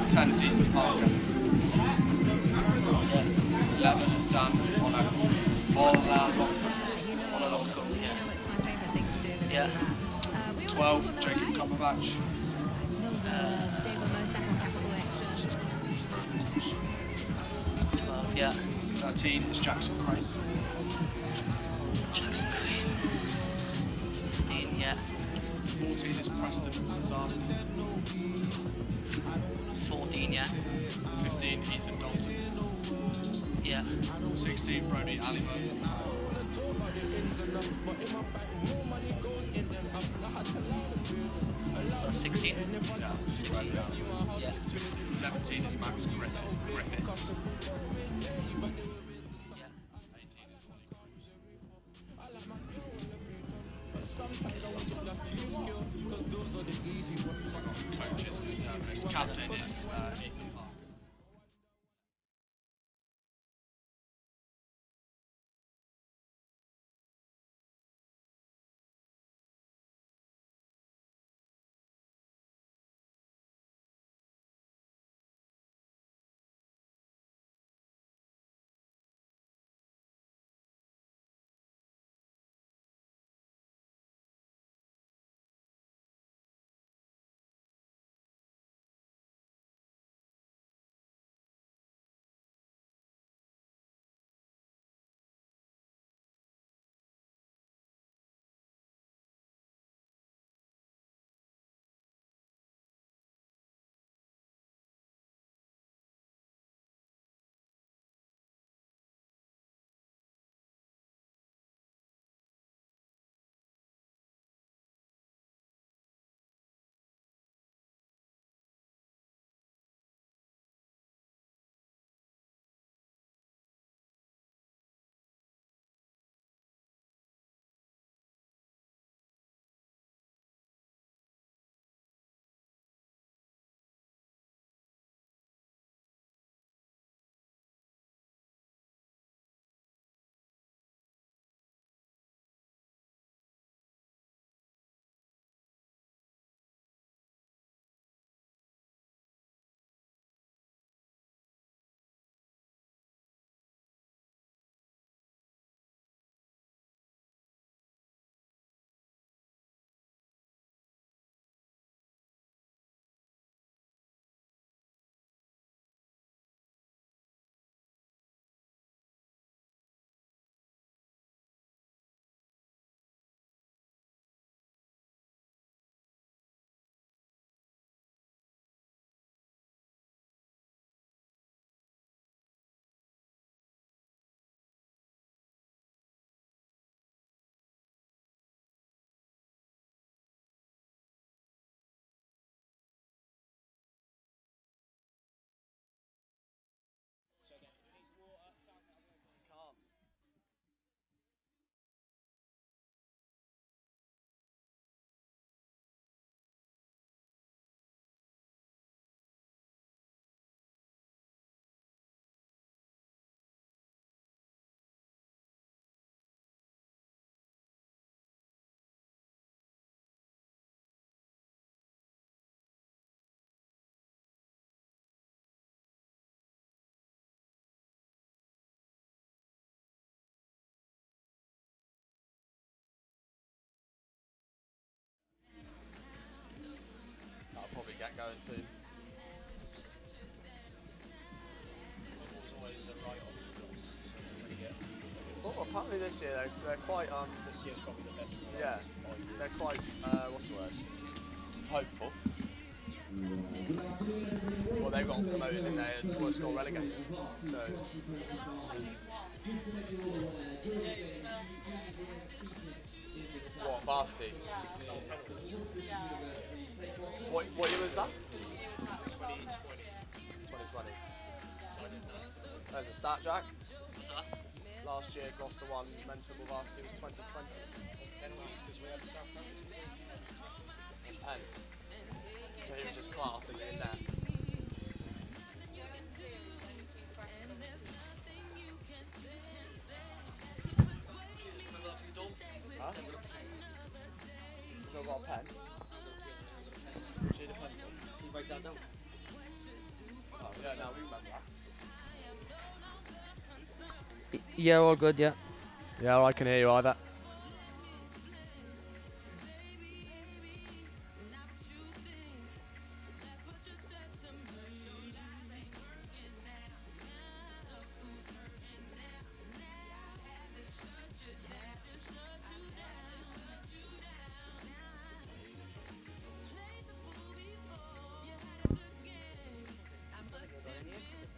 10 is Ethan Parker. 11, Dan Olalokum. Yeah. 12, Jacob Cumberbatch. 12, yeah. 13 is Jackson Crane. Jackson Crane. 15, yeah. 14 is Preston Zarsky. 14, yeah. 15, Ethan Dalton. Yeah. 16, Brody Alivo. So that's 16. Yeah, 16. Brody Alivo. Yeah. 16. 17 is Max Griffiths. Yeah. 18 is Ollie Cruz. So I've got coaches. Captain is Ethan Parker. That'll probably get going soon. Well, apparently this year they're quite This year's probably the best. yeah, they're quite what's the word? Hopeful. Well, they got promoted and they Worcester got relegated. So what, Varsity? What year was that? 2020. There's a stat, Jack. What's that? Last year, Gloucester won men's football varsity was 2020. Pens. So he was just class in there. Huh? You've not got a pen? Can you write that down? Yeah, no, we remember that. Yeah, all good, yeah. Yeah, I can hear you either.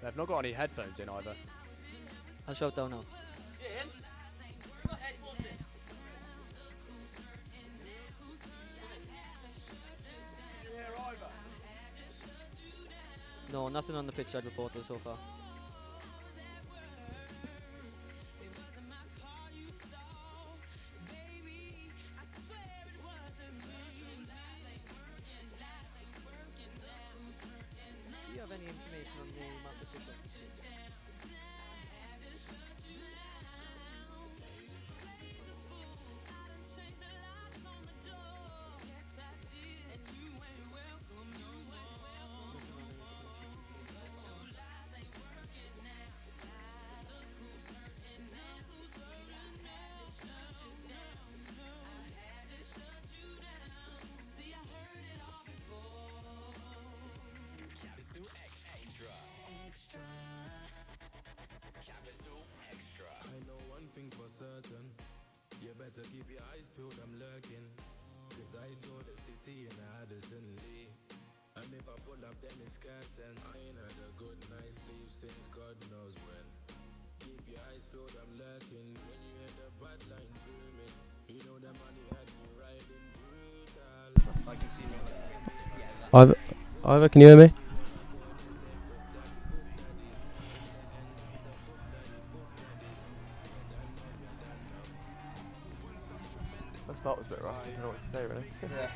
They've not got any headphones in either. I'll shout down now. No, nothing on the pitch I'd reported so far. Do you have any information on the mathematician? You better keep your eyes peeled, I'm lurking. Cause I told the city in Addison Lee. And if I pull up then it's curtain. I ain't had a good night's sleep since God knows when. Keep your eyes peeled, I'm lurking. When you hear the bad line booming, you know the money had me riding brutal. I can see me. Ivor, can you hear me? The start was a bit rough. I don't know what to say really. Yeah.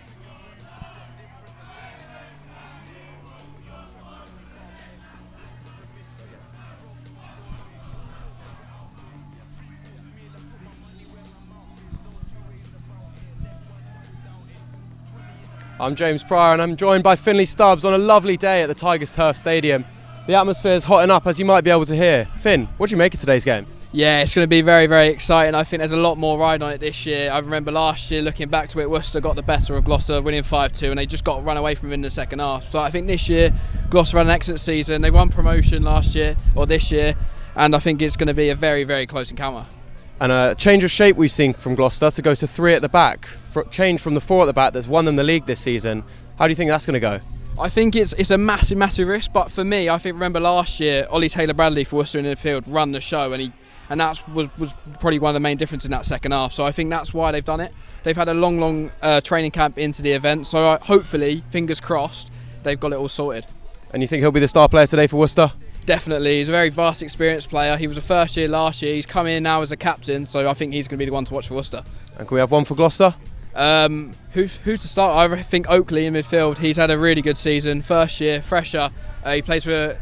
I'm James Pryor and I'm joined by Finley Stubbs on a lovely day at the Tigers Turf Stadium. The atmosphere is hotting up, as you might be able to hear. Finn, what do you make of today's game? Yeah, it's going to be very, very exciting. I think there's a lot more ride on it this year. I remember last year, looking back to it, Worcester got the better of Gloucester, winning 5-2, and they just got run away from it in the second half. So I think this year, Gloucester had an excellent season. They won promotion last year, or this year, and I think it's going to be a very, very close encounter. And a change of shape we've seen from Gloucester to go to 3 at the back. Change from the 4 at the back that's won them the league this season. How do you think that's going to go? I think it's a massive, massive risk, but for me, I think remember last year, Ollie Taylor-Bradley for Worcester in the field run the show, and that was probably one of the main differences in that second half. So I think that's why they've done it. They've had a long training camp into the event, so hopefully, fingers crossed, they've got it all sorted. And you think he'll be the star player today for Worcester? Definitely, he's a very vast experienced player. He was a first year last year, he's come in now as a captain, so I think he's going to be the one to watch for Worcester. And can we have one for Gloucester? Who to start? I think Oakley in midfield. He's had a really good season. First year, fresher. He plays for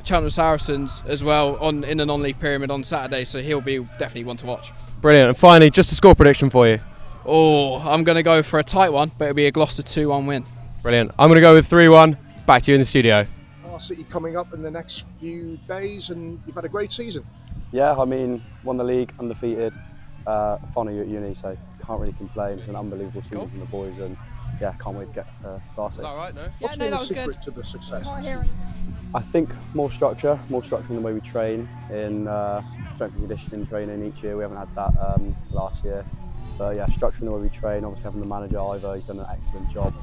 Cheltenham Saracens as well in the non-league pyramid on Saturday, so he'll be definitely one to watch. Brilliant. And finally, just a score prediction for you. Oh, I'm going to go for a tight one, but it'll be a Gloucester 2-1 win. Brilliant. I'm going to go with 3-1. Back to you in the studio. Varsity coming up in the next few days, and you've had a great season. Yeah, I mean, won the league, undefeated, final year at uni, so can't really complain. It's an unbelievable season from the boys, and yeah, can't wait to get Varsity. Is that right, no? What's been the secret to the success? I think more structure in the way we train, in strength and conditioning training each year. We haven't had that last year. But yeah, structure in the way we train, obviously having the manager, Ivor, he's done an excellent job.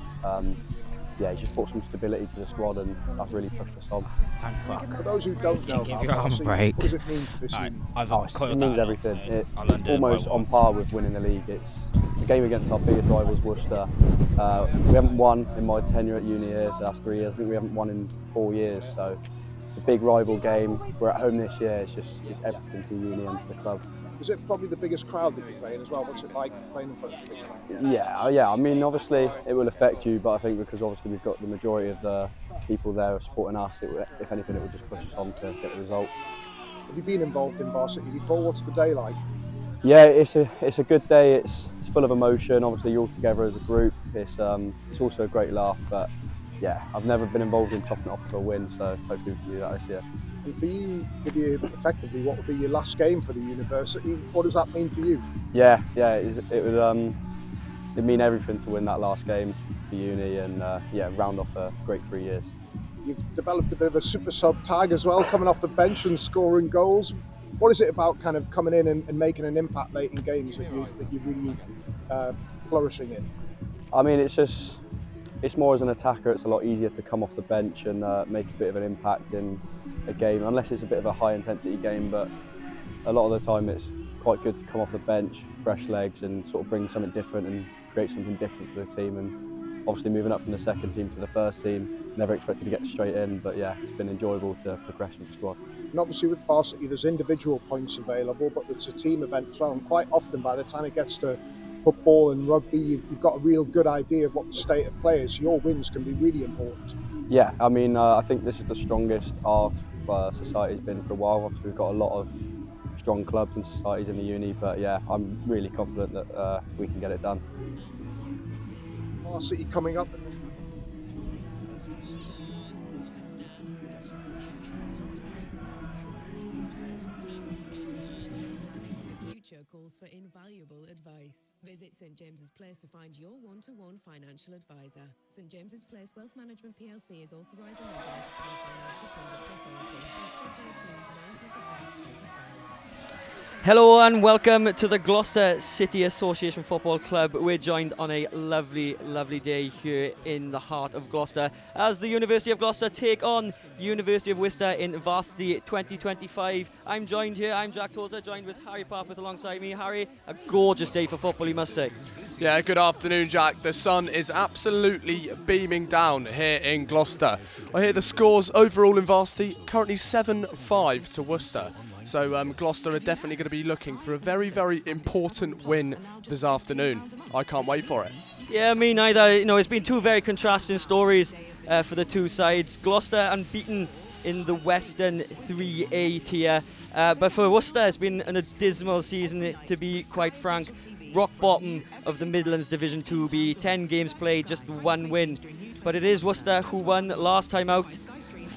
Yeah, he's just brought some stability to the squad, and that's really pushed us on. Thank fuck. For those who don't know, Give your arm a break. what does it mean to this union? It means everything. It's almost on par with winning the league. It's a game against our biggest rivals, Worcester. We haven't won in my tenure at uni here, so that's 3 years. I think we haven't won in 4 years, so it's a big rival game. We're at home this year. It's everything to uni and to the club. Is it probably the biggest crowd that you play in as well? What's it like playing in front of a big crowd? Yeah. I mean, obviously it will affect you, but I think because obviously we've got the majority of the people there supporting us, if anything, it will just push us on to get the result. Have you been involved in Varsity before? What's the day like? Yeah, it's a good day. It's full of emotion. Obviously, you're all together as a group. It's also a great laugh, but yeah, I've never been involved in topping it off to a win, so hopefully we can do that this year. And for you, effectively, what would be your last game for the university? What does that mean to you? Yeah, it would it'd mean everything to win that last game for uni and round off a great 3 years. You've developed a bit of a super sub tag as well, coming off the bench and scoring goals. What is it about kind of coming in and making an impact late in games that you're really flourishing in? I mean, it's more as an attacker, it's a lot easier to come off the bench and make a bit of an impact in a game, unless it's a bit of a high intensity game, but a lot of the time it's quite good to come off the bench, fresh legs, and sort of bring something different and create something different for the team. And obviously moving up from the second team to the first team, never expected to get straight in, but yeah, it's been enjoyable to progress with the squad. And obviously with Varsity there's individual points available, but it's a team event as well, and quite often by the time it gets to football and rugby, you've got a real good idea of what the state of play is. Your wins can be really important. Yeah, I mean, I think this is the strongest our society's been for a while. Obviously we've got a lot of strong clubs and societies in the uni, but yeah, I'm really confident that we can get it done. Varsity coming up. Calls for invaluable advice. Visit St James's Place to find your one-to-one financial advisor. St James's Place Wealth Management PLC is authorised and regulated by the Financial Conduct Authority. Strictly approved 19th of March 2025. Hello and welcome to the Gloucester City Association Football Club. We're joined on a lovely, lovely day here in the heart of Gloucester as the University of Gloucester take on University of Worcester in Varsity 2025. I'm Jack Tozer, joined with Harry Parpeth alongside me. Harry, a gorgeous day for football, you must say. Yeah, good afternoon, Jack. The sun is absolutely beaming down here in Gloucester. I hear the scores overall in Varsity currently 7-5 to Worcester. So Gloucester are definitely going to be looking for a very, very important win this afternoon. I can't wait for it. Yeah, me neither. You know, it's been two very contrasting stories for the two sides. Gloucester unbeaten in the Western 3A tier. But for Worcester, it's been a dismal season, to be quite frank. Rock bottom of the Midlands Division 2B, 10 games played, just one win. But it is Worcester who won last time out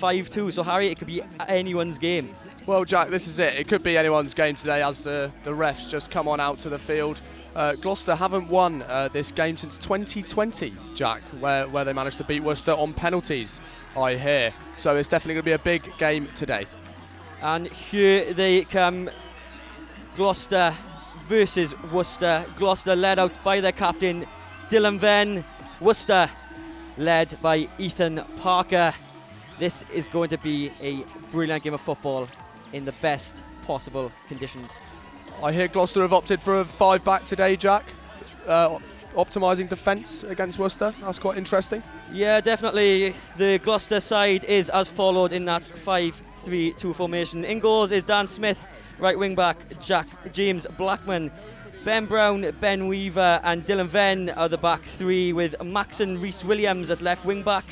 5-2. So, Harry, it could be anyone's game. Well, Jack, this is it. It could be anyone's game today as the refs just come on out to the field. Gloucester haven't won this game since 2020, Jack, where they managed to beat Worcester on penalties, I hear. So it's definitely going to be a big game today. And here they come, Gloucester versus Worcester. Gloucester led out by their captain, Dylan Venn. Worcester led by Ethan Parker. This is going to be a brilliant game of football in the best possible conditions. I hear Gloucester have opted for a 5-back today, Jack. Optimising defence against Worcester. That's quite interesting. Yeah, definitely. The Gloucester side is as followed in that 5-3-2 formation. In goals is Dan Smith, right wing back, James Blackman, Ben Brown, Ben Weaver and Dylan Venn are the back three, with Maxon Rhys-Williams at left wing back.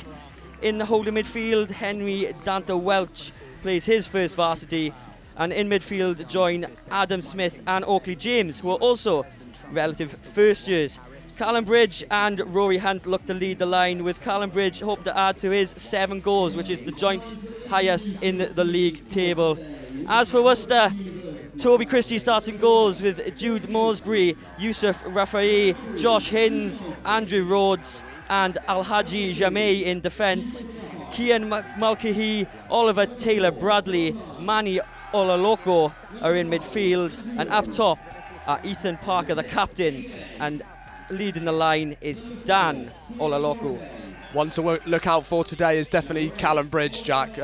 In the holding midfield, Henry Danta Welch plays his first varsity, and in midfield join Adam Smith and Oakley James, who are also relative first years. Callum Bridge and Rory Hunt look to lead the line, with Callum Bridge hoping to add to his 7 goals, which is the joint highest in the league table. As for Worcester, Toby Christie starts in goals, with Jude Moresbury, Yusuf Rafaei, Josh Hinds, Andrew Rhodes and Alhaji Jameh in defence. Kian Mulcahy, Oliver Taylor Bradley, Manny Olaloko are in midfield, and up top are Ethan Parker, the captain, and leading the line is Dan Olaloko. One to look out for today is definitely Callum Bridge, Jack,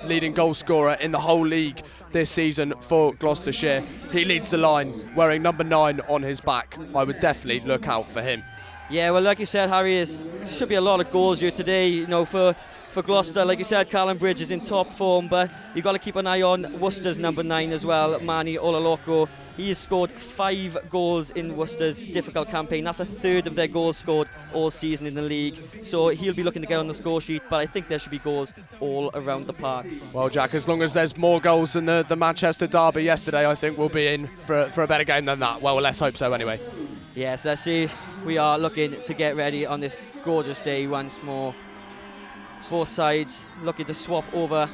leading goal scorer in the whole league this season for Gloucestershire. He leads the line wearing number 9 on his back. I would definitely look out for him. Yeah, well, like you said, Harry, should be a lot of goals here today. You know, for Gloucester, like you said, Callum Bridge is in top form, but you've got to keep an eye on Worcester's number 9 as well, Manny Olaloko. He has scored 5 goals in Worcester's difficult campaign. That's a third of their goals scored all season in the league. So he'll be looking to get on the score sheet, but I think there should be goals all around the park. Well, Jack, as long as there's more goals than the Manchester derby yesterday, I think we'll be in for a better game than that. Well, let's hope so anyway. Yes, let's see. We are looking to get ready on this gorgeous day once more. Both sides looking to swap over,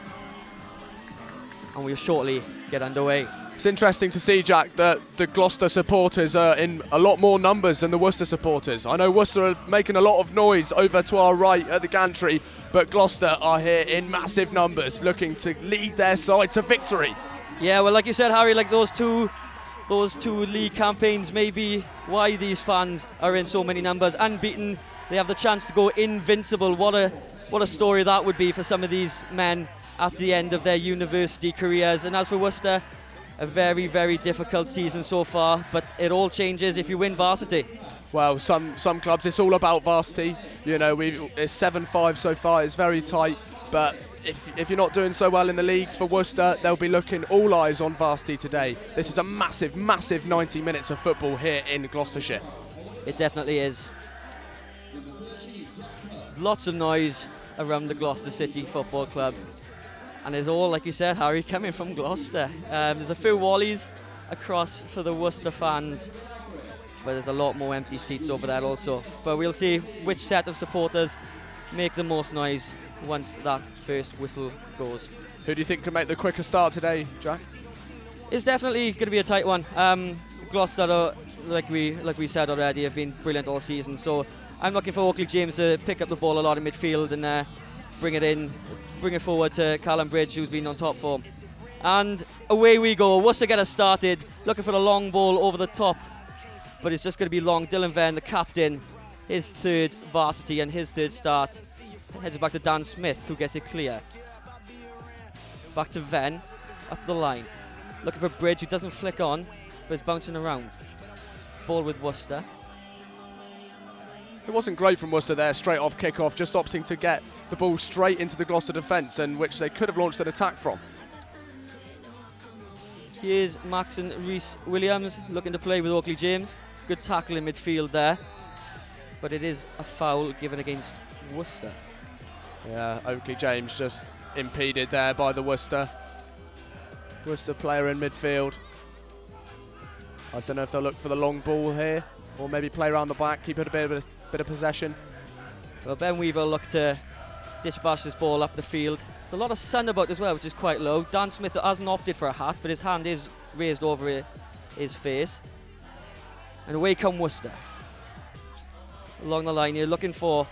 and we'll shortly get underway. It's interesting to see, Jack, that the Gloucester supporters are in a lot more numbers than the Worcester supporters. I know Worcester are making a lot of noise over to our right at the gantry, but Gloucester are here in massive numbers, looking to lead their side to victory. Yeah, well, like you said, Harry, like those two league campaigns may be why these fans are in so many numbers. Unbeaten, they have the chance to go invincible. What a story that would be for some of these men at the end of their university careers. And as for Worcester, a very, very difficult season so far, but it all changes if you win Varsity. Well, some clubs, it's all about Varsity. You know, it's 7-5 so far. It's very tight, but if you're not doing so well in the league for Worcester, they'll be looking all eyes on Varsity today. This is a massive, massive 90 minutes of football here in Gloucestershire. It definitely is. There's lots of noise around the Gloucester City Football Club. And it's all, like you said, Harry, coming from Gloucester. There's a few wallies across for the Worcester fans, but there's a lot more empty seats over there also. But we'll see which set of supporters make the most noise once that first whistle goes. Who do you think can make the quicker start today, Jack? It's definitely going to be a tight one. Gloucester, like we said already, have been brilliant all season. So I'm looking for Oakley James to pick up the ball a lot in midfield and bring it forward to Callum Bridge, who's been on top form. And away we go. Worcester get us started, looking for the long ball over the top, but it's just going to be long. Dylan Venn, the captain, his third Varsity and his third start, heads it back to Dan Smith, who gets it clear. Back to Venn, up the line, looking for Bridge, who doesn't flick on, but is bouncing around. Ball with Worcester. It wasn't great from Worcester there, straight off kick-off, just opting to get the ball straight into the Gloucester defence, and which they could have launched an attack from. Here's Maxon Rhys-Williams looking to play with Oakley James. Good tackle in midfield there, but it is a foul given against Worcester. Yeah, Oakley James just impeded there by the Worcester player in midfield. I don't know if they'll look for the long ball here, or maybe play around the back, keep it a bit of possession. Well, Ben Weaver looked to dish-bash this ball up the field. There's a lot of sun about as well, which is quite low. Dan Smith hasn't opted for a hat, but his hand is raised over his face. And away come Worcester. Along the line here, looking for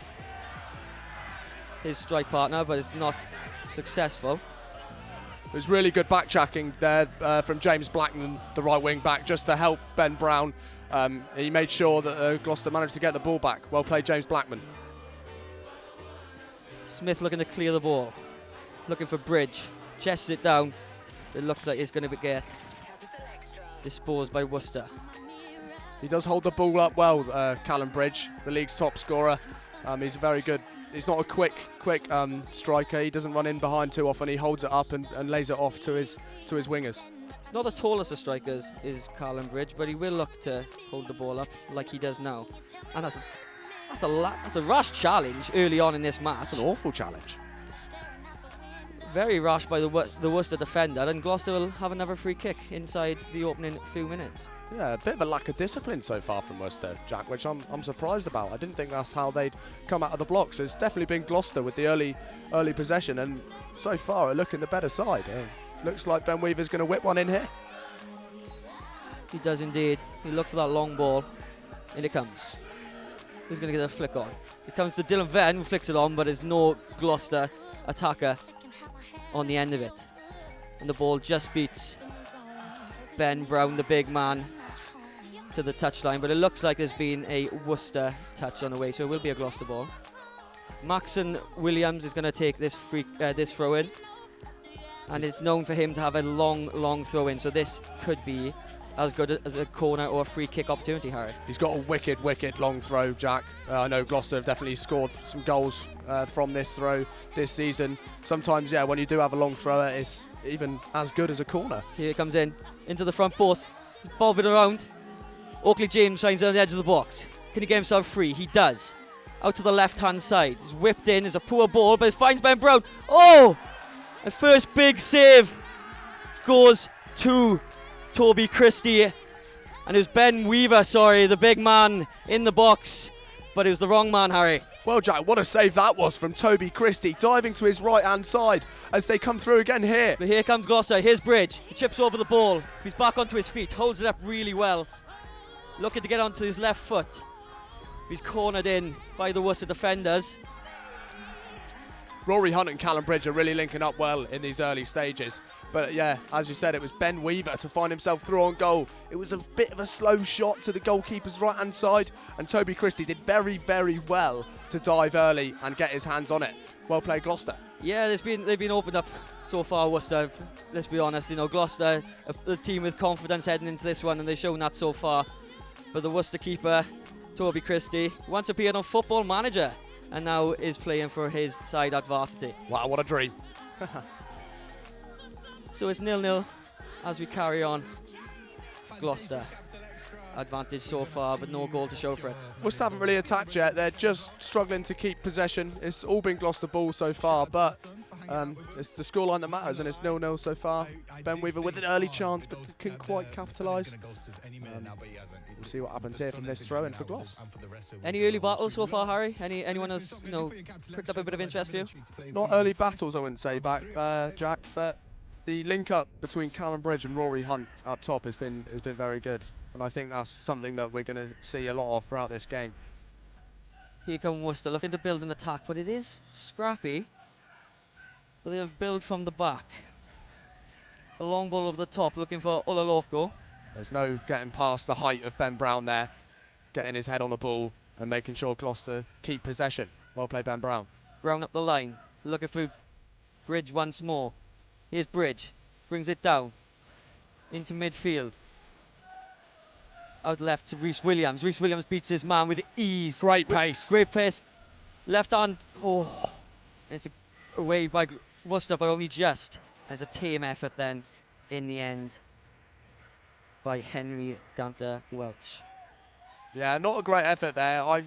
his strike partner, but it's not successful. It was really good back-checking there from James Blackman, the right wing back, just to help Ben Brown. He made sure that Gloucester managed to get the ball back. Well played, James Blackman. Smith looking to clear the ball. Looking for Bridge. Chests it down. It looks like it's going to get disposed by Worcester. He does hold the ball up well, Callum Bridge, the league's top scorer. He's very good. He's not a quick striker. He doesn't run in behind too often. He holds it up and lays it off to his wingers. It's not the tallest of strikers, is Callum Bridge, but he will look to hold the ball up like he does now. And that's a rash challenge early on in this match. That's an awful challenge. Very rash by the Worcester defender, and Gloucester will have another free kick inside the opening few minutes. Yeah, a bit of a lack of discipline so far from Worcester, Jack, which I'm surprised about. I didn't think that's how they'd come out of the blocks. It's definitely been Gloucester with the early possession, and so far are looking the better side. Looks like Ben Weaver's going to whip one in here. He does indeed. He looked for that long ball, and it comes. Who's going to get a flick on? It comes to Dylan Venn, who flicks it on, but there's no Gloucester attacker on the end of it. And the ball just beats Ben Brown, the big man, to the touchline, but it looks like there's been a Worcester touch on the way, so it will be a Gloucester ball. Maxon Williams is going to take this throw in, and it's known for him to have a long throw in, so this could be as good as a corner or a free kick opportunity, Harry. He's got a wicked long throw, Jack. I know Gloucester have definitely scored some goals from this throw this season. Sometimes, yeah, when you do have a long thrower, it's even as good as a corner. Here it comes in, into the front post, bobbing around. Oakley James finds it on the edge of the box. Can he get himself free? He does. Out to the left-hand side. He's whipped in, it's a poor ball, but it finds Ben Brown. Oh! A first big save goes to Toby Christie, and it was Ben Weaver, the big man in the box, but it was the wrong man, Harry. Well, Jack, what a save that was from Toby Christie, diving to his right-hand side as they come through again here. But here comes Gloucester. Here's Bridge. He chips over the ball. He's back onto his feet, holds it up really well. Looking to get onto his left foot. He's cornered in by the Worcester defenders. Rory Hunt and Callum Bridge are really linking up well in these early stages. But yeah, as you said, it was Ben Weaver to find himself through on goal. It was a bit of a slow shot to the goalkeeper's right-hand side, and Toby Christie did very, very well to dive early and get his hands on it. Well played, Gloucester. Yeah, they've been opened up so far, Worcester. Let's be honest, Gloucester, a team with confidence heading into this one, and they've shown that so far. But the Worcester keeper, Toby Christie, once appeared on Football Manager, and now is playing for his side at Varsity. Wow, what a dream. So it's 0-0 as we carry on. Gloucester advantage so far, but no goal to show for it. Worcester haven't really attacked yet. They're just struggling to keep possession. It's all been Gloucester ball so far, but it's the scoreline that matters, and it's 0-0 so far. Ben Weaver with an early chance, but couldn't quite capitalise. We'll see what happens here from this throw-in for Gloss. Any early battles so far, Harry? Anyone has picked up a bit of interest for you? Not early battles, I wouldn't say, Jack, but the link-up between Callum Bridge and Rory Hunt up top has been very good. And I think that's something that we're going to see a lot of throughout this game. Here come Worcester looking to build an attack, but it is scrappy. But they'll build from the back. A long ball over the top, looking for Olaloko. There's no getting past the height of Ben Brown there, getting his head on the ball and making sure Gloucester keep possession. Well played, Ben Brown. Brown up the line, looking for Bridge once more. Here's Bridge, brings it down into midfield. Out left to Rhys Williams. Rhys Williams beats his man with ease. Great pace. Great pace. Left hand. Oh, it's away by Worcester, but only just. There's a tame effort then in the end by Henry Gunter Welch. Yeah, not a great effort there. I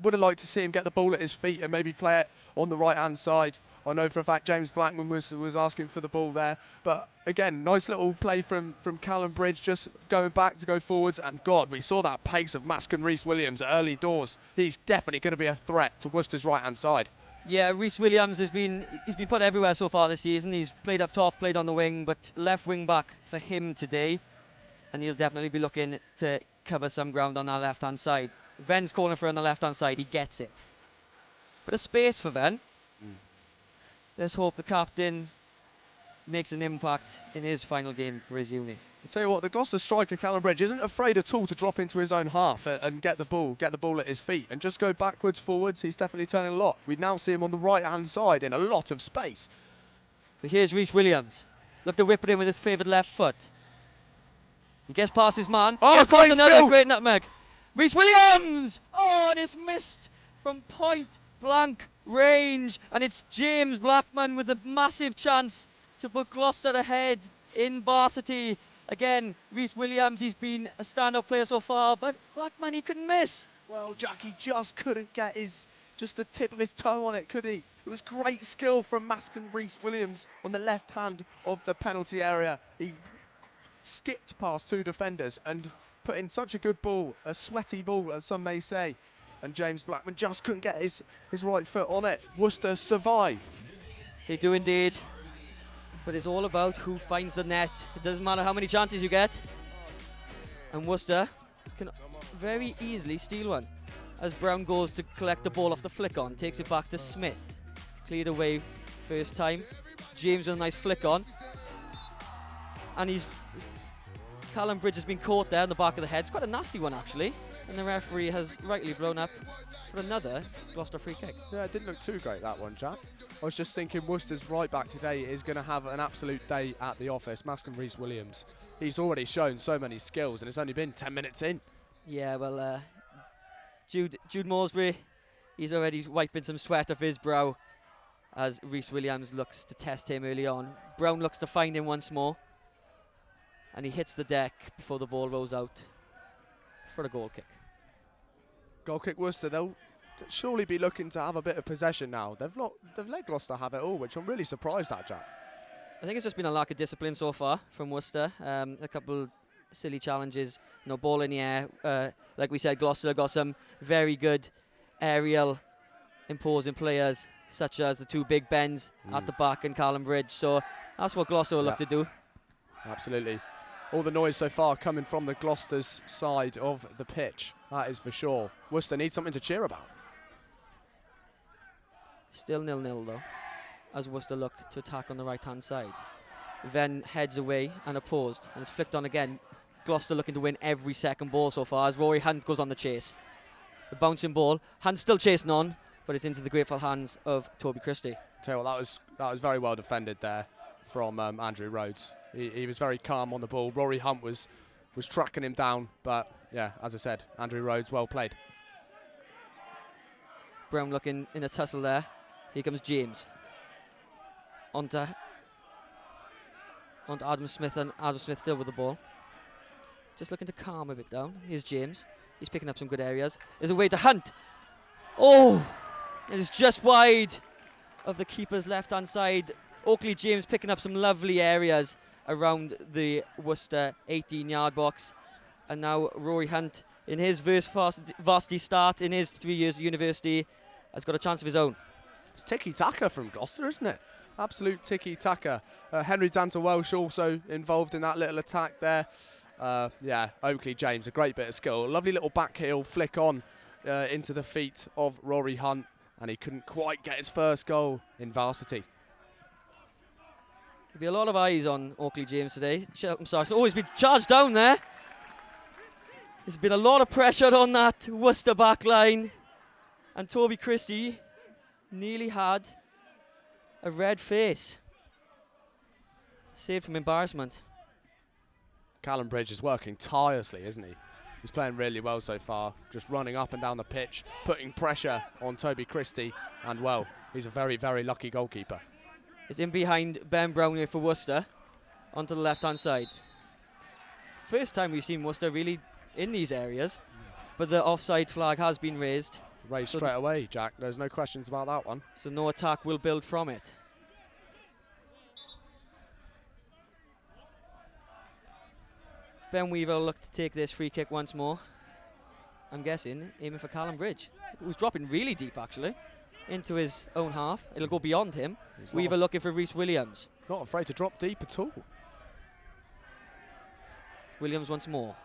would have liked to see him get the ball at his feet and maybe play it on the right-hand side. I know for a fact James Blackman was asking for the ball there. But again, nice little play from Callum Bridge, just going back to go forwards. And God, we saw that pace of Mascon Rhys Williams at early doors. He's definitely going to be a threat to Worcester's right-hand side. Yeah, Rhys Williams he's been put everywhere so far this season. He's played up top, played on the wing, but left wing back for him today. And he'll definitely be looking to cover some ground on our left-hand side. Ven's calling for on the left-hand side. He gets it. Bit of space for Ven. Let's hope the captain makes an impact in his final game for his uni. I'll tell you what, the Gloucester striker Callum Bridge isn't afraid at all to drop into his own half and get the ball at his feet and just go backwards, forwards. He's definitely turning a lot. We now see him on the right-hand side in a lot of space. But here's Rhys Williams. Look to whip it in with his favoured left foot. He gets past his man. Oh, gets great past another skill. great nutmeg. Rhys Williams! Oh, and it's missed from point blank range. And it's James Blackman with a massive chance to put Gloucester ahead in Varsity. Again, Rhys Williams, he's been a stand-up player so far, but Blackman, he couldn't miss. Well, Jackie just couldn't get just the tip of his toe on it, could he? It was great skill from Mascon Rhys Williams on the left hand of the penalty area. He skipped past two defenders and put in such a good ball, a sweaty ball, as some may say. And James Blackman just couldn't get his right foot on it. Worcester survive. They do indeed. But it's all about who finds the net. It doesn't matter how many chances you get. And Worcester can very easily steal one. As Brown goes to collect the ball off the flick on, takes it back to Smith. Cleared away first time. James with a nice flick on. And Callum Bridge has been caught there in the back of the head. It's quite a nasty one actually. And the referee has rightly blown up for another Gloucester free kick. Yeah, it didn't look too great, that one, Jack. I was just thinking Worcester's right back today is going to have an absolute day at the office. Mascon Rhys Williams. He's already shown so many skills and it's only been 10 minutes in. Yeah, well, Jude Moresbury, he's already wiping some sweat off his brow as Rhys Williams looks to test him early on. Brown looks to find him once more. And he hits the deck before the ball rolls out for a goal kick. Goal kick Worcester, they'll surely be looking to have a bit of possession now. They've let Gloucester have it all, which I'm really surprised at, Jack. I think it's just been a lack of discipline so far from Worcester. A couple silly challenges, ball in the air. Like we said, Gloucester got some very good aerial imposing players such as the two big Bens at the back and Callum Bridge. So that's what Gloucester will look to do. Absolutely. All the noise so far coming from the Gloucester's side of the pitch, that is for sure. Worcester needs something to cheer about. Still 0-0 though, as Worcester look to attack on the right-hand side. Then heads away and opposed, and it's flicked on again. Gloucester looking to win every second ball so far as Rory Hunt goes on the chase. The bouncing ball, Hunt still chasing on, but it's into the grateful hands of Toby Christie. Tell you what, that was very well defended there from Andrew Rhodes. He was very calm on the ball. Rory Hunt was tracking him down, but yeah, as I said, Andrew Rhodes, well played. Brown looking in a tussle there. Here comes James. Onto Adam Smith, and Adam Smith still with the ball. Just looking to calm a bit down. Here's James. He's picking up some good areas. There's a way to Hunt. Oh! It is just wide of the keeper's left-hand side. Oakley James picking up some lovely areas around the Worcester 18-yard box. And now Rory Hunt, in his varsity start, in his 3 years at university, has got a chance of his own. It's tiki-taka from Gloucester, isn't it? Absolute tiki-taka. Henry Danter Welsh also involved in that little attack there. Yeah, Oakley James, a great bit of skill. Lovely little back heel flick on into the feet of Rory Hunt, and he couldn't quite get his first goal in varsity. There'll be a lot of eyes on Oakley James today. I'm sorry, so he's been charged down there. There's been a lot of pressure on that Worcester back line, and Toby Christie nearly had a red face. Saved from embarrassment. Callum Bridge is working tirelessly, isn't he? He's playing really well so far, just running up and down the pitch, putting pressure on Toby Christie, and well, he's a very, very lucky goalkeeper. It's in behind Ben Brown here for Worcester, onto the left-hand side. First time we've seen Worcester really in these areas, but the offside flag has been raised. Raised straight away, Jack. There's no questions about that one. So no attack will build from it. Ben Weaver will look to take this free kick once more. I'm guessing aiming for Callum Bridge, who's dropping really deep actually into his own half. It'll go beyond him. Weaver looking for Rhys Williams. Not afraid to drop deep at all. Williams once more.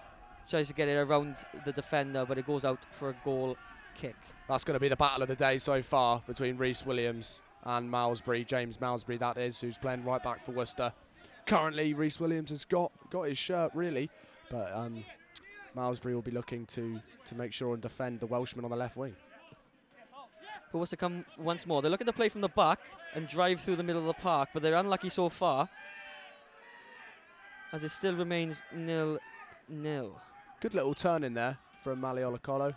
Tries to get it around the defender, but it goes out for a goal kick. That's going to be the battle of the day so far between Rhys Williams and Malmesbury. James Malmesbury, that is, who's playing right back for Worcester. Currently, Rhys Williams has got his shirt, really, but Malmesbury will be looking to make sure and defend the Welshman on the left wing. Who wants to come once more? They're looking to play from the back and drive through the middle of the park, but they're unlucky so far, as it still remains 0-0. Good little turn in there from Mali Olokolo.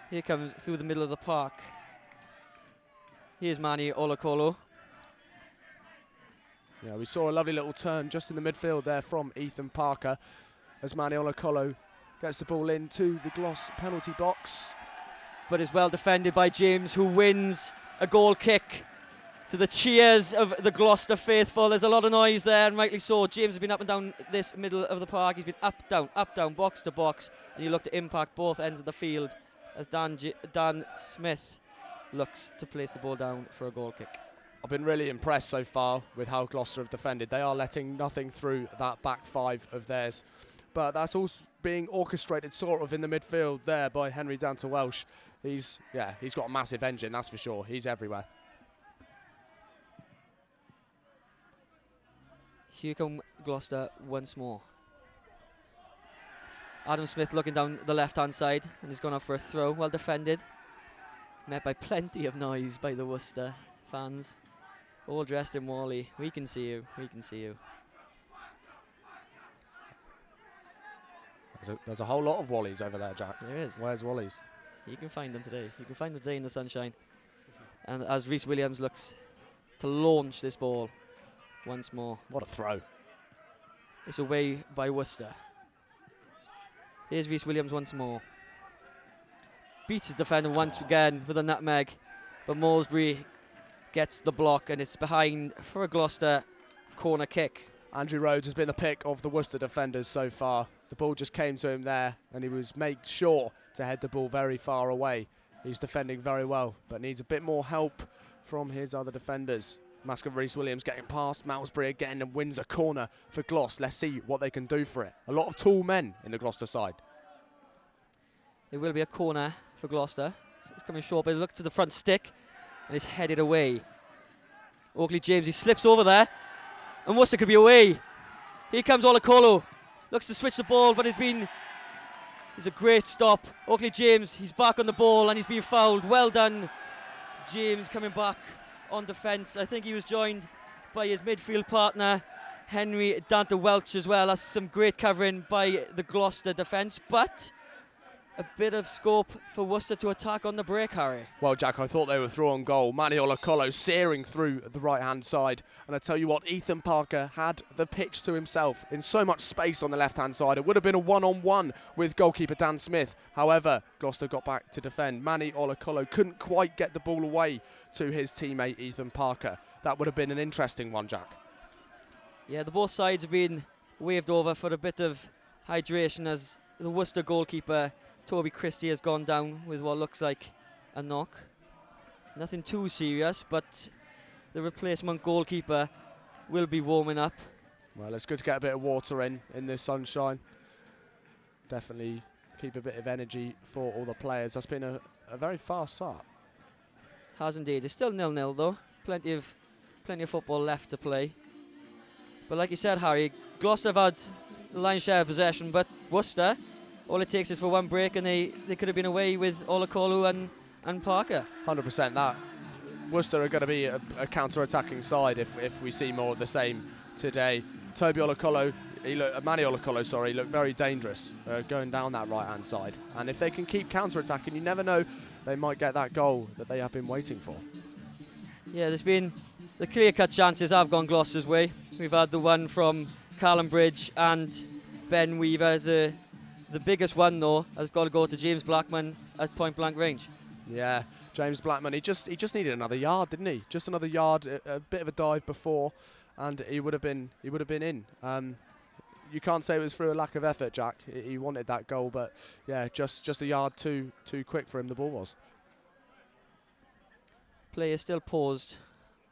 Here comes through the middle of the park. Here's Mani Olokolo. Yeah, we saw a lovely little turn just in the midfield there from Ethan Parker as Mani Olokolo gets the ball into the Gloss penalty box. But it's well defended by James, who wins a goal kick to the cheers of the Gloucester faithful. There's a lot of noise there, and rightly so. James has been up and down this middle of the park. He's been up, down, box to box, and you look to impact both ends of the field as Dan Smith looks to place the ball down for a goal kick. I've been really impressed so far with how Gloucester have defended. They are letting nothing through that back five of theirs. But that's all being orchestrated sort of in the midfield there by Henry Danter Welsh. He's got a massive engine, that's for sure. He's everywhere. Here come Gloucester once more. Adam Smith looking down the left-hand side, and he's gone off for a throw. Well defended. Met by plenty of noise by the Worcester fans. All dressed in Wally. We can see you. We can see you. There's a whole lot of Wallies over there, Jack. There is. Where's Wallies? You can find them today. You can find them today in the sunshine. And as Rhys Williams looks to launch this ball once more. What a throw. It's away by Worcester. Here's Rhys Williams once more. Beats his defender once again with a nutmeg. But Malmesbury gets the block, and it's behind for a Gloucester corner kick. Andrew Rhodes has been the pick of the Worcester defenders so far. The ball just came to him there and he was made sure to head the ball very far away. He's defending very well, but needs a bit more help from his other defenders. Mask of Reese-Williams getting past Malmesbury again and wins a corner for Glos. Let's see what they can do for it. A lot of tall men in the Gloucester side. It will be a corner for Gloucester. It's coming short, but look to the front stick and it's headed away. Oakley James, he slips over there and Worcester could be away. Here comes Olakolo. Looks to switch the ball, but it's a great stop. Oakley James, he's back on the ball and he's been fouled. Well done, James, coming back on defence. I think he was joined by his midfield partner, Henry Dante Welch, as well. That's some great covering by the Gloucester defence, but a bit of scope for Worcester to attack on the break, Harry. Well, Jack, I thought they were through on goal. Manny Olakolo searing through the right-hand side. And I tell you what, Ethan Parker had the pitch to himself in so much space on the left-hand side. It would have been a one-on-one with goalkeeper Dan Smith. However, Gloucester got back to defend. Manny Olakolo couldn't quite get the ball away to his teammate Ethan Parker. That would have been an interesting one, Jack. Yeah, the both sides have been waved over for a bit of hydration as the Worcester goalkeeper Toby Christie has gone down with what looks like a knock. Nothing too serious, but the replacement goalkeeper will be warming up. Well, it's good to get a bit of water in this sunshine. Definitely keep a bit of energy for all the players. That's been a very fast start. Has indeed. It's still 0-0 though. Plenty of football left to play. But like you said, Harry, Gloucester have had the lion's share of possession, but Worcester, all it takes is for one break and they could have been away with Olakolu and Parker. 100% that. Worcester are going to be a counter-attacking side if we see more of the same today. Toby Olakolo, Manny Olakolo, sorry, looked very dangerous going down that right-hand side. And if they can keep counter-attacking, you never know, they might get that goal that they have been waiting for. Yeah, there's been the clear-cut chances have gone Gloucester's way. We've had the one from Callum Bridge and Ben Weaver. The biggest one, though, has got to go to James Blackman at point-blank range. Yeah, James Blackman, he just needed another yard, didn't he? Just another yard, a bit of a dive before, and he would have been in. You can't say it was through a lack of effort, Jack. He wanted that goal, but yeah, just a yard too quick for him. The ball was. Play is still paused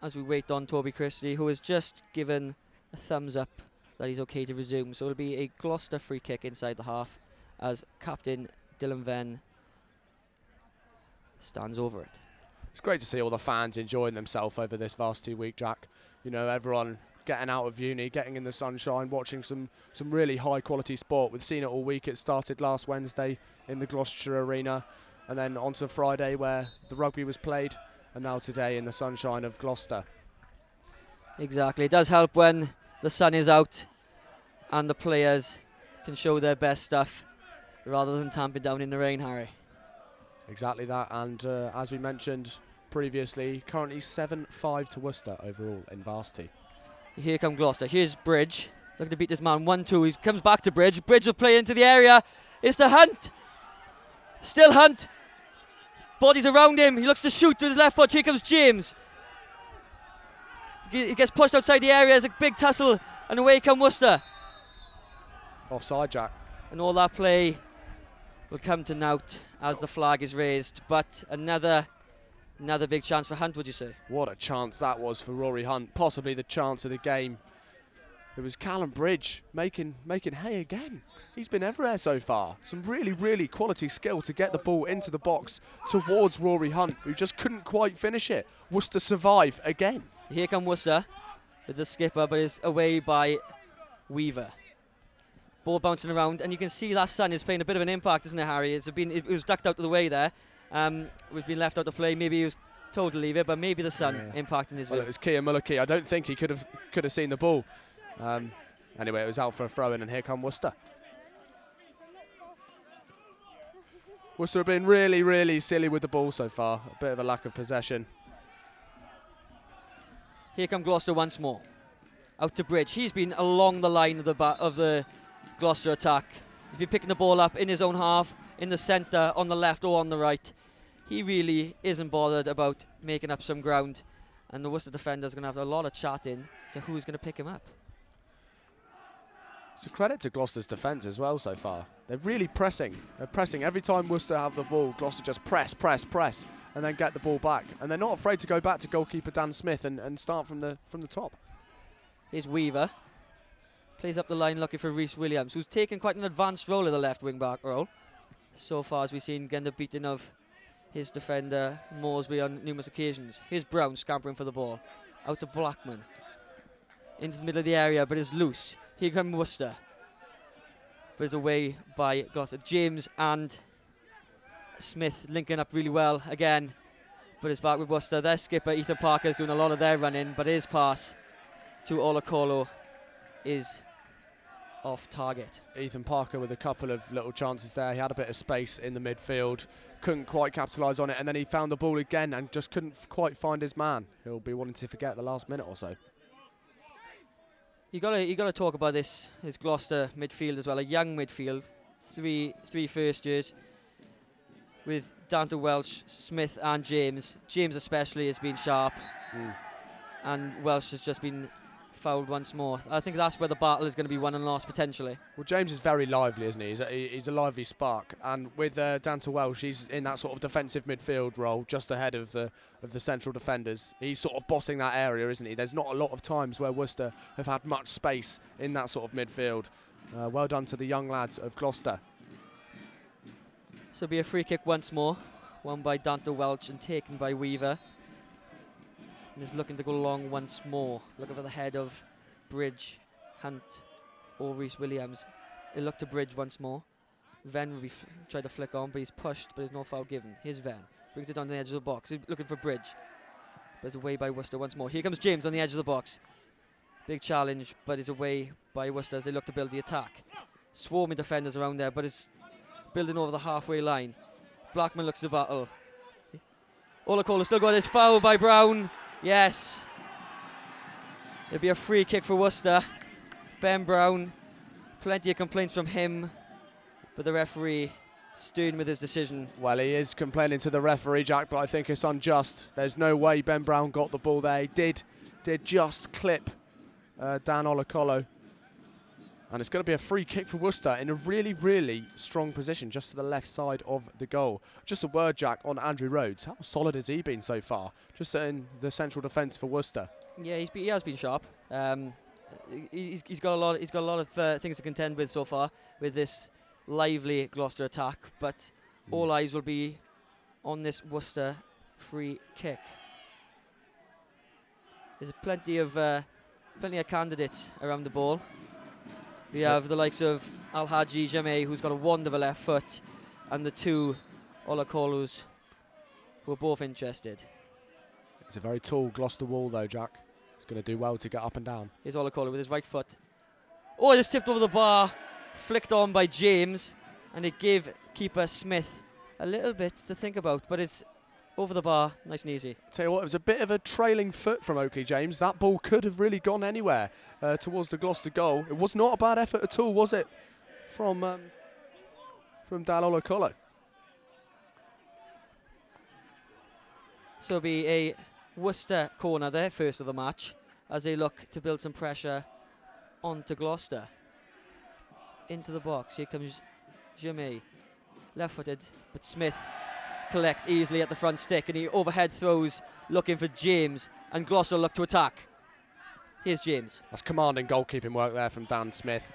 as we wait on Toby Christie, who has just given a thumbs up that he's okay to resume. So it'll be a Gloucester free kick inside the half as captain Dylan Venn stands over it. It's great to see all the fans enjoying themselves over this Varsity week, Jack. You know, everyone getting out of uni, getting in the sunshine, watching some really high quality sport. We've seen it all week. It started last Wednesday in the Gloucestershire Arena, and then on to Friday where the rugby was played, and now today in the sunshine of Gloucester. Exactly. It does help when the sun is out and the players can show their best stuff rather than tamping down in the rain, Harry. Exactly that, and as we mentioned previously, currently 7-5 to Worcester overall in Varsity. Here come Gloucester. Here's Bridge looking to beat this man 1-2. He comes back to Bridge. Bridge will play into the area. It's to Hunt. Still Hunt. Bodies around him. He looks to shoot with his left foot. Here comes James. He gets pushed outside the area. There's a big tussle, and away come Worcester. Offside, Jack. And all that play will come to naught as the flag is raised. But another big chance for Hunt, would you say? What a chance that was for Rory Hunt. Possibly the chance of the game. It was Callum Bridge making hay again. He's been everywhere so far. Some really, really quality skill to get the ball into the box towards Rory Hunt, who just couldn't quite finish it. Worcester survive again. Here come Worcester with the skipper, but is away by Weaver. Ball bouncing around, and you can see that sun is playing a bit of an impact, isn't it, Harry? It was ducked out of the way there. We've been left out to play. Maybe he was told to leave it, but maybe the sun impacting his well, view. it was Kia Mullicky. I don't think he could have seen the ball. Anyway, it was out for a throw-in, and here come Worcester. Worcester have been really, really silly with the ball so far. A bit of a lack of possession. Here come Gloucester once more. Out to Bridge. He's been along the line of the Gloucester attack. He's been picking the ball up in his own half, in the centre, on the left or on the right. He really isn't bothered about making up some ground. And the Worcester defender's going to have a lot of chatting to who's going to pick him up. It's a credit to Gloucester's defence as well so far. They're really pressing. They're pressing. Every time Worcester have the ball, Gloucester just press, and then get the ball back. And they're not afraid to go back to goalkeeper Dan Smith and start from the top. Here's Weaver. Plays up the line looking for Rhys Williams, who's taken quite an advanced role in the left wing-back role. So far as we've seen, getting the beating of his defender, Moresby, on numerous occasions. Here's Brown scampering for the ball. Out to Blackman. Into the middle of the area, but it's loose. Here comes Worcester. But it's away by Gloucester. James and Smith linking up really well again. But it's back with Worcester. Their skipper, Ethan Parker, is doing a lot of their running, but his pass to Olakolo is off target. Ethan Parker with a couple of little chances there. He had a bit of space in the midfield, couldn't quite capitalise on it, and then he found the ball again and just couldn't quite find his man. He'll be wanting to forget the last minute or so. You gotta talk about this Gloucester midfield as well. A young midfield, three first years with Dante Welsh, Smith, and James. James especially has been sharp, and Welsh has just been fouled once more. I think that's where the battle is going to be won and lost potentially. Well, James is very lively, isn't he? He's a lively spark, and with Dante Welsh, he's in that sort of defensive midfield role, just ahead of the central defenders. He's sort of bossing that area, isn't he? There's not a lot of times where Worcester have had much space in that sort of midfield. Well done to the young lads of Gloucester. So it'll be a free kick once more, won by Dante Welch and taken by Weaver. And is looking to go long once more. Looking for the head of Bridge, Hunt, or Rhys Williams. He'll look to Bridge once more. Venn will be tried to flick on, but he's pushed, but there's no foul given. Here's Venn. Brings it down to the edge of the box. He's looking for Bridge. But it's away by Worcester once more. Here comes James on the edge of the box. Big challenge, but is away by Worcester as they look to build the attack. Swarming defenders around there, but it's building over the halfway line. Blackman looks to battle. Olakolo still got his foul by Brown. Yes. It'll be a free kick for Worcester. Ben Brown, plenty of complaints from him, but the referee stern with his decision. Well, he is complaining to the referee, Jack, but I think it's unjust. There's no way Ben Brown got the ball there. He did just clip Dan Olakolo. And it's going to be a free kick for Worcester in a really, really strong position just to the left side of the goal. Just a word, Jack, on Andrew Rhodes. How solid has he been so far? Just in the central defence for Worcester. Yeah, he has been sharp. He's got a lot of things to contend with so far with this lively Gloucester attack. But all eyes will be on this Worcester free kick. There's plenty of candidates around the ball. We have the likes of Al-Haji Jameh, who's got a wonderful left foot, and the two Olakolos, who are both interested. It's a very tall Gloucester wall, though, Jack. He's going to do well to get up and down. Here's Olakolo with his right foot. Oh, it's tipped over the bar, flicked on by James, and it gave keeper Smith a little bit to think about, but it's over the bar, nice and easy. Tell you what, it was a bit of a trailing foot from Oakley James. That ball could have really gone anywhere towards the Gloucester goal. It was not a bad effort at all, was it, from Dal Olakolo? So it'll be a Worcester corner there, first of the match, as they look to build some pressure onto Gloucester. Into the box, here comes Jameh, left-footed, but Smith collects easily at the front stick, and he overhead throws looking for James, and Gloucester look to attack. Here's James. That's commanding goalkeeping work there from Dan Smith.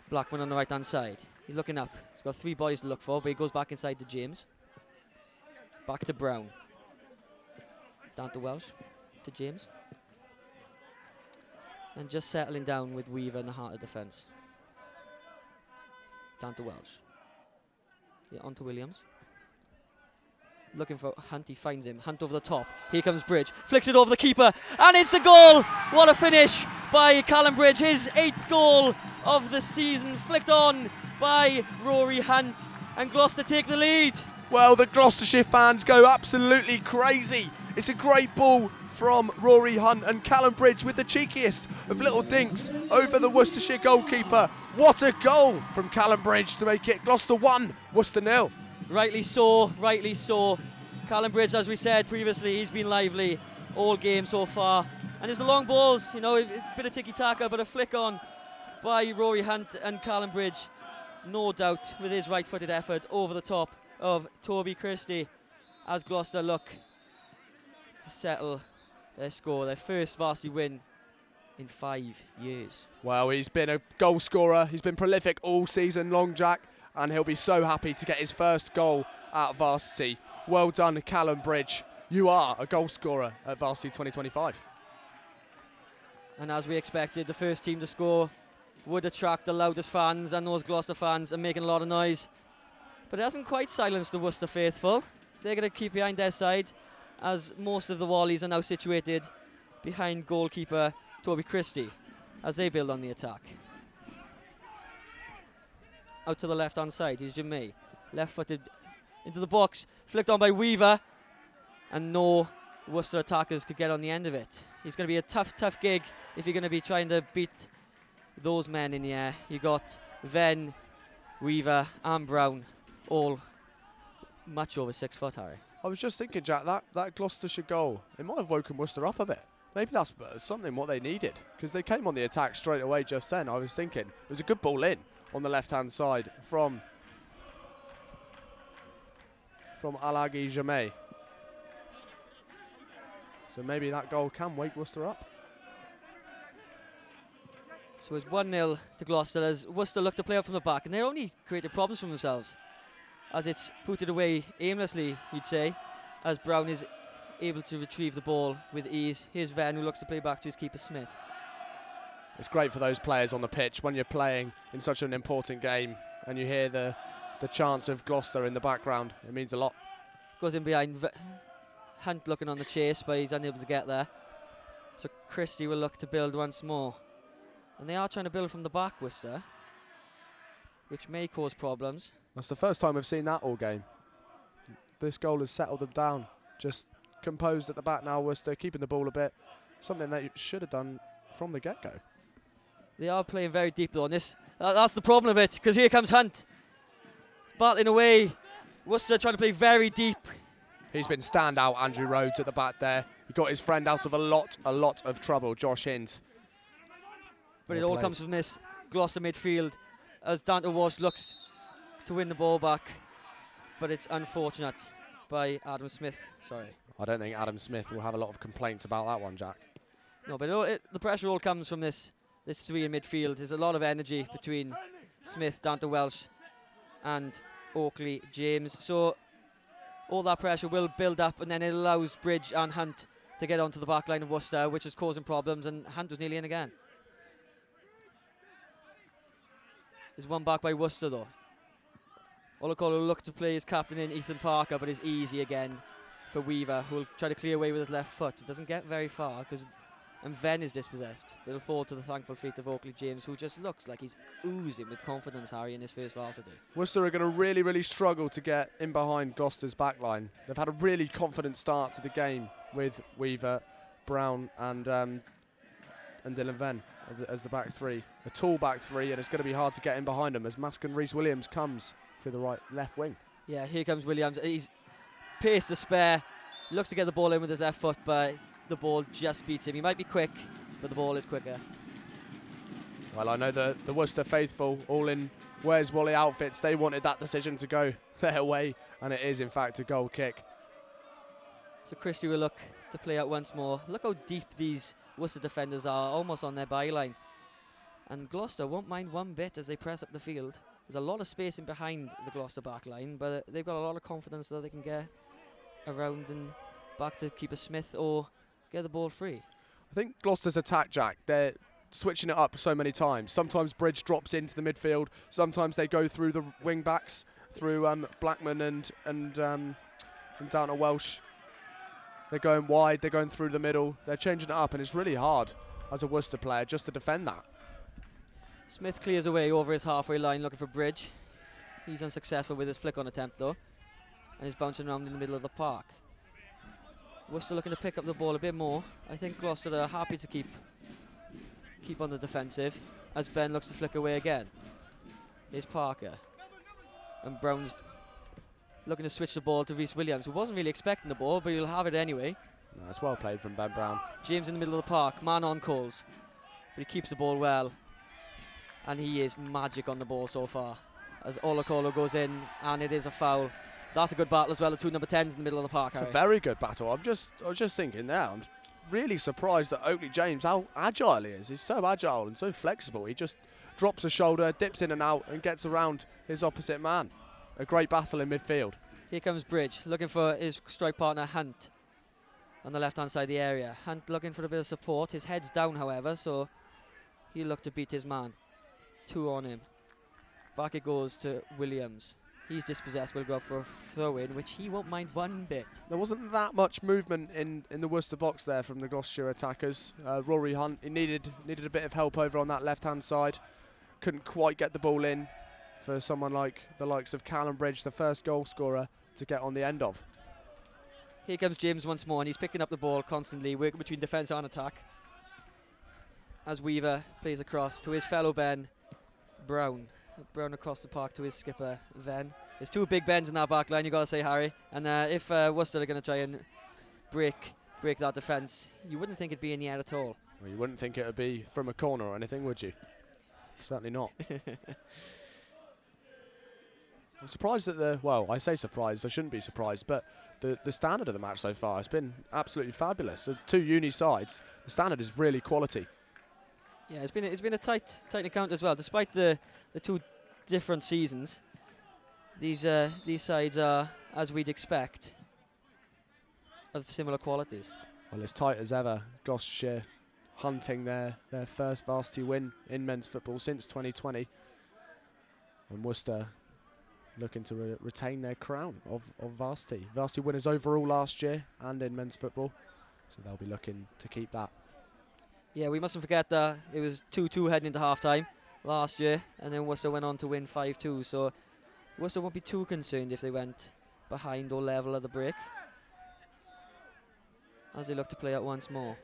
Blackman on the right-hand side. He's looking up. He's got three bodies to look for, but he goes back inside to James. Back to Brown. Down to Welsh. To James. And just settling down with Weaver in the heart of defence. Down to Welsh. Yeah, on to Williams. Looking for Hunt, he finds him. Hunt over the top. Here comes Bridge. Flicks it over the keeper, and it's a goal! What a finish by Callum Bridge. His 8th goal of the season. Flicked on by Rory Hunt, and Gloucester take the lead. Well, the Gloucestershire fans go absolutely crazy. It's a great ball from Rory Hunt, and Callum Bridge with the cheekiest of little dinks over the Worcestershire goalkeeper. What a goal from Callum Bridge to make it Gloucester 1, Worcester 0. Rightly so, rightly so. Callum Bridge, as we said previously, he's been lively all game so far. And there's the long balls, you know, a bit of tiki-taka, but a flick on by Rory Hunt and Callum Bridge, no doubt, with his right-footed effort over the top of Toby Christie, as Gloucester look to settle their score, their first varsity win in 5 years. Well, he's been a goal scorer. He's been prolific all season long, Jack, and he'll be so happy to get his first goal at Varsity. Well done, Callum Bridge. You are a goal scorer at Varsity 2025. And as we expected, the first team to score would attract the loudest fans, and those Gloucester fans are making a lot of noise. But it hasn't quite silenced the Worcester faithful. They're going to keep behind their side, as most of the Wallies are now situated behind goalkeeper Toby Christie as they build on the attack. Out to the left-hand side, here's Jimmy. Left-footed into the box, flicked on by Weaver, and no Worcester attackers could get on the end of it. It's going to be a tough gig if you're going to be trying to beat those men in the air. You got Venn, Weaver and Brown, all much over 6 foot, Harry. I was just thinking, Jack, that Gloucestershire goal, it might have woken Worcester up a bit. Maybe that's something what they needed, because they came on the attack straight away just then. I was thinking it was a good ball in on the left-hand side from Alagi Jamé. So maybe that goal can wake Worcester up. So it's 1-0 to Gloucester as Worcester look to play out from the back, and they only created problems for themselves, as it's putted away aimlessly, you'd say, as Brown is able to retrieve the ball with ease. Here's Venn, who looks to play back to his keeper Smith. It's great for those players on the pitch when you're playing in such an important game and you hear the chants of Gloucester in the background. It means a lot. Goes in behind Hunt, looking on the chase, but he's unable to get there. So Christie will look to build once more. And they are trying to build from the back, Worcester, which may cause problems. That's the first time we've seen that all game. This goal has settled them down. Just composed at the back now, Worcester, keeping the ball a bit. Something that you should have done from the get-go. They are playing very deep though on this. That's the problem of it, because here comes Hunt. Battling away. Worcester trying to play very deep. He's been standout, Andrew Rhodes, at the back there. He got his friend out of a lot of trouble, Josh Hinds. But it all comes from this Gloucester midfield as Dante Walsh looks to win the ball back. But it's unfortunate by Adam Smith, sorry. I don't think Adam Smith will have a lot of complaints about that one, Jack. No, but the pressure all comes from this three in midfield. There's a lot of energy between Smith, Dante Welsh and Oakley James. So all that pressure will build up, and then it allows Bridge and Hunt to get onto the back line of Worcester, which is causing problems, and Hunt was nearly in again. There's one back by Worcester though. Olakolo will look to play his captain in Ethan Parker, but it's easy again for Weaver, who will try to clear away with his left foot. It doesn't get very far, and Venn is dispossessed. But it'll fall to the thankful feet of Oakley James, who just looks like he's oozing with confidence, Harry, in his first varsity. Worcester are going to really struggle to get in behind Gloucester's backline. They've had a really confident start to the game with Weaver, Brown and Dylan Venn as the back three. A tall back three, and it's going to be hard to get in behind them as Maskin Rees-Williams comes through the left wing. Yeah, here comes Williams. He's pace to spare. Looks to get the ball in with his left foot, but the ball just beats him. He might be quick, but the ball is quicker. Well, I know the Worcester faithful, all in Where's Wally outfits, they wanted that decision to go their way, and it is, in fact, a goal kick. So Christie will look to play out once more. Look how deep these Worcester defenders are, almost on their byline. And Gloucester won't mind one bit as they press up the field. There's a lot of space in behind the Gloucester back line, but they've got a lot of confidence that they can get around and back to keeper Smith or get the ball free. I think Gloucester's attack, Jack, they're switching it up so many times. Sometimes Bridge drops into the midfield. Sometimes they go through the wing backs, through Blackman and down to Welsh. They're going wide, they're going through the middle. They're changing it up, and it's really hard as a Worcester player just to defend that. Smith clears away over his halfway line looking for Bridge. He's unsuccessful with his flick-on attempt though, and he's bouncing around in the middle of the park. Worcester looking to pick up the ball a bit more. I think Gloucester are happy to keep on the defensive as Ben looks to flick away again. Here's Parker. And Brown's looking to switch the ball to Rees-Williams, who wasn't really expecting the ball, but he'll have it anyway. No, it's well played from Ben Brown. James in the middle of the park, man on calls, but he keeps the ball well. and he is magic on the ball so far. As Olakolo goes in, and it is a foul. That's a good battle as well. The two number 10s in the middle of the park. It's Harry. a very good battle. I was just thinking there. I'm really surprised at Oakley James how agile he is. He's so agile and so flexible. He just drops a shoulder, dips in and out, and gets around his opposite man. A great battle in midfield. Here comes Bridge, looking for his strike partner Hunt on the left-hand side of the area. Hunt looking for a bit of support. His head's down, however, so he'll look to beat his man. 2 on him. Back it goes to Williams. He's dispossessed, will go for a throw-in, which he won't mind one bit. There wasn't that much movement in the Worcester box there from the Gloucestershire attackers. Rory Hunt, he needed a bit of help over on that left-hand side. Couldn't quite get the ball in for someone like the likes of Callum Bridge, the first goal scorer, to get on the end of. Here comes James once more, and he's picking up the ball constantly, working between defence and attack. As Weaver plays across to his fellow Ben, Brown. Brown across the park to his skipper, Venn. There's 2 big Bens in that back line, you've got to say, Harry. And if Worcester are going to try and break that defence, you wouldn't think it'd be in the air at all. Well, you wouldn't think it would be from a corner or anything, would you? Certainly not. I'm surprised that I say surprised, I shouldn't be surprised, but the standard of the match so far has been absolutely fabulous. The 2 uni sides, the standard is really quality. Yeah, it's been a tight account as well. Despite the 2 different seasons, these sides are, as we'd expect, of similar qualities. Well, as tight as ever, Gloucestershire hunting their first varsity win in men's football since 2020, and Worcester looking to retain their crown of varsity winners overall last year and in men's football, so they'll be looking to keep that. Yeah, we mustn't forget that it was 2-2 heading into half-time last year, and then Worcester went on to win 5-2, so Worcester won't be too concerned if they went behind or level at the break, as they look to play out once more.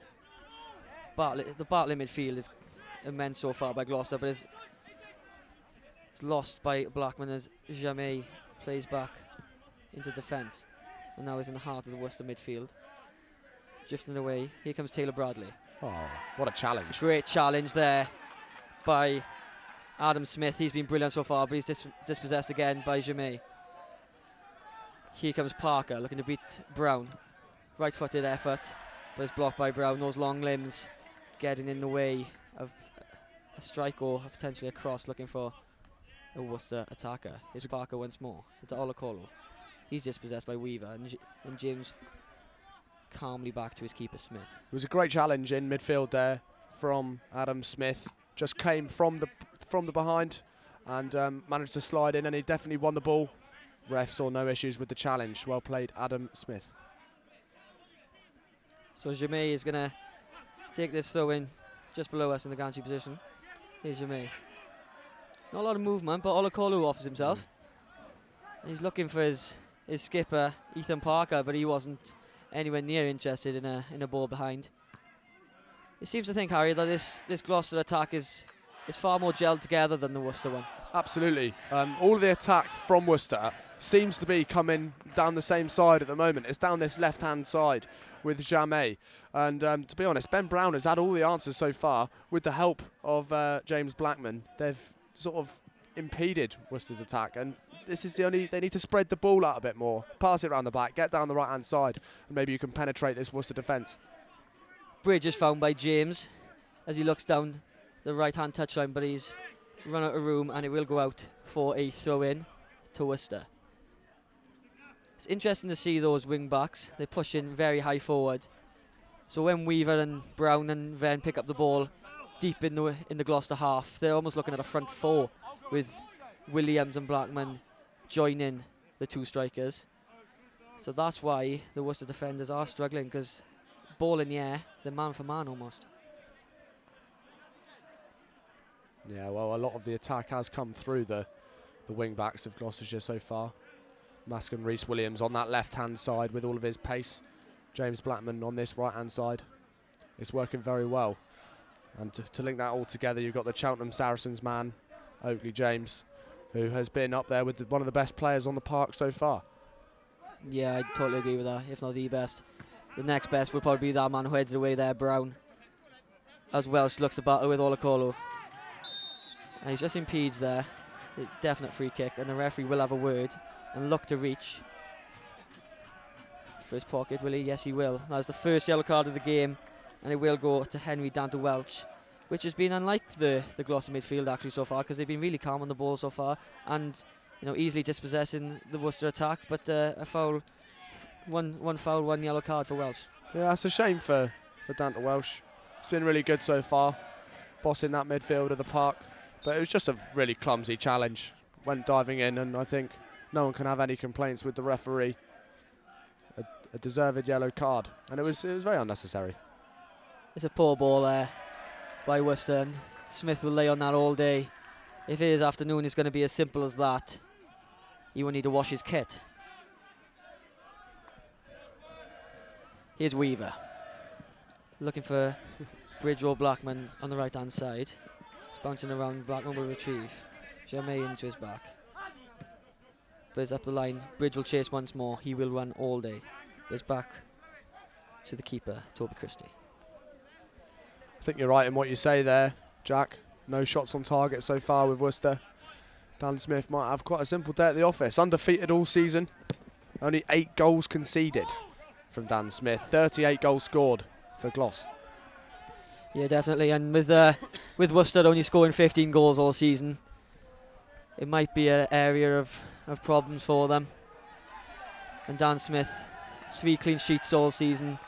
The battle in midfield is immense so far by Gloucester, but it's lost by Blackman as Jamais plays back into defence, and now he's in the heart of the Worcester midfield. Drifting away, here comes Taylor Bradley. Oh, what a challenge. It's a great challenge there by Adam Smith. He's been brilliant so far, but he's dispossessed again by Jamais. Here comes Parker looking to beat Brown. Right-footed effort, but it's blocked by Brown. Those long limbs getting in the way of a strike or potentially a cross, looking for a Worcester attacker. Here's Parker once more into Olakolo. He's dispossessed by Weaver, and James calmly back to his keeper Smith. It was a great challenge in midfield there from Adam Smith. Just came from the behind and managed to slide in, and he definitely won the ball. Ref saw no issues with the challenge. Well played, Adam Smith. So Jamais is going to take this throw in just below us in the gantry position. Here's Jamais. Not a lot of movement, but Olakolu offers himself. He's looking for his skipper, Ethan Parker, but he wasn't anywhere near interested in a ball behind. It seems to think, Harry, that this Gloucester attack is far more gelled together than the Worcester one. Absolutely. All of the attack from Worcester seems to be coming down the same side at the moment. It's down this left-hand side with Jamais. And to be honest, Ben Brown has had all the answers so far. With the help of James Blackman, they've sort of impeded Worcester's attack. And this is they need to spread the ball out a bit more. Pass it around the back, get down the right-hand side, and maybe you can penetrate this Worcester defence. Bridge is found by James as he looks down the right-hand touchline, but he's run out of room, and it will go out for a throw-in to Worcester. It's interesting to see those wing-backs. They push in very high forward. So when Weaver and Brown and Venn pick up the ball deep in the Gloucester half, they're almost looking at a front 4 with Williams and Blackman joining the 2 strikers. So that's why the Worcester defenders are struggling, because ball in the air, they're man for man almost. Yeah, well, a lot of the attack has come through the wing-backs of Gloucestershire so far. Mascon Reese-Williams on that left-hand side with all of his pace. James Blackman on this right-hand side. It's working very well. And to link that all together, you've got the Cheltenham Saracens man, Oakley James, who has been up there with one of the best players on the park so far. Yeah, I totally agree with that, if not the best. The next best would probably be that man who heads it away there, Brown. As Welsh looks to battle with Olakolo. And he's just impedes there. It's a definite free kick, and the referee will have a word and look to reach for his pocket, will he? Yes, he will. That's the first yellow card of the game, and it will go to Henry down to Welch, which has been unlike the Gloucester midfield actually so far, because they've been really calm on the ball so far and easily dispossessing the Worcester attack. But a foul, one foul, one yellow card for Welch. Yeah, that's a shame for Dante Welsh. It's been really good so far, bossing that midfield of the park. But it was just a really clumsy challenge. Went diving in, and I think no one can have any complaints with the referee. A deserved yellow card, and it was very unnecessary. It's a poor ball there by Worcester, and Smith will lay on that all day. If his afternoon is going to be as simple as that, he will need to wash his kit. Here's Weaver, looking for Bridge or Blackman on the right-hand side. It's bouncing around, Blackman will retrieve. Jamais into his back. But it's up the line, Bridge will chase once more, he will run all day. But it's back to the keeper, Toby Christie. I think you're right in what you say there, Jack. No shots on target so far with Worcester. Dan Smith might have quite a simple day at the office. Undefeated all season. Only 8 goals conceded from Dan Smith. 38 goals scored for Gloss. Yeah, definitely. And with Worcester only scoring 15 goals all season, it might be an area of problems for them. And Dan Smith, 3 clean sheets all season.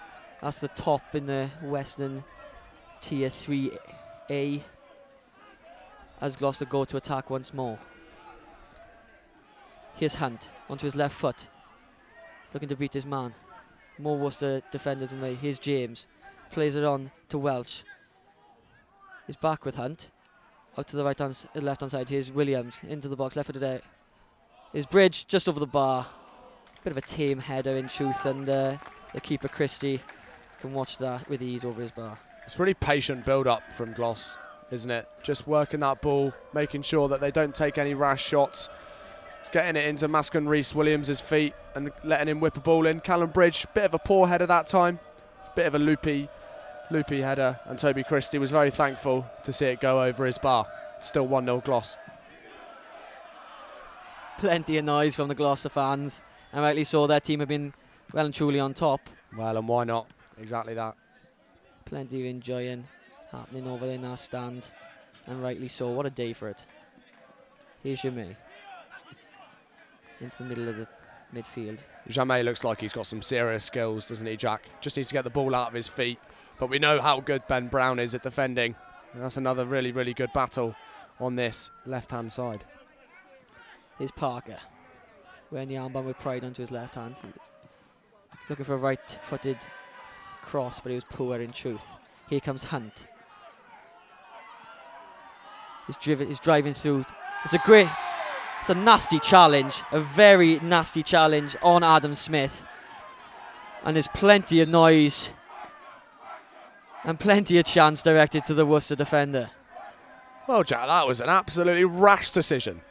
That's the top in the Western Tier 3A. As Gloucester go to attack once more. Here's Hunt onto his left foot, looking to beat his man. More Worcester defenders in the way. Here's James, plays it on to Welch. He's back with Hunt, out to the left hand side. Here's Williams into the box, left footed out. Here's Bridge just over the bar. Bit of a tame header in truth, and the keeper Christie can watch that with ease over his bar. It's really patient build up from Gloss, isn't it? Just working that ball, making sure that they don't take any rash shots, getting it into Mascon Rees-Williams' feet and letting him whip a ball in. Callum Bridge, bit of a poor header that time, bit of a loopy header, and Toby Christie was very thankful to see it go over his bar. Still 1-0 Gloss. Plenty of noise from the Gloucester fans, and rightly so. Their team have been well and truly on top. Well, and why not? Exactly that. Plenty of enjoying happening over there in that stand, and rightly so. What a day for it. Here's Jamais into the middle of the midfield. Jamais looks like he's got some serious skills, doesn't he, Jack? Just needs to get the ball out of his feet. But we know how good Ben Brown is at defending. And that's another really, really good battle on this left-hand side. Here's Parker, wearing the armband with pride onto his left hand. Looking for a right-footed cross, but he was poor in truth. Here comes Hunt. He's driving through. It's a nasty challenge, a very nasty challenge on Adam Smith. And there's plenty of noise and plenty of chance directed to the Worcester defender. Well, Jack, that was an absolutely rash decision.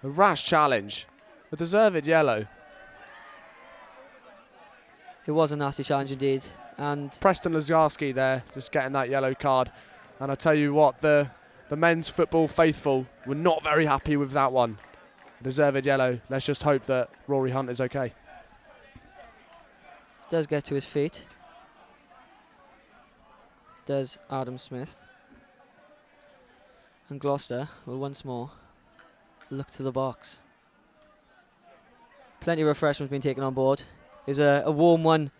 A rash challenge. A deserved yellow. It was a nasty challenge indeed. And Preston Lazarski there, just getting that yellow card. And I tell you what, the men's football faithful were not very happy with that one. Deserved yellow. Let's just hope that Rory Hunt is okay. Does get to his feet. Does Adam Smith. And Gloucester will once more look to the box. Plenty of refreshments being taken on board. There's a warm one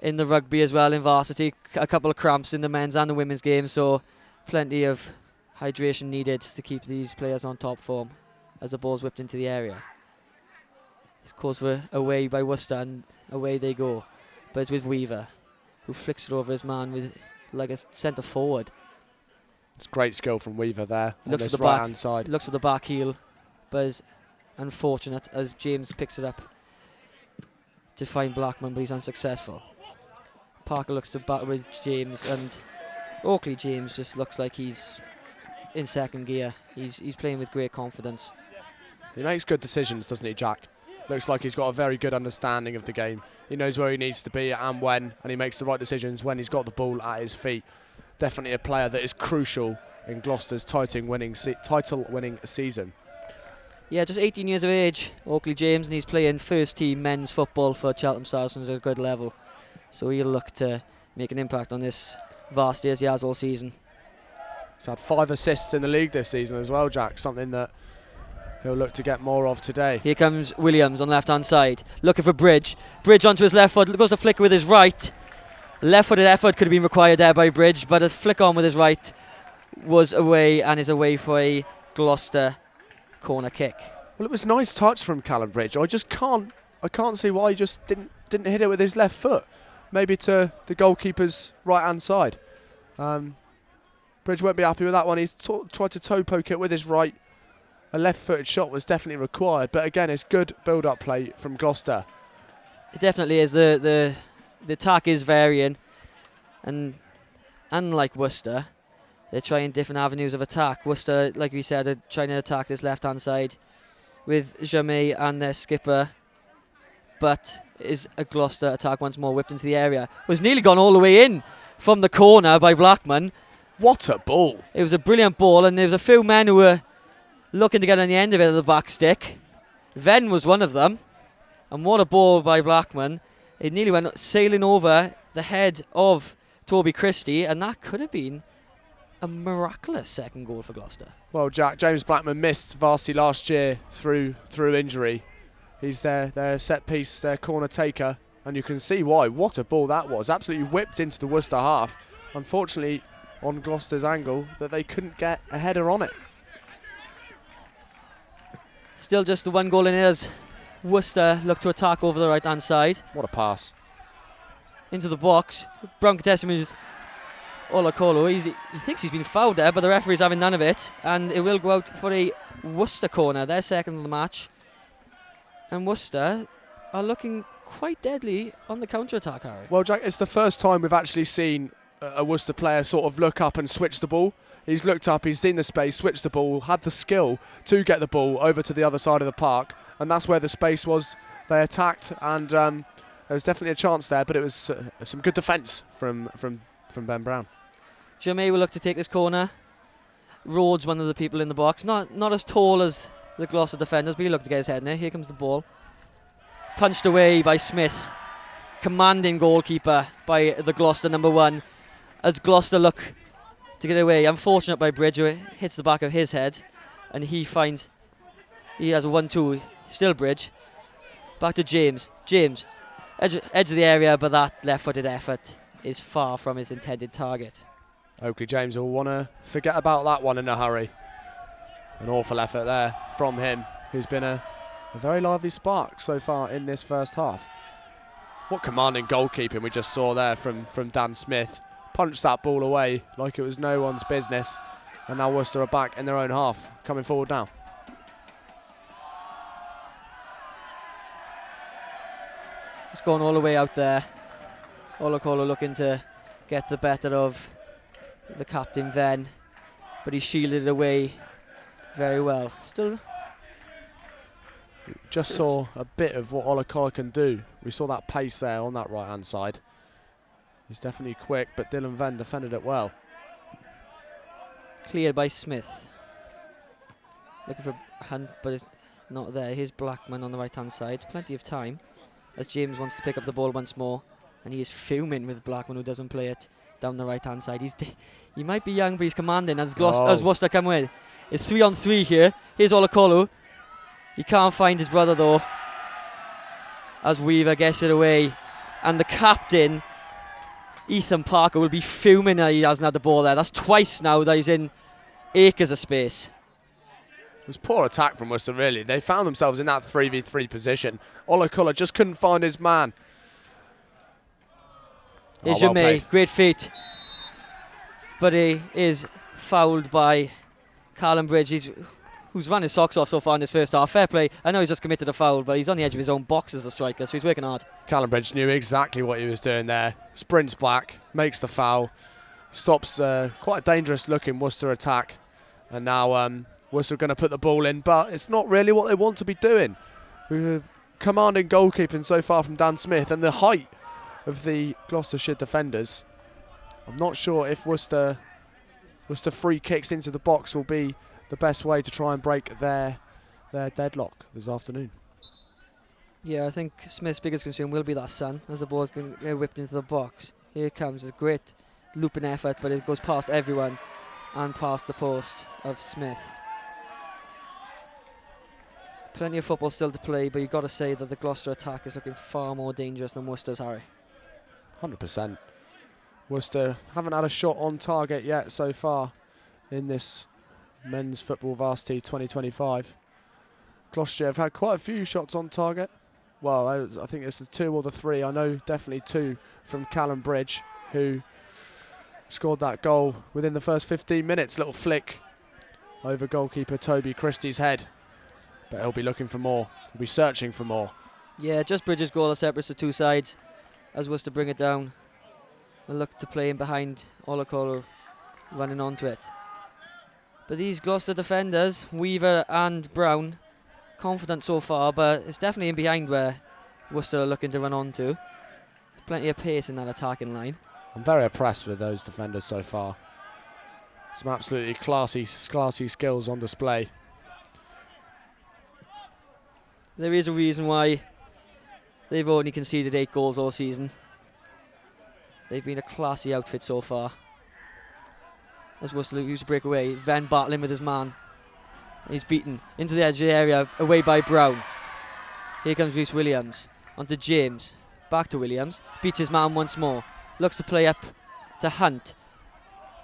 in the rugby as well in Varsity. A couple of cramps in the men's and the women's game, so plenty of hydration needed to keep these players on top form as the ball's whipped into the area. It's caused for away by Worcester, and away they go. But it's with Weaver, who flicks it over his man with like a centre forward. It's great skill from Weaver there on Looks this for the right-hand side. Looks for the back heel, but is unfortunate as James picks it up to find Blackman, but he's unsuccessful. Parker looks to battle with James, and Oakley James just looks like he's in second gear. He's playing with great confidence. He makes good decisions, doesn't he, Jack? Looks like he's got a very good understanding of the game. He knows where he needs to be and when, and he makes the right decisions when he's got the ball at his feet. Definitely a player that is crucial in Gloucester's title-winning season. Yeah, just 18 years of age, Oakley James, and he's playing first-team men's football for Cheltenham Saracens at a good level. So he'll look to make an impact on this Varsity as he has all season. He's had 5 assists in the league this season as well, Jack, something that he'll look to get more of today. Here comes Williams on the left-hand side, looking for Bridge. Bridge onto his left foot, goes to flick with his right. Left-footed effort could have been required there by Bridge, but a flick on with his right was away and is away for a Gloucester corner kick. Well, it was a nice touch from Callum Bridge. I can't see why he just didn't hit it with his left foot. Maybe to the goalkeeper's right-hand side. Bridge won't be happy with that one. He's tried to toe poke it with his right. A left-footed shot was definitely required, but again, it's good build-up play from Gloucester. It definitely is. The attack is varying, and unlike Worcester, they're trying different avenues of attack. Worcester, like we said, are trying to attack this left-hand side with Jamais and their skipper, but is a Gloucester attack once more whipped into the area. Was nearly gone all the way in from the corner by Blackman. What a ball. It was a brilliant ball, and there was a few men who were looking to get on the end of it at the back stick. Venn was one of them, and what a ball by Blackman. It nearly went sailing over the head of Toby Christie, and that could have been a miraculous second goal for Gloucester. Well, Jack, James Blackman missed Varsity last year through injury. He's their set piece, their corner taker, and you can see why. What a ball that was. Absolutely whipped into the Worcester half. Unfortunately, on Gloucester's angle, that they couldn't get a header on it. Still just the one goal in it as Worcester look to attack over the right-hand side. What a pass. Into the box. Brown contesting with Olakolo. He thinks he's been fouled there, but the referee's having none of it. And it will go out for a Worcester corner. Their second of the match. And Worcester are looking quite deadly on the counter-attack, Harry. Well, Jack, it's the first time we've actually seen a Worcester player sort of look up and switch the ball. He's looked up, he's seen the space, switched the ball, had the skill to get the ball over to the other side of the park, and that's where the space was. They attacked, and there was definitely a chance there, but it was some good defence from Ben Brown. Jamais will look to take this corner. Rhodes, one of the people in the box, not as tall as the Gloucester defenders, but he looked to get his head in there. Here comes the ball. Punched away by Smith. Commanding goalkeeper by the Gloucester number 1. As Gloucester look to get away. Unfortunate by Bridge, who hits the back of his head. And he has a 1-2. Still Bridge. Back to James. James. Edge of the area, but that left-footed effort is far from his intended target. Oakley James will want to forget about that one in a hurry. An awful effort there from him, who's been a very lively spark so far in this first half. What commanding goalkeeping we just saw there from Dan Smith. Punched that ball away like it was no one's business. And now Worcester are back in their own half, coming forward now. It's gone all the way out there. Olakolo looking to get the better of the captain Venn, but he shielded it away very well. Still, just saw a bit of what Olakolo can do. We saw that pace there on that right hand side. He's definitely quick, but Dylan Venn defended it well. Cleared by Smith. Looking for Hunt, but it's not there. Here's Blackman on the right hand side. Plenty of time as James wants to pick up the ball once more, and he is fuming with Blackman, who doesn't play it down the right hand side. He might be young, but he's commanding as Worcester come with. It's 3-on-3 here. Here's Olakolo. He can't find his brother though, as Weaver gets it away, and the captain Ethan Parker will be fuming that he hasn't had the ball there. That's twice now that he's in acres of space. It was poor attack from Worcester, really. They found themselves in that 3v3 position. Olakolo just couldn't find his man. Here's Jamais, great feat. But he is fouled by Callum Bridge, who's run his socks off so far in his first half. Fair play. I know he's just committed a foul, but he's on the edge of his own box as a striker, so he's working hard. Callum Bridge knew exactly what he was doing there. Sprints back, makes the foul, stops quite a dangerous looking Worcester attack. And now Worcester are going to put the ball in, but it's not really what they want to be doing. With commanding goalkeeping so far from Dan Smith and the height of the Gloucestershire defenders. I'm not sure if Worcester Worcester free kicks into the box will be the best way to try and break their deadlock this afternoon. Yeah, I think Smith's biggest concern will be that sun as the ball's going to get whipped into the box. Here it comes, a great looping effort, but it goes past everyone and past the post of Smith. Plenty of football still to play, but you've got to say that the Gloucester attack is looking far more dangerous than Worcester's, Harry. 100%. Worcester haven't had a shot on target yet so far in this men's football varsity 2025. Gloucestershire have had quite a few shots on target. Well, I think it's the 2 or the 3. I know definitely 2 from Callum Bridge, who scored that goal within the first 15 minutes. Little flick over goalkeeper Toby Christie's head. But he'll be looking for more. He'll be searching for more. Yeah, just Bridges' goal that separates the two sides as Worcester bring it down and look to play in behind Olakolo running onto it. But these Gloucester defenders, Weaver and Brown, confident so far, but it's definitely in behind where Worcester are looking to run onto. Plenty of pace in that attacking line. I'm very impressed with those defenders so far. Some absolutely classy skills on display. There is a reason why they've only conceded 8 goals all season. They've been a classy outfit so far. As Worcester used to break away, Van battling with his man. He's beaten into the edge of the area, away by Brown. Here comes Rhys Williams, onto James, back to Williams, beats his man once more, looks to play up to Hunt.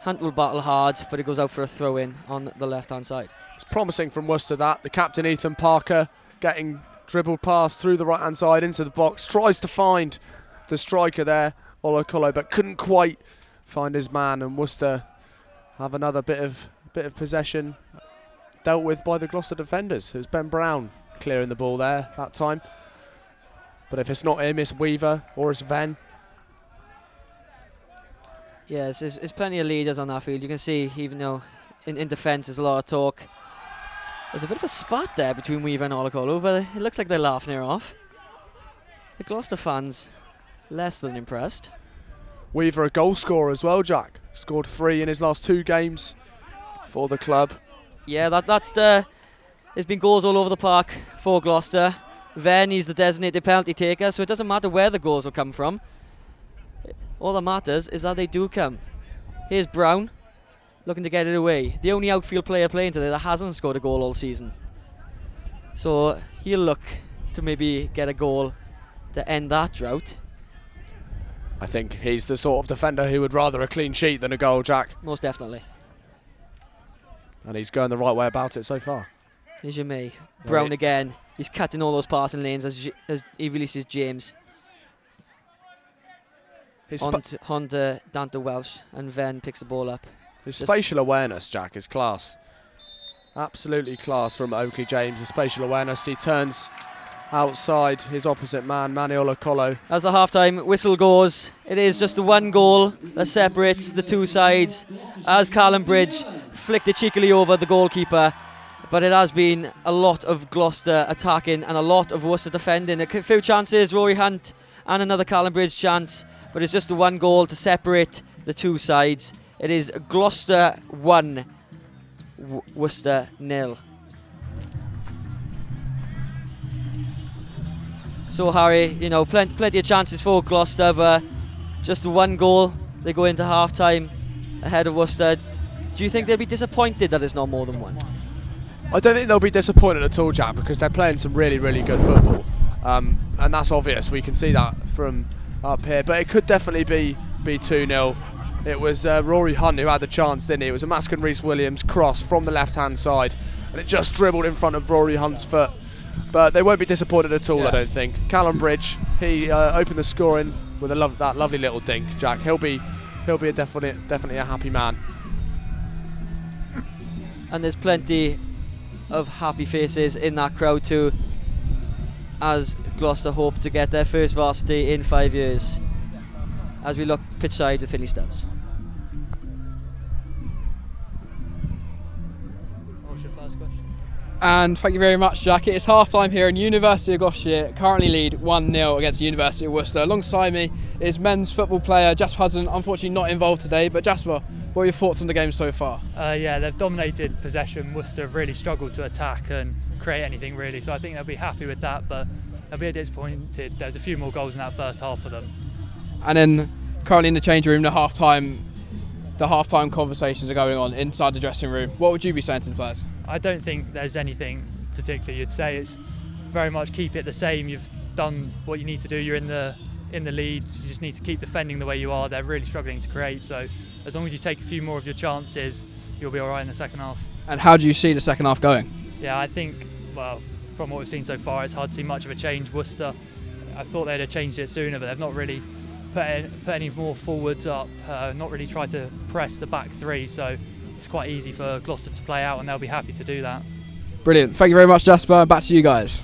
Hunt will battle hard, but it goes out for a throw-in on the left-hand side. It's promising from Worcester that. The captain, Ethan Parker, getting dribbled past through the right-hand side into the box, tries to find the striker there, Olakolo, but couldn't quite find his man, and Worcester have another bit of possession dealt with by the Gloucester defenders. It was Ben Brown clearing the ball there that time. But if it's not him, it's Weaver or it's Venn. Yes, there's plenty of leaders on that field. You can see, even though in defence there's a lot of talk, there's a bit of a spat there between Weaver and Olakolo, but it looks like they're laughing it off. The Gloucester fans, less than impressed. Weaver a goal scorer as well, Jack. Scored 3 in his last 2 games for the club. Yeah, there's been goals all over the park for Gloucester. Venn, he's the designated penalty taker, so it doesn't matter where the goals will come from. All that matters is that they do come. Here's Brown, looking to get it away. The only outfield player playing today that hasn't scored a goal all season. So he'll look to maybe get a goal to end that drought. I think he's the sort of defender who would rather a clean sheet than a goal, Jack. Most definitely. And he's going the right way about it so far. Here's your May. Brown again. He's cutting all those passing lanes as he releases James. Honda down to Welsh, and Venn picks the ball up. His spatial awareness, Jack, is class. Absolutely class from Oakley James. His spatial awareness. He turns outside his opposite man, Manny Olakolo. As the half-time whistle goes, it is just the one goal that separates the two sides as Callum Bridge flicked it cheekily over the goalkeeper. But it has been a lot of Gloucester attacking and a lot of Worcester defending. A few chances, Rory Hunt and another Callum Bridge chance, but it's just the one goal to separate the two sides. It is Gloucester 1, Worcester 0. So Harry, you know, plenty of chances for Gloucester, but just the one goal. They go into half-time ahead of Worcester. Do you think they'll be disappointed that it's not more than one? I don't think they'll be disappointed at all, Jack, because they're playing some really, really good football. And that's obvious. We can see that from up here. But it could definitely be 2-0. It was Rory Hunt who had the chance, didn't he? It was a Maskin Rhys Williams cross from the left-hand side. And it just dribbled in front of Rory Hunt's foot. But they won't be disappointed at all, I don't think. Callum Bridge, he opened the scoring with that lovely little dink, Jack. He'll be definitely a happy man. And there's plenty of happy faces in that crowd too, as Gloucester hope to get their first varsity in 5 years. As we look pitch side with Finley Stubbs. What was your first question? And thank you very much, Jack. It is half-time here in University of Gloucestershire, currently lead 1-0 against the University of Worcester. Alongside me is men's football player Jasper Hudson, unfortunately not involved today. But Jasper, what are your thoughts on the game so far? Yeah, they've dominated possession. Worcester have really struggled to attack and create anything really, so I think they'll be happy with that, but they'll be disappointed. There's a few more goals in that first half for them. And then currently in the change room, the half-time conversations are going on inside the dressing room. What would you be saying to the players? I don't think there's anything particular. You'd say it's very much keep it the same. You've done what you need to do. You're in the lead. You just need to keep defending the way you are. They're really struggling to create. So as long as you take a few more of your chances, you'll be all right in the second half. And how do you see the second half going? Yeah, I think, well, from what we've seen so far, it's hard to see much of a change. Worcester, I thought they'd have changed it sooner, but they've not really put any more forwards up, not really tried to press the back three. So it's quite easy for Gloucester to play out, and they'll be happy to do that. Brilliant. Thank you very much, Jasper. Back to you guys.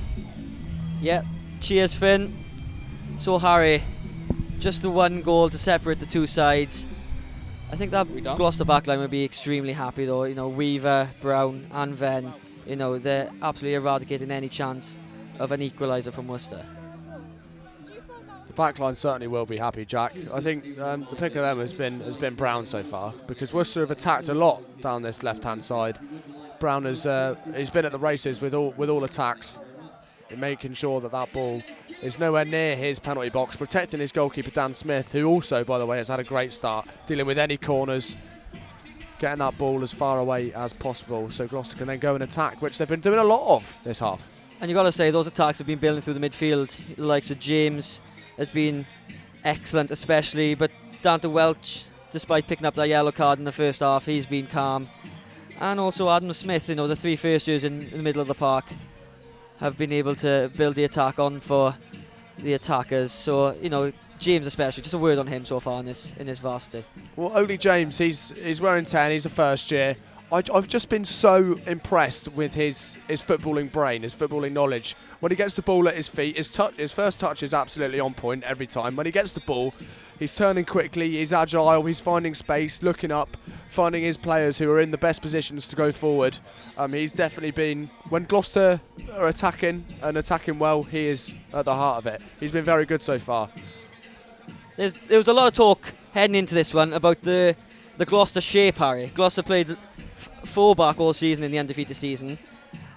Yep. Cheers, Finn. So, Harry, just the one goal to separate the two sides. I think that Gloucester backline would be extremely happy, though. You know, Weaver, Brown, and Venn. You know, they're absolutely eradicating any chance of an equaliser from Worcester. Backline certainly will be happy, Jack. I think the pick of them has been Brown so far, because Worcester have attacked a lot down this left-hand side. Brown has he's been at the races with all attacks, making sure that ball is nowhere near his penalty box, protecting his goalkeeper Dan Smith, who also, by the way, has had a great start, dealing with any corners, getting that ball as far away as possible, so Gloucester can then go and attack, which they've been doing a lot of this half. And you've got to say, those attacks have been building through the midfield. The likes of James has been excellent, especially, but Dante Welch, despite picking up that yellow card in the first half, he's been calm. And also Adam Smith, you know, the three first years in the middle of the park have been able to build the attack on for the attackers. So, you know, James especially, just a word on him so far in this Varsity. Well, only James, he's wearing 10, he's a first year. I've just been so impressed with his footballing brain, his footballing knowledge. When he gets the ball at his feet, his first touch is absolutely on point every time. When he gets the ball, he's turning quickly, he's agile, he's finding space, looking up, finding his players who are in the best positions to go forward. He's definitely been, when Gloucester are attacking and attacking well, he is at the heart of it. He's been very good so far. There was a lot of talk heading into this one about the Gloucester shape, Harry. Gloucester played 4-back all season in the undefeated season,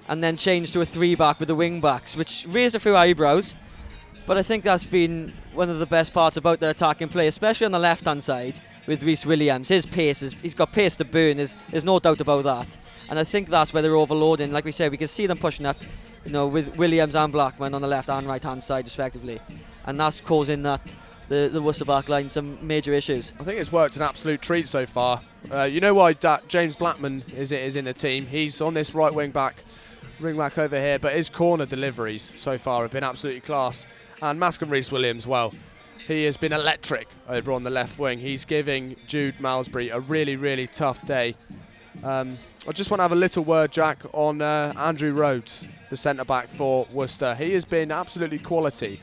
and then changed to a 3-back with the wing backs, which raised a few eyebrows. But I think that's been one of the best parts about their attacking play, especially on the left-hand side with Rhys Williams. His pace he's got pace to burn. There's no doubt about that. And I think that's where they're overloading. Like we said, we can see them pushing up, you know, with Williams and Blackman on the left and right-hand side respectively, and that's causing that the Worcester back line some major issues. I think it's worked an absolute treat so far. You know why James Blackman is in the team? He's on this right wing back over here, but his corner deliveries so far have been absolutely class. And Mascom Rhys Williams, well, he has been electric over on the left wing. He's giving Jude Malmesbury a really, really tough day. I just want to have a little word, Jack, on Andrew Rhodes, the centre-back for Worcester. He has been absolutely quality.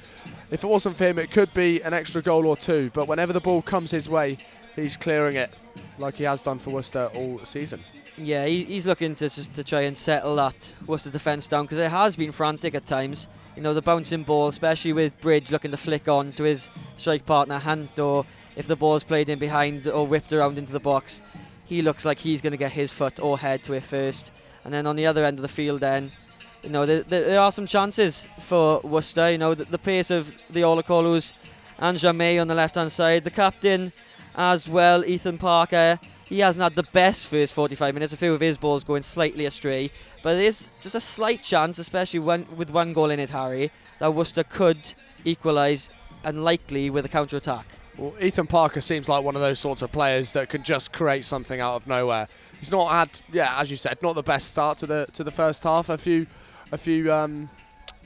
If it wasn't for him, it could be an extra goal or two, but whenever the ball comes his way, he's clearing it like he has done for Worcester all season. Yeah, he's looking to try and settle that Worcester defence down, because it has been frantic at times. You know, the bouncing ball, especially with Bridge looking to flick on to his strike partner Hunt, or if the ball's played in behind or whipped around into the box, he looks like he's going to get his foot or head to it first. And then on the other end of the field then, you know, there are some chances for Worcester. You know, the pace of the Olakolus and Jamé on the left-hand side. The captain as well, Ethan Parker, he hasn't had the best first 45 minutes. A few of his balls going slightly astray. But there's just a slight chance, especially with one goal in it, Harry, that Worcester could equalise, and likely with a counter-attack. Well, Ethan Parker seems like one of those sorts of players that can just create something out of nowhere. He's not had, as you said, not the best start to the first half. A few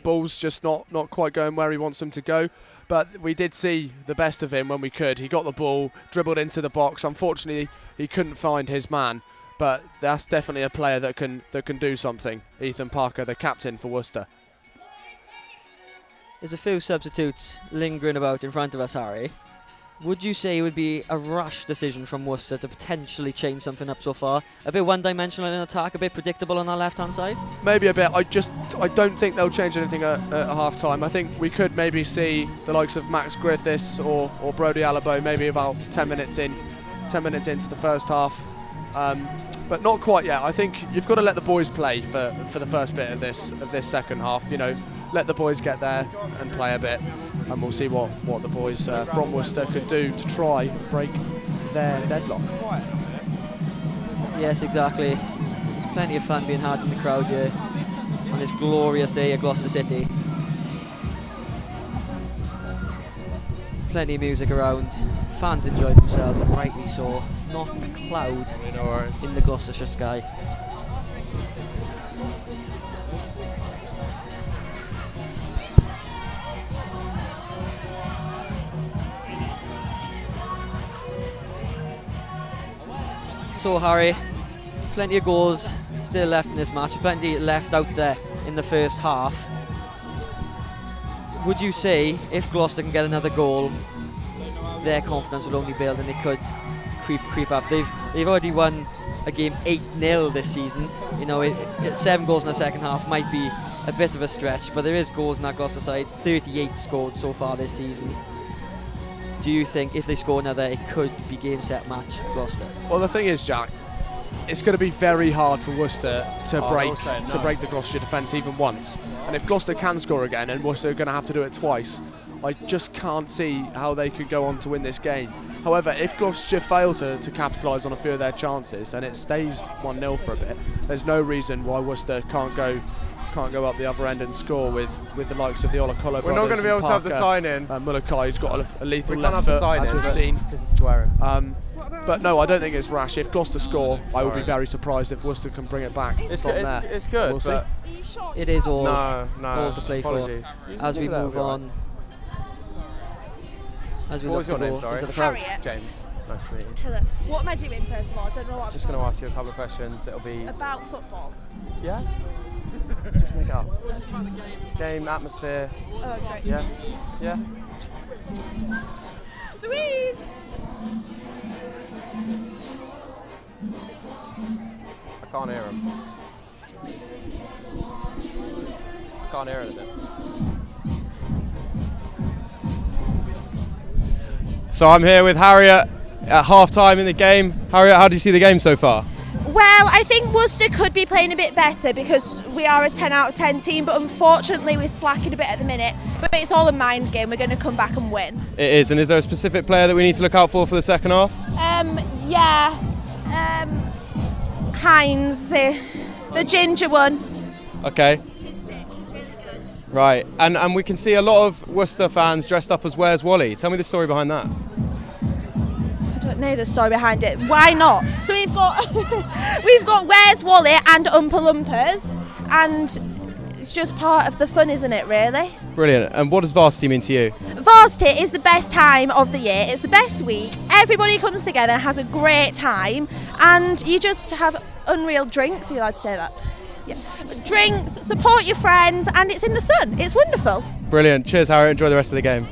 balls just not quite going where he wants them to go. But we did see the best of him when we could. He got the ball, dribbled into the box. Unfortunately, he couldn't find his man. But that's definitely a player that can do something. Ethan Parker, the captain for Worcester. There's a few substitutes lingering about in front of us, Harry. Would you say it would be a rash decision from Worcester to potentially change something up so far? A bit one-dimensional in attack, a bit predictable on our left-hand side? Maybe a bit. I don't think they'll change anything at half-time. I think we could maybe see the likes of Max Griffiths or Brody Alabo maybe about 10 minutes into the first half. But not quite yet. I think you've got to let the boys play for the first bit of this second half. You know, let the boys get there and play a bit, and we'll see what the boys from Worcester could do to try and break their deadlock. Yes, exactly. There's plenty of fun being had in the crowd here on this glorious day at Gloucester City. Plenty of music around. Fans enjoy themselves, and rightly so. Not a cloud in the Gloucestershire sky. So Harry, plenty of goals still left in this match, plenty left out there in the first half. Would you say if Gloucester can get another goal, their confidence will only build and it could creep up? They've already won a game 8-0 this season. You know, 7 goals in the second half might be a bit of a stretch, but there is goals in that Gloucester side. 38 scored so far this season. Do you think if they score another, it could be game, set, match Gloucester? Well, the thing is, Jack, it's going to be very hard for Worcester to break the Gloucestershire defence even once. And if Gloucester can score again, and Worcester are going to have to do it twice, I just can't see how they could go on to win this game. However, if Gloucestershire fail to capitalise on a few of their chances and it stays 1-0 for a bit, there's no reason why Worcester can't go up the other end and score with the likes of the Olakolo brothers. We're not going to be able to have the sign-in. Mulakai's got a lethal we left foot, as we've seen. Because it's swearing. But no, I don't think it's rash. If Gloucester score, I would be very surprised if Worcester can bring it back. It's good. We'll see. It is all all to play apologies. for. As we move on. As we What look was your to name, go sorry? into the crowd. Harriet. James. Nice to meet you. Hello. What am I doing first of all? I don't know what. Just going to ask you a couple of questions. It'll be about football. Yeah. Just make it up. Game, atmosphere. Oh, great. Yeah. Yeah. Louise. I can't hear him. I can't hear anything. So I'm here with Harriet at half-time in the game. Harriet, how do you see the game so far? Well, I think Worcester could be playing a bit better because we are a 10 out of 10 team, but unfortunately we're slacking a bit at the minute. But it's all a mind game. We're going to come back and win. It is. And is there a specific player that we need to look out for the second half? Hines, the ginger one. Okay. He's sick. He's really good. Right. And we can see a lot of Worcester fans dressed up as Where's Wally. Tell me the story behind that. I don't know the story behind it. Why not? So we've got Where's Wally and Oompa Loompas, and it's just part of the fun, isn't it, really? Brilliant. And what does Varsity mean to you? Varsity is the best time of the year. It's the best week. Everybody comes together and has a great time, and you just have unreal drinks. Are you allowed to say that? Yeah. Drinks, support your friends, and it's in the sun. It's wonderful. Brilliant. Cheers, Harriet. Enjoy the rest of the game.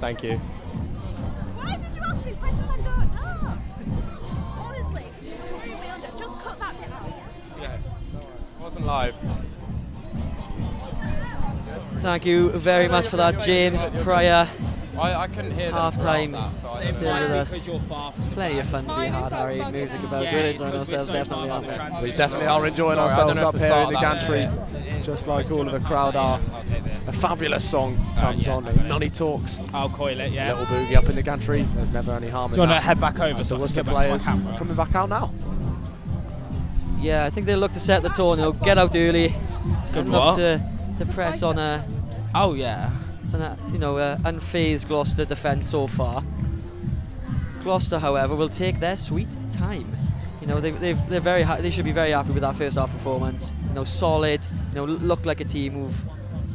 Thank you. Why did you ask me questions I don't know? Honestly, you're throwing me under. Just cut that bit out. Yeah. It wasn't live. Thank you very much for that, James Pryor. I couldn't hear half time still with us. us. Plenty of fun to be had, Harry. Music about really enjoying ourselves, definitely aren't we? We definitely are enjoying ourselves up here in the gantry, just like all of the crowd are. A fabulous song comes on, Nunny Talks. I'll coil it, yeah. Little boogie up in the gantry, there's never any harm in Do you that. want to head back over so so Worcester I can players get back to my camera? coming back out now. Yeah, I think they look to set the tone. They'll get out early Good and what? look to press on a unfazed Gloucester defence so far. Gloucester, however, will take their sweet time. You know, they're very they should be very happy with that first half performance. You know, solid. You know, look like a team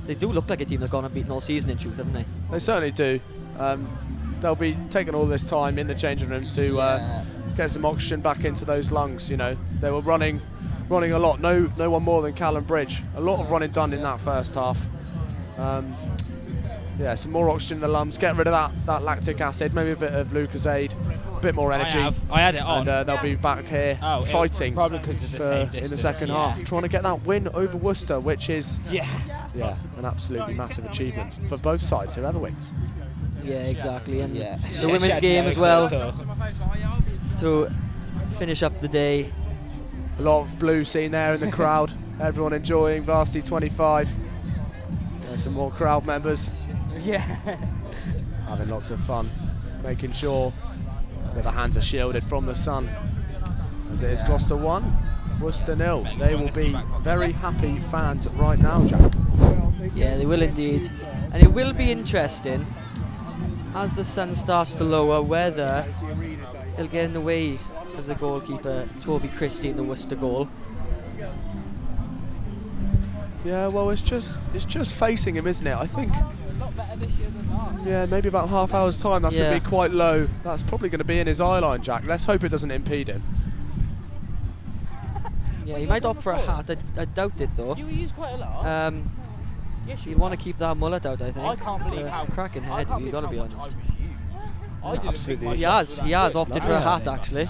they do look like a team that've gone unbeaten all season in truth, haven't they? They certainly do. They'll be taking all this time in the changing room to get some oxygen back into those lungs. You know, they were running a lot. No one more than Callum Bridge. A lot of running done in that first half. Yeah, some more oxygen in the lungs, get rid of that lactic acid, maybe a bit of Lucozade, a bit more energy. I had it on. And they'll be back here fighting probably 'cause of the same in the second half, trying to get that win over Worcester, which is yeah, an absolutely massive achievement for both sides, whoever wins. Yeah, exactly. And the women's game as well to finish up the day. A lot of blue seen there in the crowd. Everyone enjoying Varsity 25. Some more crowd members. Yeah. Having lots of fun, making sure that the hands are shielded from the sun. As it is Gloucester 1, Worcester 0. They will be very happy fans right now, Jack. Yeah, they will indeed. And it will be interesting as the sun starts to lower whether it'll get in the way of the goalkeeper, Toby Christie, in the Worcester goal. Yeah, well, it's just facing him, isn't it? I think. Yeah, maybe about half hour's time. That's going to be quite low. That's probably going to be in his eye line, Jack. Let's hope it doesn't impede him. Yeah, he might opt for a hat. I doubt it though. You use quite a lot. You'd want to keep that mullet out, I think. I can't believe how cracking head. You've got to be honest. Absolutely. He has opted for a hat actually.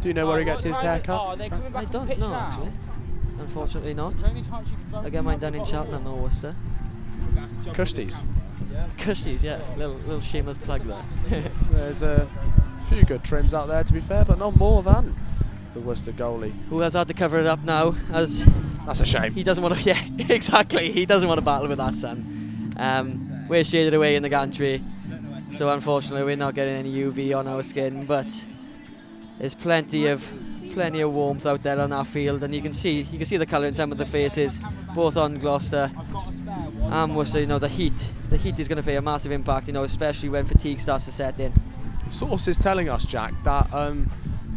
Do you know where he gets his haircut? I don't know actually. Unfortunately not. I get mine done in Cheltenham, not Worcester. Custie's. Custie's, yeah. Little shameless plug there. There's a few good trims out there, to be fair, but not more than the Worcester goalie. Who has had to cover it up now, as that's a shame. He doesn't want to. Yeah, exactly. He doesn't want to battle with that sun. We're shaded away in the gantry, so unfortunately we're not getting any UV on our skin. But there's plenty of warmth out there on our field, and you can see the colour in some of the faces, both on Gloucester and Worcester. You know, the heat is going to play a massive impact. You know, especially when fatigue starts to set in. Sources telling us, Jack, that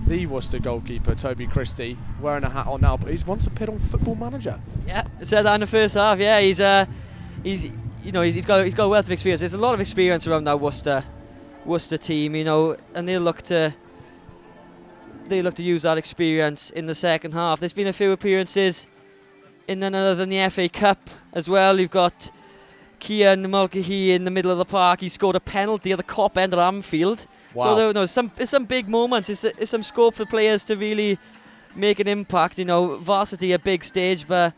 the Worcester goalkeeper Toby Christie, wearing a hat on now, but he's once appeared on Football Manager. Yeah, said that in the first half. Yeah, he's got a wealth of experience. There's a lot of experience around that Worcester team, you know, and they look to use that experience in the second half. There's been a few appearances in none other than the FA Cup as well. You've got Cian Mulcahy in the middle of the park. He scored a penalty at the Cop end at Anfield. Wow. So there's some big moments. There's some scope for players to really make an impact. You know, Varsity a big stage, but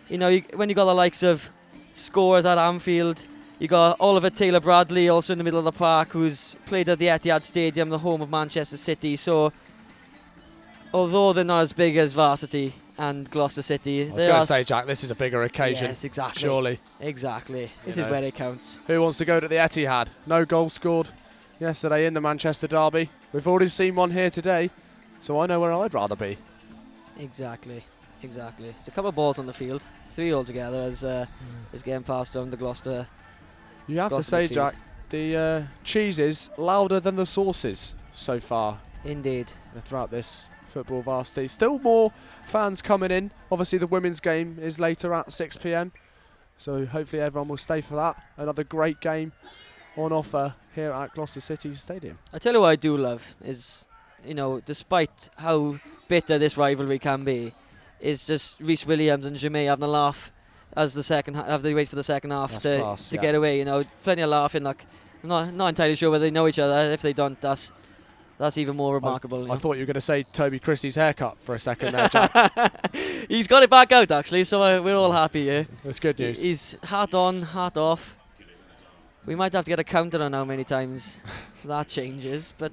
you know, when you got the likes of scorers at Anfield, you got Oliver Taylor-Bradley also in the middle of the park, who's played at the Etihad Stadium, the home of Manchester City. So although they're not as big as Varsity and Gloucester City, I was going to say, Jack, this is a bigger occasion. Yes, exactly. Surely. Exactly. This is where it counts. Who wants to go to the Etihad? No goal scored yesterday in the Manchester derby. We've already seen one here today, so I know where I'd rather be. Exactly. It's a couple of balls on the field, 3 altogether as is getting passed around the Gloucester. You have to say, Jack, the cheese is louder than the sauces so far. Indeed. Throughout this football Varsity. Still more fans coming in. Obviously the women's game is later at 6 PM, so hopefully everyone will stay for that. Another great game on offer here at Gloucester City Stadium. I tell you what I do love is, you know, despite how bitter this rivalry can be, is just Rhys Williams and Jamie having a laugh as the second half, they wait for the second half to get away. You know, plenty of laughing. Like, I'm not entirely sure whether they know each other. If they don't, that's even more remarkable. I thought you were going to say Toby Christie's haircut for a second there, Jack. He's got it back out actually, so we're all happy here. That's good news. He's hat on, hat off. We might have to get a counter on how many times that changes, but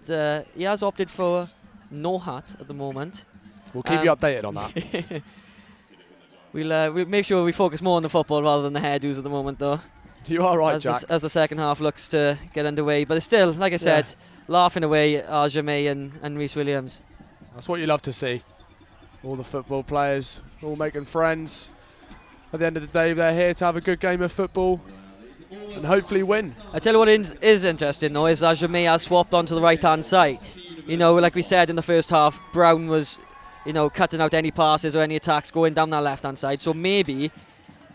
he has opted for no hat at the moment. We'll keep you updated on that. We'll make sure we focus more on the football rather than the hairdos at the moment, though. You are right, Jack. As the second half looks to get underway, but it's still, like I said, laughing away are Jamie and Rhys Williams. That's what you love to see. All the football players, all making friends. At the end of the day, they're here to have a good game of football and hopefully win. I tell you what is interesting, though, is that Jamie has swapped onto the right-hand side. You know, like we said in the first half, Brown was, you know, cutting out any passes or any attacks going down that left-hand side. So maybe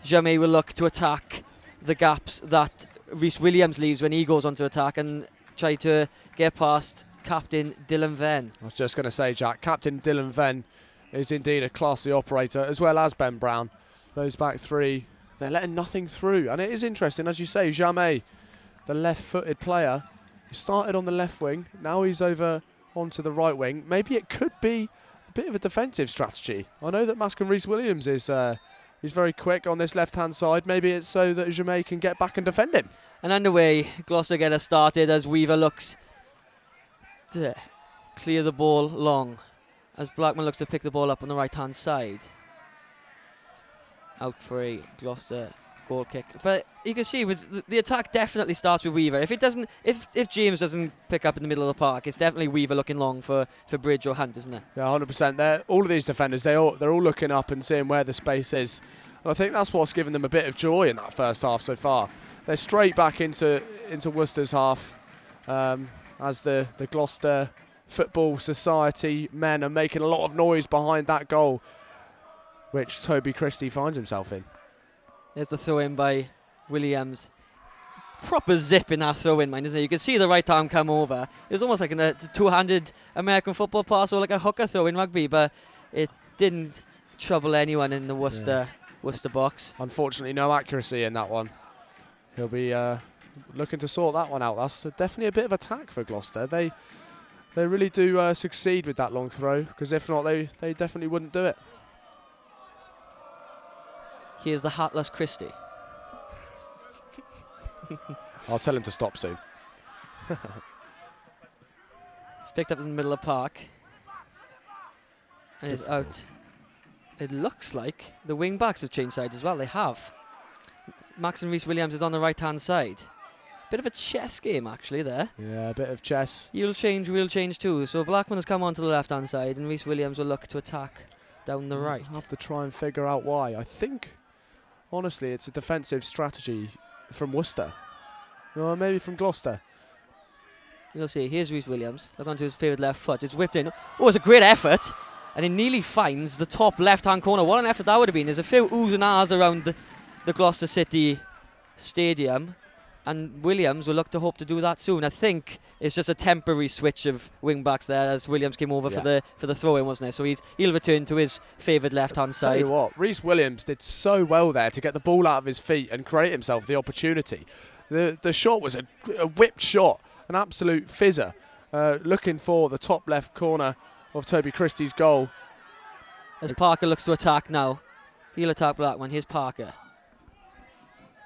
Jamie will look to attack the gaps that Rhys Williams leaves when he goes on to attack and try to get past Captain Dylan Venn. I was just going to say, Jack, Captain Dylan Venn is indeed a classy operator, as well as Ben Brown. Those back three they're letting nothing through. And it is interesting, as you say, Jamais, the left-footed player, he started on the left wing, now he's over onto the right wing. Maybe it could be a bit of a defensive strategy. I know that Mascon Rees-Williams is he's very quick on this left-hand side. Maybe it's so that Jamais can get back and defend him. And underway, Gloucester get us started as Weaver looks to clear the ball long, as Blackman looks to pick the ball up on the right-hand side. Out for a Gloucester goal kick. But you can see with the attack definitely starts with Weaver. If it doesn't, if James doesn't pick up in the middle of the park, it's definitely Weaver looking long for Bridge or Hunt, isn't it? Yeah, 100%. All of these defenders, they're all looking up and seeing where the space is. And I think that's what's given them a bit of joy in that first half so far. They're straight back into Worcester's half as the Gloucester Football Society men are making a lot of noise behind that goal, which Toby Christie finds himself in. There's the throw in by Williams. Proper zip in that throw in, mind, isn't it? You can see the right arm come over. It was almost like a two-handed American football pass or like a hooker throw in rugby, but it didn't trouble anyone in the Worcester box. Unfortunately, no accuracy in that one. He'll be looking to sort that one out. That's definitely a bit of attack for Gloucester. They really do succeed with that long throw, because if not, they definitely wouldn't do it. Here's the hatless Christie. I'll tell him to stop soon. It's picked up in the middle of the park. And it's out. It looks like the wing backs have changed sides as well. They have. Maxon Rees-Williams is on the right-hand side. Bit of a chess game, actually, there. Yeah, a bit of chess. You'll change, we'll change too. So Blackman has come onto the left-hand side, and Rees-Williams will look to attack down the right. I'll have to try and figure out why. I think, honestly, it's a defensive strategy from Worcester. Or maybe from Gloucester. You'll see, here's Rees-Williams. Look onto his favourite left foot. It's whipped in. Oh, it's a great effort. And he nearly finds the top left-hand corner. What an effort that would have been. There's a few oohs and ahs around the Gloucester City Stadium. And Williams will look to hope to do that soon. I think it's just a temporary switch of wing-backs there as Williams came over for the throw-in, wasn't it? So he'll return to his favoured left-hand side. Tell you what, Rees-Williams did so well there to get the ball out of his feet and create himself the opportunity. The shot was a whipped shot, an absolute fizzer, looking for the top left corner of Toby Christie's goal. As Parker looks to attack now. He'll attack Blackman. Here's Parker.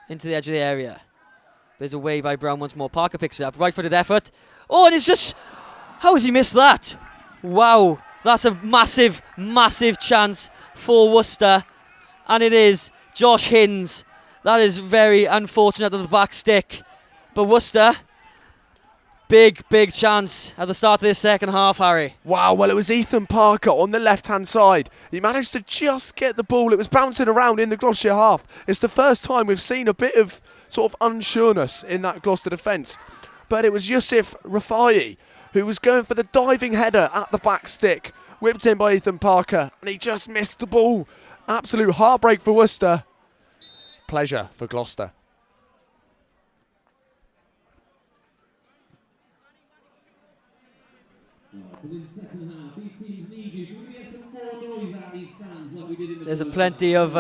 Into the edge of the area. There's a way by Brown once more. Parker picks it up. Right-footed effort. Oh, and it's just... How has he missed that? Wow. That's a massive, massive chance for Worcester. And it is Josh Hinds. That is very unfortunate at the back stick. But Worcester... Big, big chance at the start of this second half, Harry. Wow, well, it was Ethan Parker on the left-hand side. He managed to just get the ball. It was bouncing around in the Gloucestershire half. It's the first time we've seen a bit of sort of unsureness in that Gloucester defence. But it was Yusuf Rafai who was going for the diving header at the back stick. Whipped in by Ethan Parker, and he just missed the ball. Absolute heartbreak for Worcester. Pleasure for Gloucester. There's plenty of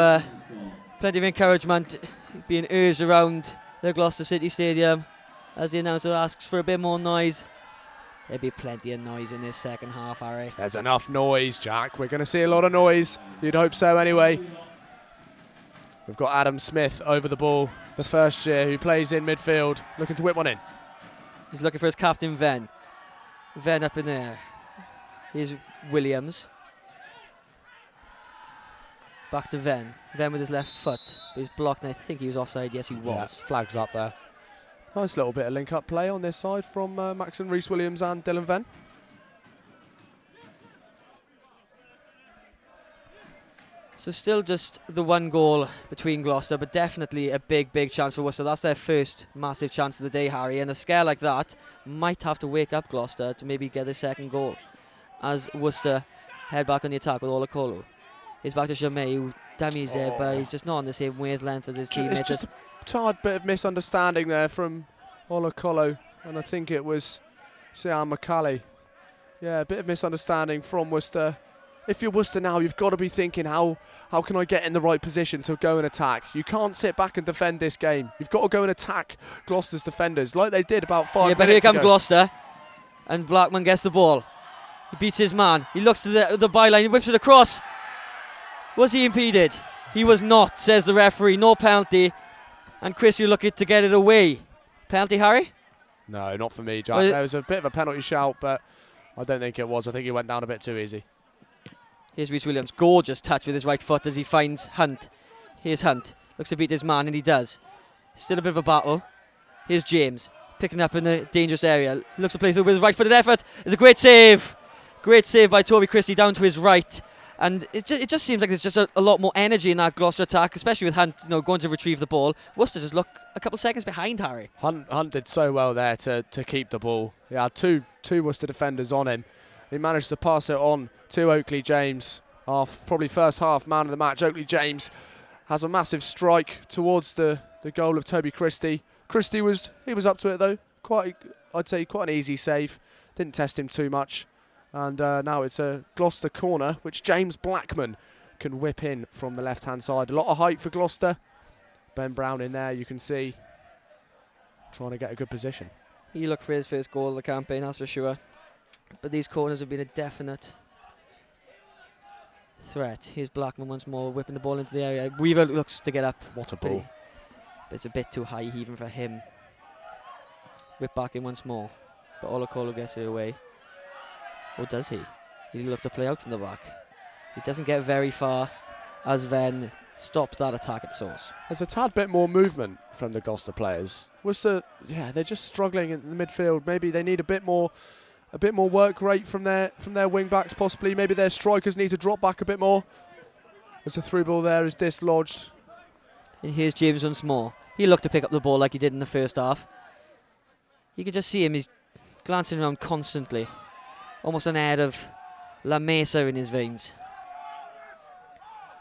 encouragement being urged around the Gloucester City Stadium as the announcer asks for a bit more noise. There'll be plenty of noise in this second half, Harry. There's enough noise, Jack. We're going to see a lot of noise. You'd hope so anyway. We've got Adam Smith over the ball, the first year who plays in midfield, looking to whip one in. He's looking for his captain, Venn. Venn up in there. Here's Williams. Back to Venn. Venn with his left foot. But he's blocked, and I think he was offside. Yes, he was. Yeah, flags up there. Nice little bit of link-up play on this side from Maxon Rees-Williams and Dylan Venn. So still just the one goal between Gloucester, but definitely a big, big chance for Worcester. That's their first massive chance of the day, Harry. And a scare like that might have to wake up Gloucester to maybe get their second goal. As Worcester head back on the attack with Olakolu. He's back to Jamais, who dummies it, but he's just not on the same wavelength as his teammates. It's just a tad bit of misunderstanding there from Olakolu, and I think it was Sian McCallie. Yeah, a bit of misunderstanding from Worcester. if you're Worcester now, you've got to be thinking, how can I get in the right position to go and attack? You can't sit back and defend this game. You've got to go and attack Gloucester's defenders like they did about 5 minutes ago. But here comes Gloucester, and Blackman gets the ball. He beats his man. He looks to the byline. He whips it across. Was he impeded? He was not, says the referee. No penalty. And Chris, you're looking to get it away. Penalty, Harry? No, not for me, Jack. There was a bit of a penalty shout, but I don't think it was. I think he went down a bit too easy. Here's Rhys Williams. Gorgeous touch with his right foot as he finds Hunt. Here's Hunt. Looks to beat his man, and he does. Still a bit of a battle. Here's James. Picking up in the dangerous area. Looks to play through with his right-footed effort. It's a great save. Great save by Toby Christie down to his right. And it just seems like there's just a lot more energy in that Gloucester attack, especially with Hunt, going to retrieve the ball. Worcester just look a couple seconds behind Harry. Hunt did so well there to keep the ball. He had two Worcester defenders on him. He managed to pass it on to Oakley James. Probably first half man of the match. Oakley James has a massive strike towards the goal of Toby Christie. Christie was up to it though. I'd say quite an easy save. Didn't test him too much. And now it's a Gloucester corner, which James Blackman can whip in from the left-hand side. A lot of height for Gloucester. Ben Brown in there, you can see, trying to get a good position. He looked for his first goal of the campaign, that's for sure. But these corners have been a definite threat. Here's Blackman once more, whipping the ball into the area. Weaver looks to get up. What a ball. But it's a bit too high even for him. Whip back in once more. But Olakolo gets it away. Or does he? He looked to play out from the back. He doesn't get very far as Venn stops that attack at source. There's a tad bit more movement from the Gloucester players. Worcester, they're just struggling in the midfield. Maybe they need a bit more work rate from their wing backs possibly. Maybe their strikers need to drop back a bit more. There's a through ball there is dislodged. And here's James once more. He looked to pick up the ball like he did in the first half. You can just see him, he's glancing around constantly. Almost an air of La Mesa in his veins.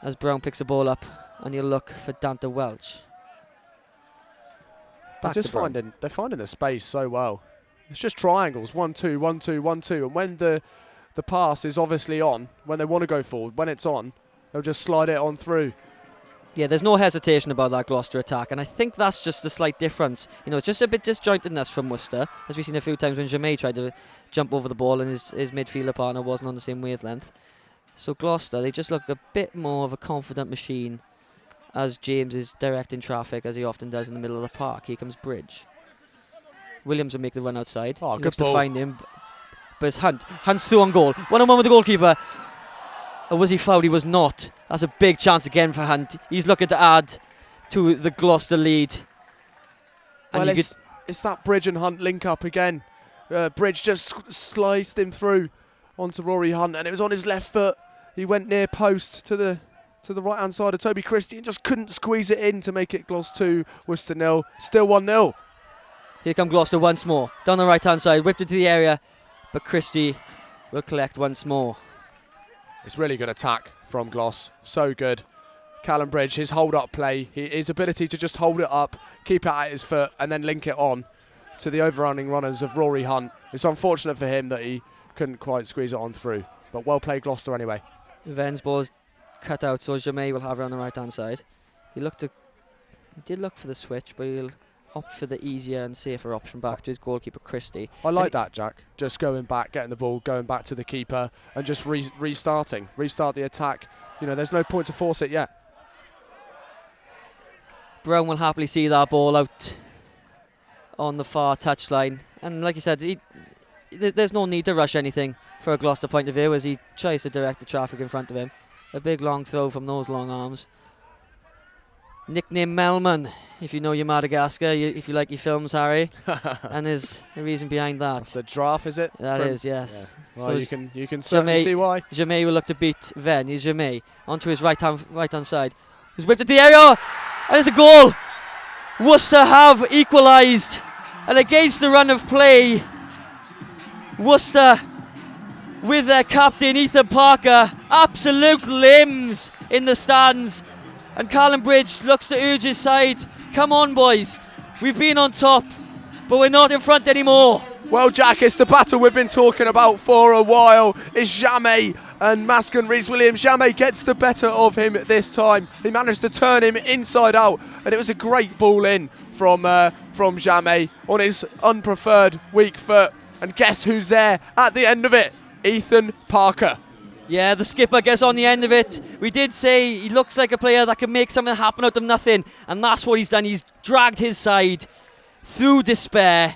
As Brown picks the ball up, and he'll look for Dante Welch. They're finding the space so well. It's just triangles, 1-2, 1-2, 1-2, and when the pass is obviously on, when they want to go forward, when it's on, they'll just slide it on through. Yeah, there's no hesitation about that Gloucester attack, and I think that's just a slight difference. Just a bit disjointedness from Worcester, as we've seen a few times when Jamay tried to jump over the ball and his midfielder partner wasn't on the same wavelength. So Gloucester, they just look a bit more of a confident machine as James is directing traffic, as he often does in the middle of the park. Here comes Bridge. Williams will make the run outside. Oh, he good looks ball. to find him, but it's Hunt. Hunt's through on goal. 1-on-1 with the goalkeeper. Or was he fouled? He was not. That's a big chance again for Hunt. He's looking to add to the Gloucester lead. And well, it's that Bridge and Hunt link up again. Bridge just sliced him through onto Rory Hunt, and it was on his left foot. He went near post to the right hand side of Toby Christie and just couldn't squeeze it in to make it Gloucester 2, Worcester 0. Still 1-0. Here come Gloucester once more. Down the right hand side, whipped into the area, but Christie will collect once more. It's really good attack from Gloss. So good. Callum Bridge, his hold-up play, his ability to just hold it up, keep it at his foot, and then link it on to the overrunning runners of Rory Hunt. It's unfortunate for him that he couldn't quite squeeze it on through. But well played Gloucester anyway. Venn's ball is cut out, so Jamay will have her on the right-hand side. He did look for the switch, but he'll opt for the easier and safer option back to his goalkeeper Christie. I like that, Jack. Just going back, getting the ball, going back to the keeper, and just restart the attack. There's no point to force it yet. Brown will happily see that ball out on the far touchline, and like you said, there's no need to rush anything for a Gloucester point of view as he tries to direct the traffic in front of him. A big long throw from those long arms. Nickname Melman, if you know your Madagascar, if you like your films, Harry. And there's a reason behind that. That's a draft, is it? That is, yes. Yeah. Well, so you can certainly see why. Jamay will look to beat Venn. He's Jamay onto his right hand side. He's whipped at the area, and it's a goal. Worcester have equalised, and against the run of play, Worcester, with their captain Ethan Parker, absolute limbs in the stands. And Callum Bridge looks to urge his side. Come on, boys. We've been on top, but we're not in front anymore. Well, Jack, it's the battle we've been talking about for a while. It's Jamais and Mascon Rees-Williams. Jamais gets the better of him this time. He managed to turn him inside out, and it was a great ball in from Jamais on his unpreferred weak foot. And guess who's there at the end of it? Ethan Parker. Yeah, the skipper gets on the end of it. We did say he looks like a player that can make something happen out of nothing, and that's what he's done. He's dragged his side through despair,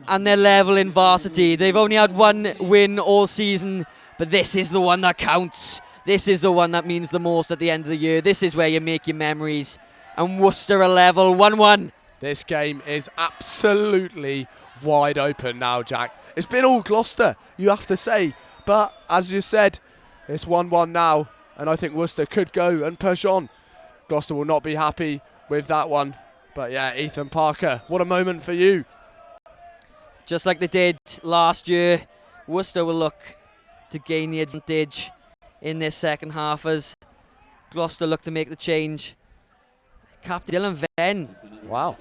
and they're level in Varsity. They've only had one win all season, but this is the one that counts. This is the one that means the most at the end of the year. This is where you make your memories. And Worcester are level 1-1. This game is absolutely wide open now, Jack. It's been all Gloucester, you have to say. But as you said, it's 1-1 now, and I think Worcester could go and push on. Gloucester will not be happy with that one. But yeah, Ethan Parker, what a moment for you. Just like they did last year, Worcester will look to gain the advantage in this second half as Gloucester look to make the change. Captain Dylan Venn. Wow.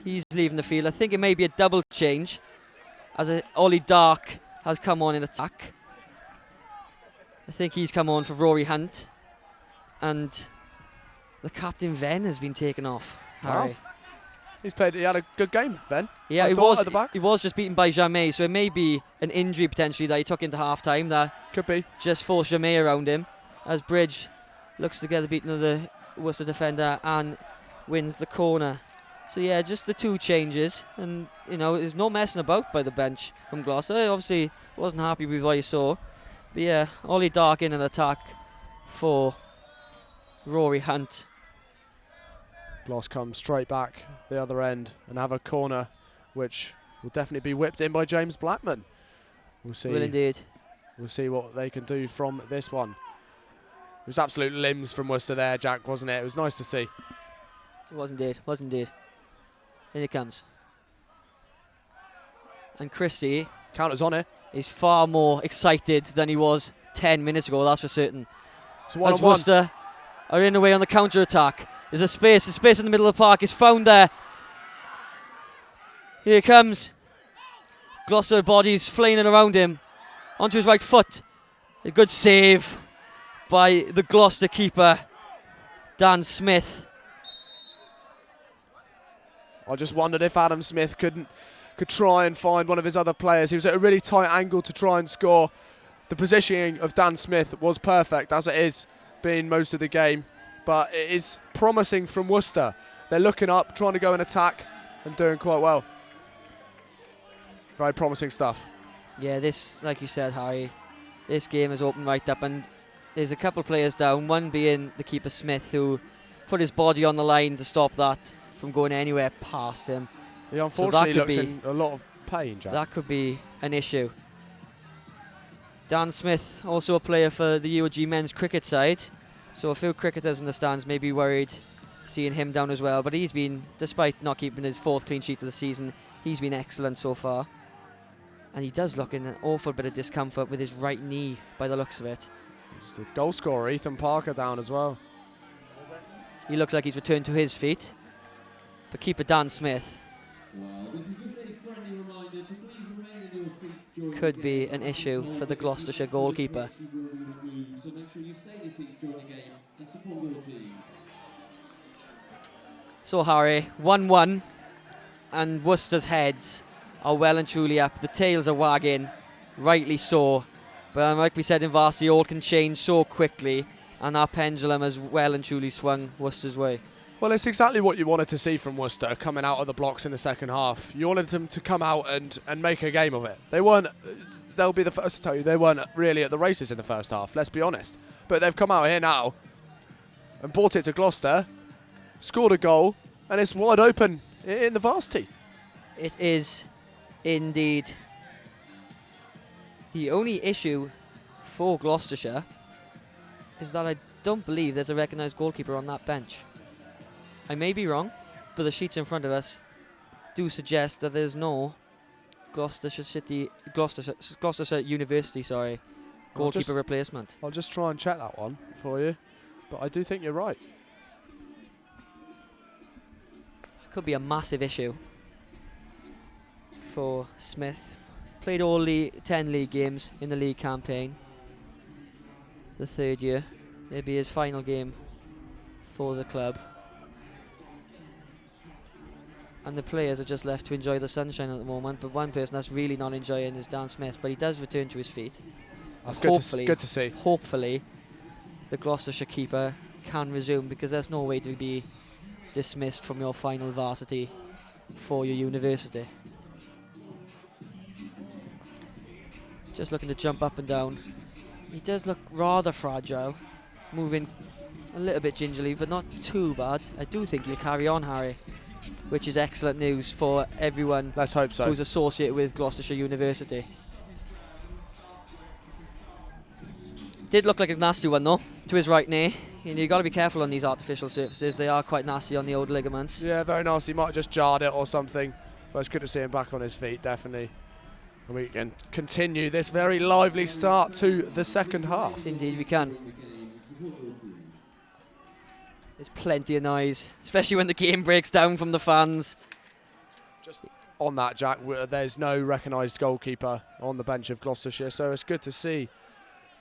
He's leaving the field. I think it may be a double change as Ollie Dark has come on in attack. I think he's come on for Rory Hunt. And the captain Venn has been taken off. Harry. Wow. He had a good game, Venn. Yeah, at the back. He was just beaten by Jamais, so it may be an injury potentially that he took into half time that could be just forced Jamais around him as Bridge looks to get the beating of the Worcester defender and wins the corner. So yeah, just the two changes, and you know, there's no messing about by the bench from Gloucester. Obviously wasn't happy with what he saw, but yeah, Ollie Dark in an attack for Rory Hunt. Gloss comes straight back the other end and have a corner which will definitely be whipped in by James Blackman. We'll see. Will indeed. We'll see what they can do from this one. It was absolute limbs from Worcester there, Jack, wasn't it? It was nice to see. It was indeed, was indeed. In it comes. And Christie, counter's on it. He's far more excited than he was 10 minutes ago, that's for certain. It's one as Worcester are in the way on the counter attack. There's a space in the middle of the park is found there. Here he comes. Gloucester bodies flailing around him. Onto his right foot. A good save by the Gloucester keeper, Dan Smith. I just wondered if Adam Smith could try and find one of his other players. He was at a really tight angle to try and score. The positioning of Dan Smith was perfect, as it is being most of the game. But it is promising from Worcester. They're looking up, trying to go and attack, and doing quite well. Very promising stuff. Yeah, this, like you said, Harry, this game is open right up, and there's a couple of players down, one being the keeper Smith, who put his body on the line to stop that from going anywhere past him. He unfortunately looks in a lot of pain, Jack. That could be an issue. Dan Smith, also a player for the UoG men's cricket side, so a few cricketers in the stands may be worried seeing him down as well, but he's been, despite not keeping his 4th clean sheet of the season, he's been excellent so far. And he does look in an awful bit of discomfort with his right knee by the looks of it. It's the goal scorer, Ethan Parker, down as well. He looks like he's returned to his feet. But keeper Dan Smith could be an issue for the Gloucestershire goalkeeper. So Harry, 1-1, and Worcester's heads are well and truly up. The tails are wagging, rightly so. But like we said in Varsity, all can change so quickly, and our pendulum has well and truly swung Worcester's way. Well, it's exactly what you wanted to see from Worcester coming out of the blocks in the second half. You wanted them to come out and make a game of it. They weren't, they'll be the first to tell you, they weren't really at the races in the first half, let's be honest. But they've come out here now and brought it to Gloucester, scored a goal, and it's wide open in the Varsity. It is indeed. The only issue for Gloucestershire is that I don't believe there's a recognised goalkeeper on that bench. I may be wrong, but the sheets in front of us do suggest that there's no Gloucestershire University, goalkeeper replacement. I'll just try and check that one for you, but I do think you're right. This could be a massive issue for Smith. Played all 10 league games in the league campaign. The third year. It'll be his final game for the club. And the players are just left to enjoy the sunshine at the moment, but one person that's really not enjoying is Dan Smith, but he does return to his feet. That's Hopefully, good to see. Hopefully, the Gloucestershire keeper can resume, because there's no way to be dismissed from your final varsity for your university. Just looking to jump up and down. He does look rather fragile, moving a little bit gingerly, but not too bad. I do think he'll carry on, Harry, which is excellent news for everyone. Let's hope so. Who's associated with Gloucestershire University. Did look like a nasty one though, to his right knee. You know, you got to be careful on these artificial surfaces. They are quite nasty on the old ligaments. Yeah, very nasty. Might have just jarred it or something. But it's good to see him back on his feet, definitely. And we can continue this very lively start to the second half. Indeed we can. There's plenty of noise, especially when the game breaks down from the fans. Just on that, Jack, there's no recognised goalkeeper on the bench of Gloucestershire, so it's good to see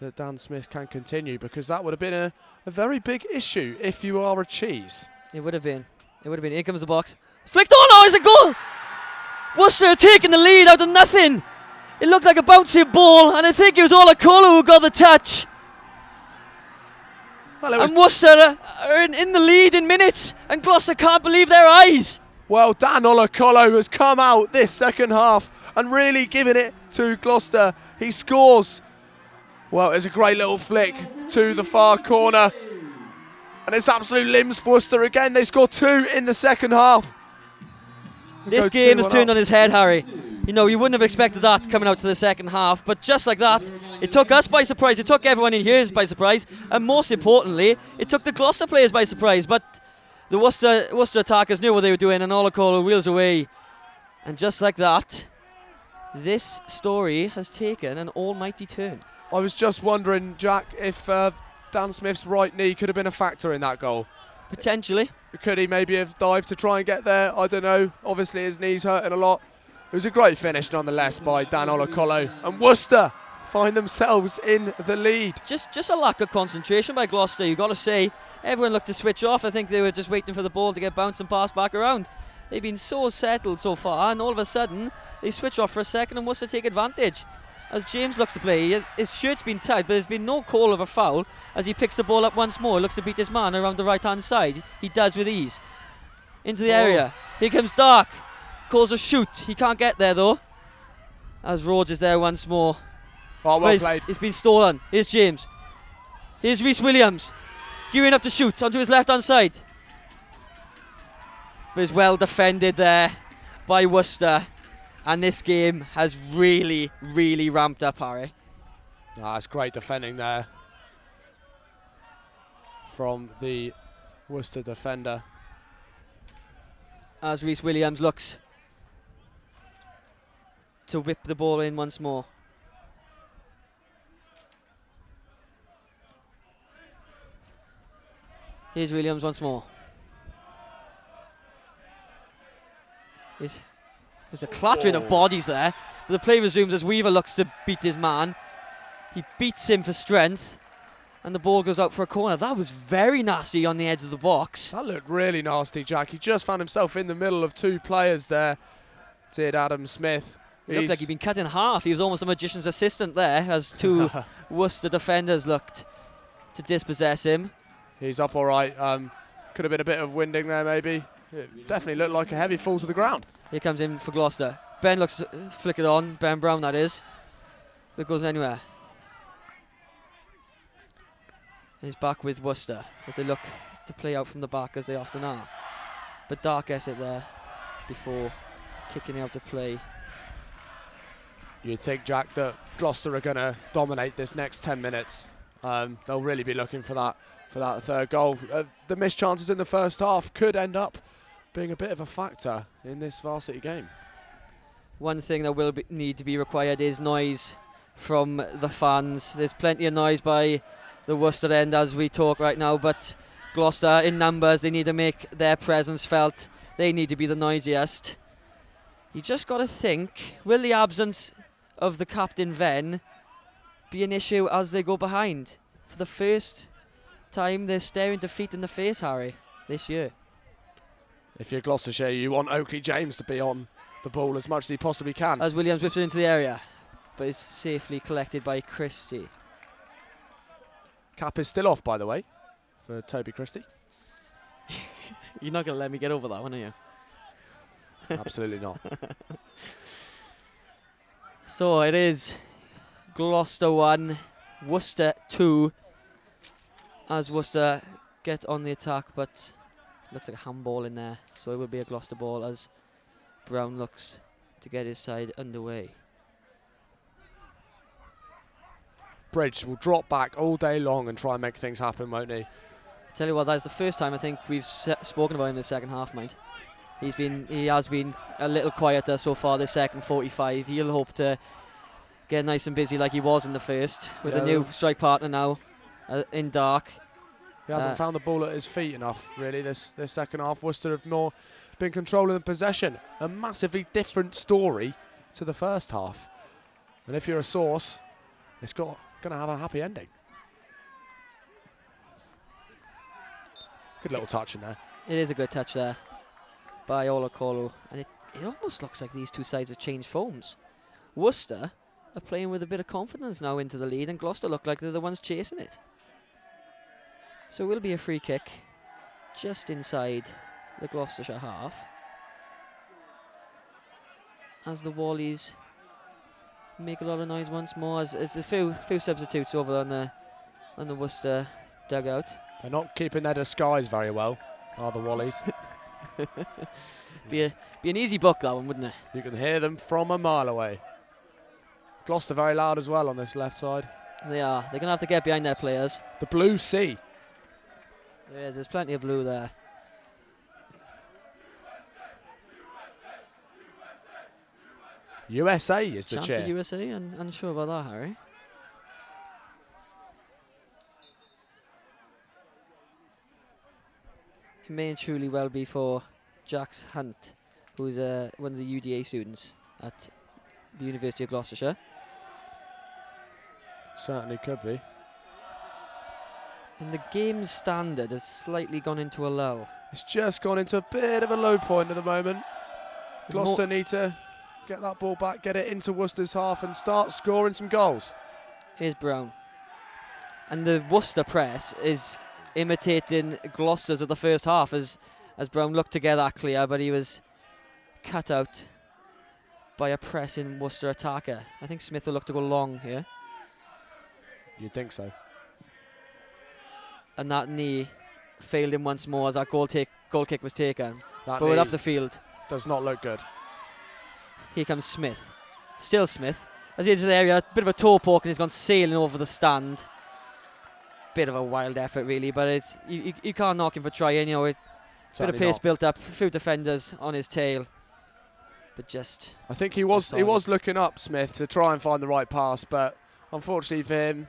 that Dan Smith can continue, because that would have been a very big issue if you are a cheese. It would have been. It would have been. Here comes the box. Flicked on! Oh, it's a goal! Worcester taking the lead out of nothing. It looked like a bouncy ball, and I think it was Olakolo who got the touch. Well, and Worcester are in the lead in minutes, and Gloucester can't believe their eyes. Well, Dan Olakolo has come out this second half and really given it to Gloucester. He scores. Well, it's a great little flick to the far corner. And it's absolute limbs for Worcester again. They score 2 in the second half. This game has turned on his head, Harry. You know, you wouldn't have expected that coming out to the second half, but just like that, it took us by surprise, it took everyone in here by surprise, and most importantly, it took the Gloucester players by surprise, but the Worcester attackers knew what they were doing, and Olakolo wheels away. And just like that, this story has taken an almighty turn. I was just wondering, Jack, if Dan Smith's right knee could have been a factor in that goal. Potentially. Could he maybe have dived to try and get there? I don't know. Obviously his knee's hurting a lot. It was a great finish nonetheless by Dan Olakolo, and Worcester find themselves in the lead. Just a lack of concentration by Gloucester, you've got to say. Everyone looked to switch off. I think they were just waiting for the ball to get bounced and passed back around. They've been so settled so far, and all of a sudden they switch off for a second and Worcester take advantage. As James looks to play, his shirt's been tight, but there's been no call of a foul as he picks the ball up once more. Looks to beat his man around the right-hand side. He does with ease. Into the area. Here comes Dark. Calls a shoot. He can't get there though. As Rhodes is there once more. Oh, well played. It's been stolen. Here's James. Here's Rhys Williams. Gearing up to shoot onto his left-hand side. But it's well defended there by Worcester. And this game has really, really ramped up, Harry. That's great defending there from the Worcester defender. As Rhys Williams looks to whip the ball in once more. Here's Williams once more. There's a clattering of bodies there. But the play resumes as Weaver looks to beat his man. He beats him for strength. And the ball goes out for a corner. That was very nasty on the edge of the box. That looked really nasty, Jack. He just found himself in the middle of 2 players there. Did Adam Smith. He looked like he'd been cut in half. He was almost a magician's assistant there as 2 Worcester defenders looked to dispossess him. He's up all right. Could have been a bit of winding there maybe. It definitely looked like a heavy fall to the ground. Here comes in for Gloucester. Ben looks to flick it on. Ben Brown, that is. But it goes anywhere. And he's back with Worcester as they look to play out from the back, as they often are. But Dark gets it there before kicking out of play. You'd think, Jack, that Gloucester are going to dominate this next 10 minutes. They'll really be looking for that third goal. The missed chances in the first half could end up being a bit of a factor in this varsity game. One thing that will need to be required is noise from the fans. There's plenty of noise by the Worcester end as we talk right now, but Gloucester in numbers, they need to make their presence felt. They need to be the noisiest. You just got to think, will the absence of the captain Venn be an issue as they go behind? For the first time, they're staring defeat in the face, Harry, this year. If you're Gloucestershire, you want Oakley James to be on the ball as much as he possibly can. As Williams whips it into the area, but is safely collected by Christie. Cap is still off, by the way, for Toby Christie. You're not going to let me get over that one, are you? Absolutely not. So it is Gloucester 1, Worcester 2, as Worcester get on the attack, but looks like a handball in there, so it will be a Gloucester ball as Brown looks to get his side underway. Bridge will drop back all day long and try and make things happen, won't he? Tell you what, that's the first time I think we've spoken about him in the second half, mind. He has been a little quieter so far this second 45. He'll hope to get nice and busy like he was in the first, with a new strike partner now in Dark. He hasn't found the ball at his feet enough, really, this second half. Worcester have more been controlling the possession. A massively different story to the first half. And if you're a source, it's going to have a happy ending. Good little touch in there. It is a good touch there by Olakolu, and it almost looks like these two sides have changed forms. Worcester are playing with a bit of confidence now into the lead, and Gloucester look like they're the ones chasing it. So it will be a free kick just inside the Gloucestershire half, as the Wallies make a lot of noise once more, as a few substitutes over on the Worcester dugout. They're not keeping their disguise very well, are the Wallies? be an easy book, that one, wouldn't it? You can hear them from a mile away. Gloucester very loud as well on this left side. They are. They're going to have to get behind their players. The blue sea. There's plenty of blue there. USA is the Chances cheer. USA? Unsure about that, Harry. It may and truly well be for Jax Hunt, who's one of the UDA students at the University of Gloucestershire. Certainly could be. And the game's standard has slightly gone into a lull. It's just gone into a bit of a low point at the moment. Gloucester need to get that ball back, get it into Worcester's half and start scoring some goals. Here's Brown. And the Worcester press is imitating Gloucester's of the first half as Brown looked to get that clear, but he was cut out by a pressing Worcester attacker. I think Smith will look to go long here. You'd think so. And that knee failed him once more as that goal kick was taken. That but up the field. Does not look good. Here comes Smith. Still Smith. As he enters the area, a bit of a toe poke and he's gone sailing over the stand. Bit of a wild effort really, but you can't knock him for trying, you know. Bit of pace built up, a few defenders on his tail. But just... I think he was looking up, Smith, to try and find the right pass, but unfortunately for him,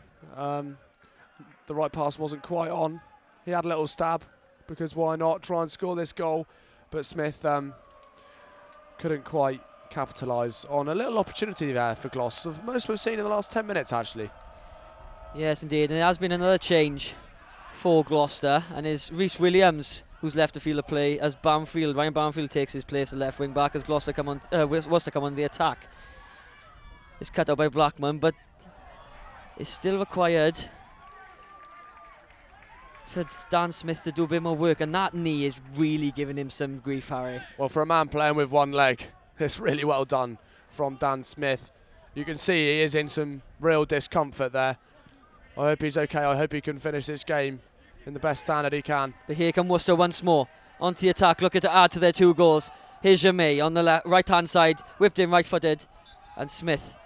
the right pass wasn't quite on. He had a little stab, because why not try and score this goal? But Smith couldn't quite capitalise on a little opportunity there for Gloucester. Most we've seen in the last 10 minutes, actually. Yes, indeed. And there has been another change for Gloucester, and it's Rhys Williams who's left the field of play as Ryan Barnfield takes his place at left wing back as Worcester come on the attack. It's cut out by Blackman, but it's still required for Dan Smith to do a bit more work, and that knee is really giving him some grief, Harry. Well, for a man playing with one leg, it's really well done from Dan Smith. You can see he is in some real discomfort there. I hope he's okay. I hope he can finish this game in the best standard he can. But here come Worcester once more. Onto the attack, looking to add to their 2 goals. Here's Jamé on the right-hand side, whipped in right-footed, and Smith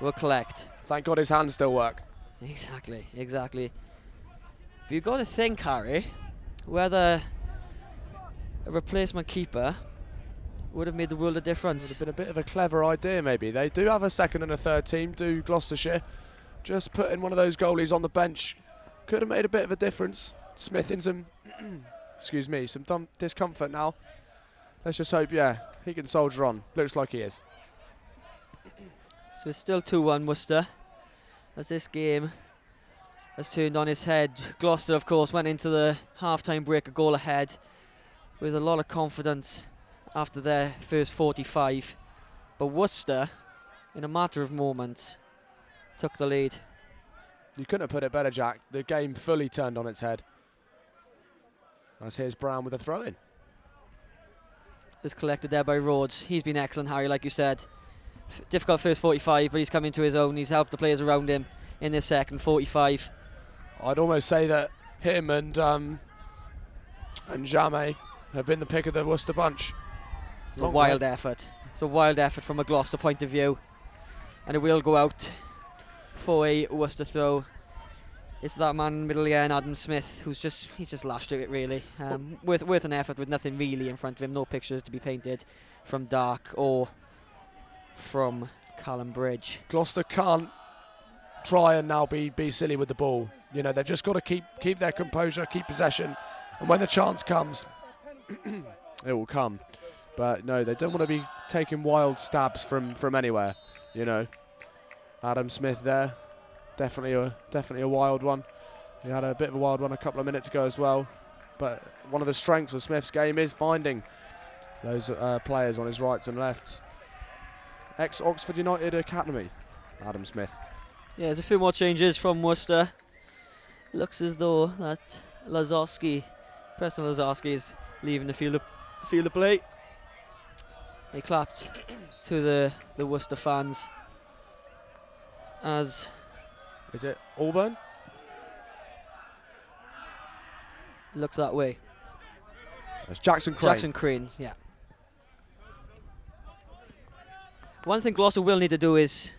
will collect. Thank God his hands still work. Exactly. But you've got to think, Harry, whether a replacement keeper would have made the world of difference. Would have been a bit of a clever idea, maybe. They do have a second and a third team, do Gloucestershire. Just putting one of those goalies on the bench could have made a bit of a difference. Smith in some, excuse me, some discomfort now. let's just hope, he can soldier on. Looks like he is. So it's still 2-1 Worcester, as this game has turned on its head. Gloucester, of course, went into the half-time break a goal ahead with a lot of confidence after their first 45. But Worcester, in a matter of moments, took the lead. You couldn't have put it better, Jack. The game fully turned on its head. As here's Brown with a throw-in. Was collected there by Rhodes. He's been excellent, Harry, like you said. Difficult first 45, but he's come into his own. He's helped the players around him in this second 45. I'd almost say that him and Jamé have been the pick of the Worcester bunch. It's a wild effort. It's a wild effort from a Gloucester point of view. And it will go out for a Worcester throw. It's that man in the middle again, Adam Smith, he's just lashed at it really. Worth an effort with nothing really in front of him. No pictures to be painted from Dark or from Callum Bridge. Gloucester can't try and now be silly with the ball. You know, they've just got to keep their composure, keep possession, and when the chance comes, it will come. But no, they don't want to be taking wild stabs from anywhere. You know, Adam Smith there, definitely a wild one. He had a bit of a wild one a couple of minutes ago as well. But one of the strengths of Smith's game is finding those players on his rights and lefts. Ex-Oxford United Academy, Adam Smith. Yeah, there's a few more changes from Worcester. Looks as though that Preston Lazarski is leaving the field of play. He clapped to the Worcester fans. As is it Auburn? Looks that way. It's Jackson Crane. Jackson Cranes, yeah. One thing Gloucester will need to do is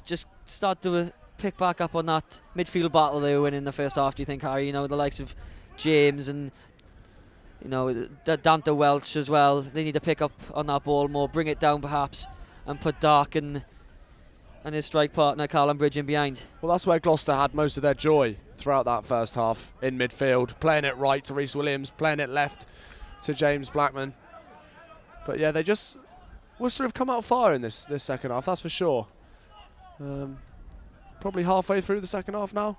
just start to pick back up on that midfield battle they were winning in the first half. Do you think, Harry? You know, the likes of James and Dante Welch as well. They need to pick up on that ball more, bring it down perhaps, and put Dark and his strike partner Callum Bridge in behind. Well, that's where Gloucester had most of their joy throughout that first half, in midfield, playing it right to Rhys Williams, playing it left to James Blackman. But yeah, Worcester have come out fire in this second half, that's for sure. Probably halfway through the second half now.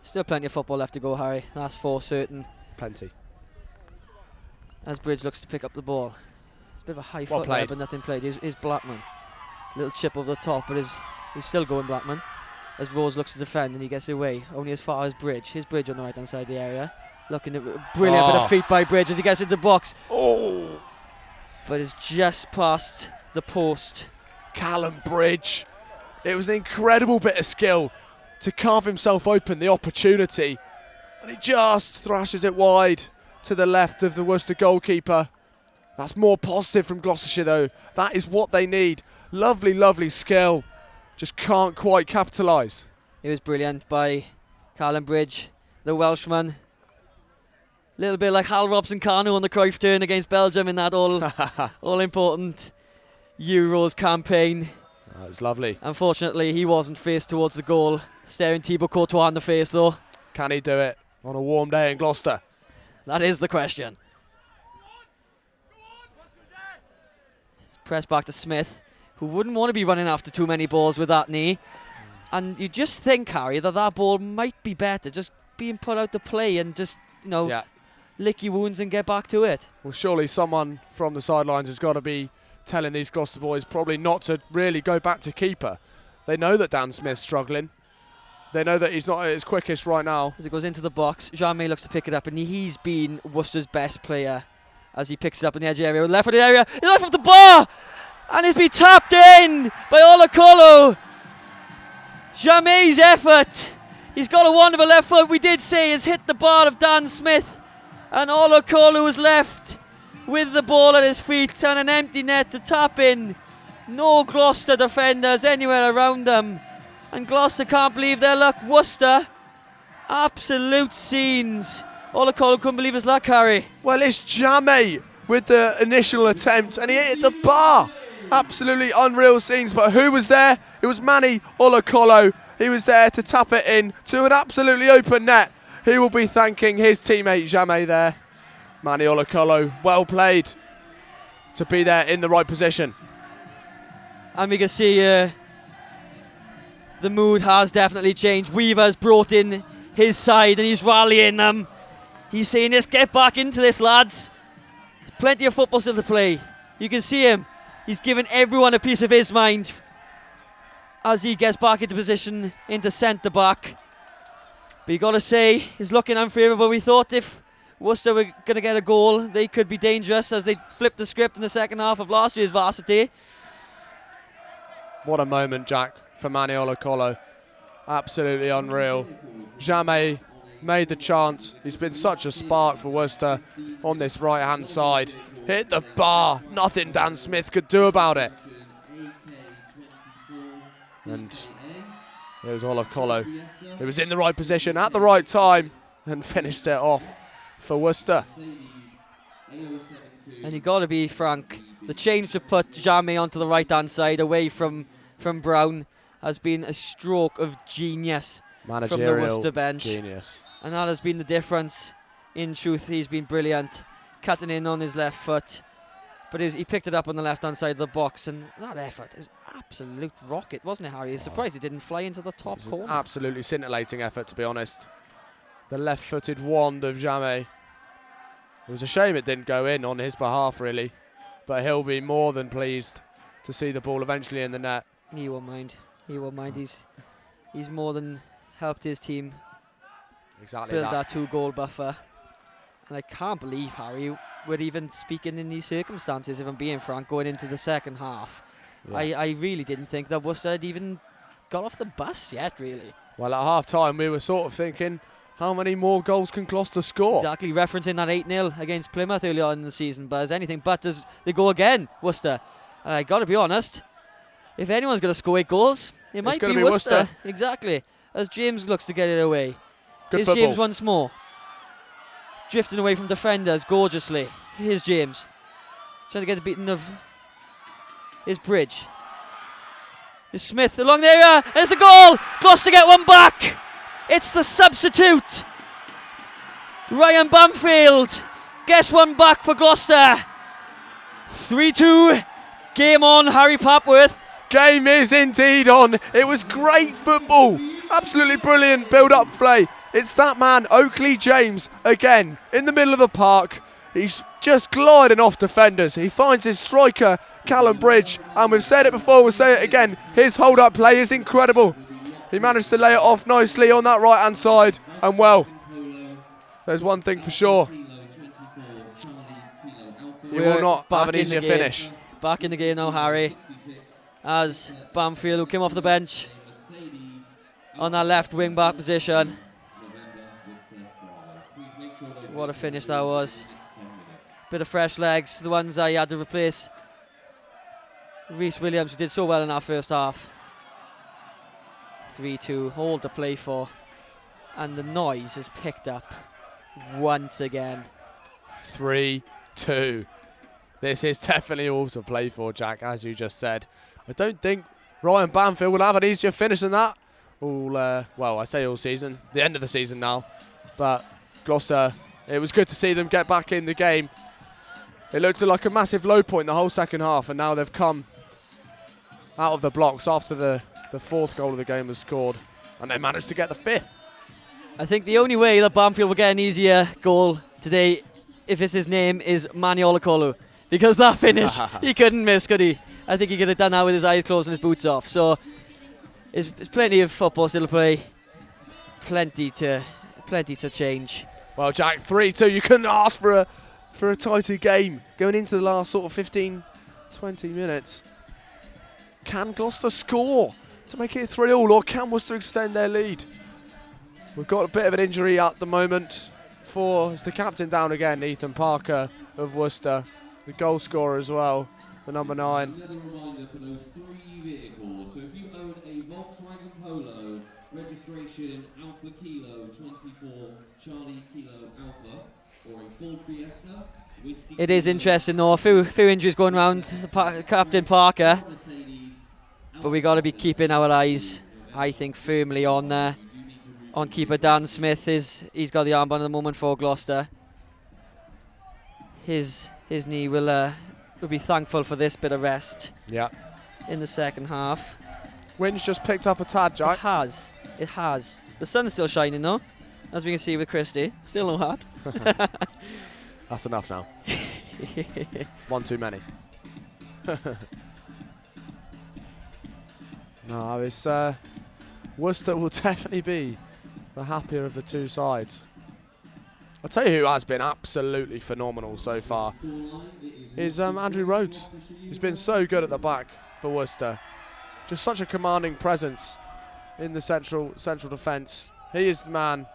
Still plenty of football left to go, Harry. That's for certain. Plenty. As Bridge looks to pick up the ball. It's a bit of a high foot there, but nothing played. Here's Blackman. Little chip over the top, but he's still going, Blackman. As Rose looks to defend and he gets away, only as far as Bridge. Here's Bridge on the right-hand side of the area. Looking at a brilliant bit of feet by Bridge as he gets into the box. Oh! But it's just past the post. Callum Bridge. It was an incredible bit of skill to carve himself open, the opportunity. And he just thrashes it wide to the left of the Worcester goalkeeper. That's more positive from Gloucestershire though. That is what they need. Lovely, lovely skill. Just can't quite capitalise. It was brilliant by Callum Bridge, the Welshman. Little bit like Hal Robson-Kanu on the Cruyff turn against Belgium in that all-important Euros campaign. That was lovely. Unfortunately, he wasn't faced towards the goal, staring Thibaut Courtois in the face though. Can he do it on a warm day in Gloucester? That is the question. Press back to Smith, who wouldn't want to be running after too many balls with that knee. And you just think, Harry, that ball might be better just being put out to play and just, lick your wounds and get back to it. Well, surely someone from the sidelines has got to be telling these Gloucester boys probably not to really go back to keeper. They know that Dan Smith's struggling. They know that he's not at his quickest right now. As it goes into the box, Jamé looks to pick it up, and he's been Worcester's best player as he picks it up in the edge area. Left of the area, left of the bar! And it's been tapped in by Olakolo. Jamé's effort. He's got a wonderful left foot, we did say, has hit the bar of Dan Smith. And Olakolo is left with the ball at his feet and an empty net to tap in. No Gloucester defenders anywhere around them. And Gloucester can't believe their luck. Worcester, absolute scenes. Olakolo couldn't believe his luck, Harry. Well, it's Jamé with the initial attempt and he hit the bar. Absolutely unreal scenes, but who was there? It was Manny Olakolo. He was there to tap it in to an absolutely open net. He will be thanking his teammate Jamé there. Manny Olakolo, well played. to be there in the right position. And we can see the mood has definitely changed. Weaver's brought in his side and he's rallying them. He's saying, let's get back into this, lads. Plenty of football still to play. You can see him. He's giving everyone a piece of his mind as he gets back into position into centre back. But you got to say, it's looking unfavourable. We thought if Worcester were going to get a goal, they could be dangerous as they flipped the script in the second half of last year's Varsity. What a moment, Jack, for Maniolo Colo. Absolutely unreal. Jamais made the chance. He's been such a spark for Worcester on this right-hand side. Hit the bar. Nothing Dan Smith could do about it. And it was Ola Colo who was in the right position at the right time and finished it off for Worcester. And you got to be frank, the change to put Jamais onto the right-hand side away from Brown has been a stroke of genius from the Worcester bench. Genius. And that has been the difference. In truth, he's been brilliant, cutting in on his left foot. But he picked it up on the left-hand side of the box, and that effort is absolute rocket, wasn't it, Harry? He's surprised he didn't fly into the top corner. Absolutely scintillating effort, to be honest. The left-footed wand of Jamais. It was a shame it didn't go in on his behalf, really. But he'll be more than pleased to see the ball eventually in the net. He won't mind. He won't mind. He's more than helped his team build that 2-goal buffer. And I can't believe, Harry, we're even speaking in these circumstances, if I'm being frank, going into the second half. Yeah. I really didn't think that Worcester had even got off the bus yet, really. Well, at half-time, we were sort of thinking, how many more goals can Gloucester score? Exactly, referencing that 8-0 against Plymouth earlier on in the season. But as anything but as they go again, Worcester. And I got to be honest, if anyone's going to score 8 goals, it might be Worcester. Exactly, as James looks to get it away. Good Here's football. James once more. Drifting away from defenders gorgeously. Here's James. Trying to get the beating of his Bridge. Here's Smith along the area. There's a goal. Gloucester get one back. It's the substitute. Ryan Bamfield gets one back for Gloucester. 3-2. Game on, Harry Papworth. Game is indeed on. It was great football. Absolutely brilliant build-up play. It's that man, Oakley James, again, in the middle of the park. He's just gliding off defenders. He finds his striker, Callum Bridge, and we've said it before, we'll say it again. His hold-up play is incredible. He managed to lay it off nicely on that right-hand side, and well, there's one thing for sure. He will not have an easier finish. Back in the game now, Harry, as Bamfield, who came off the bench on that left wing-back position. What a finish that was. Bit of fresh legs, the ones I had to replace Reece Williams, who did so well in our first half. 3-2, all to play for. And the noise is picked up once again. 3-2. This is definitely all to play for, Jack, as you just said. I don't think Ryan Bamfield will have an easier finish than that. Well, I say all season, the end of the season now. But Gloucester, it was good to see them get back in the game. It looked like a massive low point the whole second half, and now they've come out of the blocks after the fourth goal of the game was scored, and they managed to get the fifth. I think the only way that Bamfield will get an easier goal today, if it's his name, is Maniolo Colo, because that finish, he couldn't miss, could he? I think he could have done that with his eyes closed and his boots off. So there's plenty of football still to play, plenty to change. Well, Jack, 3-2. You couldn't ask for a tighter game going into the last sort of 15, 20 minutes. Can Gloucester score to make it 3-3, or can Worcester extend their lead? We've got a bit of an injury at the moment it's the captain down again, Ethan Parker of Worcester, the goal scorer as well, the number 9. Another reminder for those 3 vehicles. So if you own a Volkswagen Polo, registration Alpha Kilo 24 Charlie Kilo Alpha, or a Ford Fiesta, Whiskey. It is interesting though, a few injuries going around Captain Parker, but we got to be keeping our eyes, I think, firmly on keeper Dan Smith. He's got the armband at the moment for Gloucester. His knee will will be thankful for this bit of rest. Yeah. In the second half. Wind's just picked up a tad, Jack. It has. It has. The sun's still shining though, as we can see with Christie. Still no hat. That's enough now. One too many. No, it's Worcester will definitely be the happier of the two sides. I'll tell you who has been absolutely phenomenal so far is Andrew Rhodes. He's been so good at the back for Worcester. Just such a commanding presence in the central defence. He is the man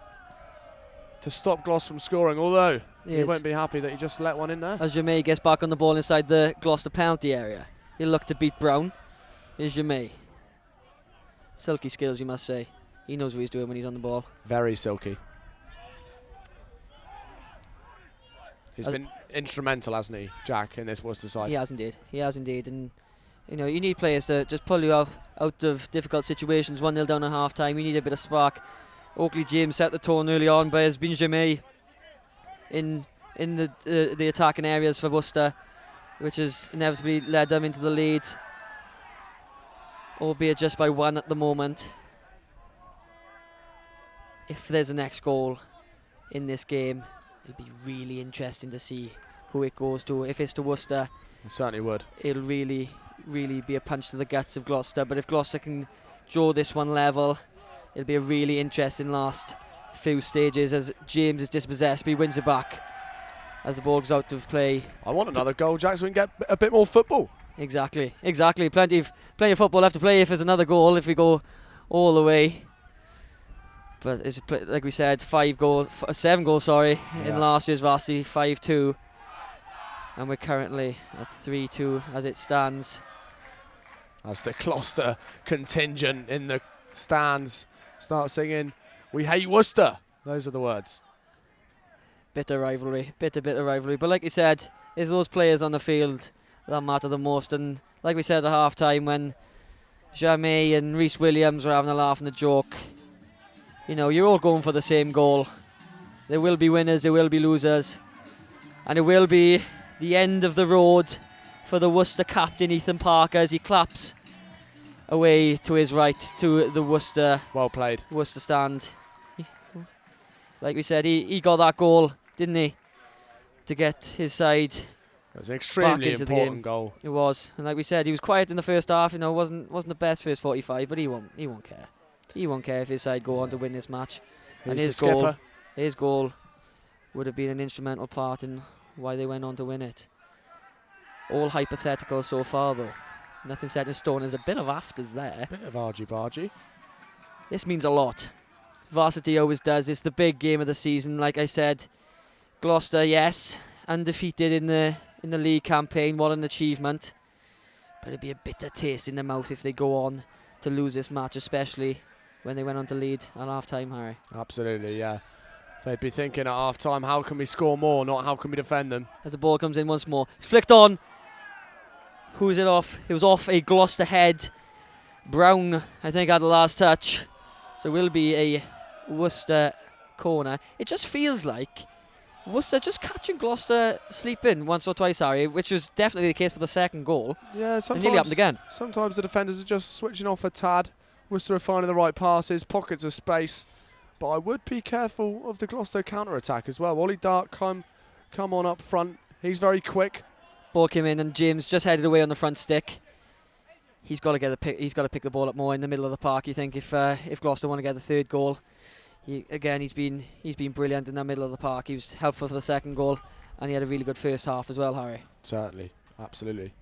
to stop Gloucester from scoring, although he won't be happy that he just let one in there. As Jamie gets back on the ball inside the Gloucester penalty area. He'll look to beat Brown. Here's Jamie. Silky skills, you must say. He knows what he's doing when he's on the ball. Very silky. He's been instrumental, hasn't he, Jack, in this Worcester side? He has indeed. He has indeed. And you know, you need players to just pull you out of difficult situations. 1-0 down at half time. You need a bit of spark. Oakley James set the tone early on, but it's been Jamie in the attacking areas for Worcester, which has inevitably led them into the lead, albeit just by 1 at the moment. If there's a next goal in this game, it'll be really interesting to see who it goes to. If it's to Worcester, it certainly would. It'll really be a punch to the guts of Gloucester. But if Gloucester can draw this one level, it'll be a really interesting last few stages as James is dispossessed, but he wins it back as the ball goes out of play. I want another goal, Jack, so we can get a bit more football. Exactly. Plenty of football left to play if there's another goal, if we go all the way. But it's like we said, 7 goals, in last year's Varsity, 5-2. And we're currently at 3-2 as it stands. As the Gloucester contingent in the stands start singing, "We hate Worcester." Those are the words. Bitter rivalry. But like you said, it's those players on the field that matter the most. And like we said at half time, when Jamie and Rhys Williams were having a laugh and a joke, you know, you're all going for the same goal. There will be winners, there will be losers, and it will be the end of the road for the Worcester captain Ethan Parker as he claps away to his right to the Worcester. Well played. Worcester stand. Like we said, he got that goal, didn't he, to get his side. It was an extremely important goal. It was, and like we said, he was quiet in the first half. You know, wasn't the best first 45, but he won't care. He won't care if his side go on to win this match. And his goal would have been an instrumental part in why they went on to win it. All hypothetical so far, though. Nothing set in stone. There's a bit of afters there. Bit of argy-bargy. This means a lot. Varsity always does. It's the big game of the season. Like I said, Gloucester, yes, undefeated in the league campaign. What an achievement. But it'd be a bitter taste in the mouth if they go on to lose this match, especially when they went on to lead at half-time, Harry. Absolutely, yeah. They'd be thinking at half-time, how can we score more, not how can we defend them? As the ball comes in once more. It's flicked on. Who's it off? It was off a Gloucester head. Brown, I think, had the last touch. So will be a Worcester corner. It just feels like Worcester just catching Gloucester sleeping once or twice, Harry, which was definitely the case for the second goal. Yeah, sometimes it nearly happened again. Sometimes the defenders are just switching off a tad. Worcester are finding the right passes, pockets of space. But I would be careful of the Gloucester counter-attack as well. Ollie Dart come on up front. He's very quick. Ball came in and James just headed away on the front stick. He's got to he's got to pick the ball up more in the middle of the park. You think if Gloucester want to get the third goal, he's been brilliant in the middle of the park. He was helpful for the second goal, and he had a really good first half as well, Harry. Certainly, absolutely.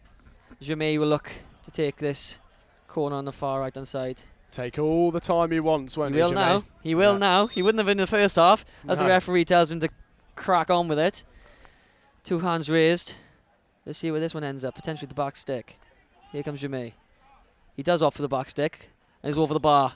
Jamie will look to take this corner on the far right hand side. Take all the time he wants, won't he? He will now. He will now. He wouldn't have in the first half, as the referee tells him to crack on with it. 2 hands raised. Let's see where this one ends up. Potentially the back stick. Here comes Jamie. He does opt for the back stick, and he's over the bar.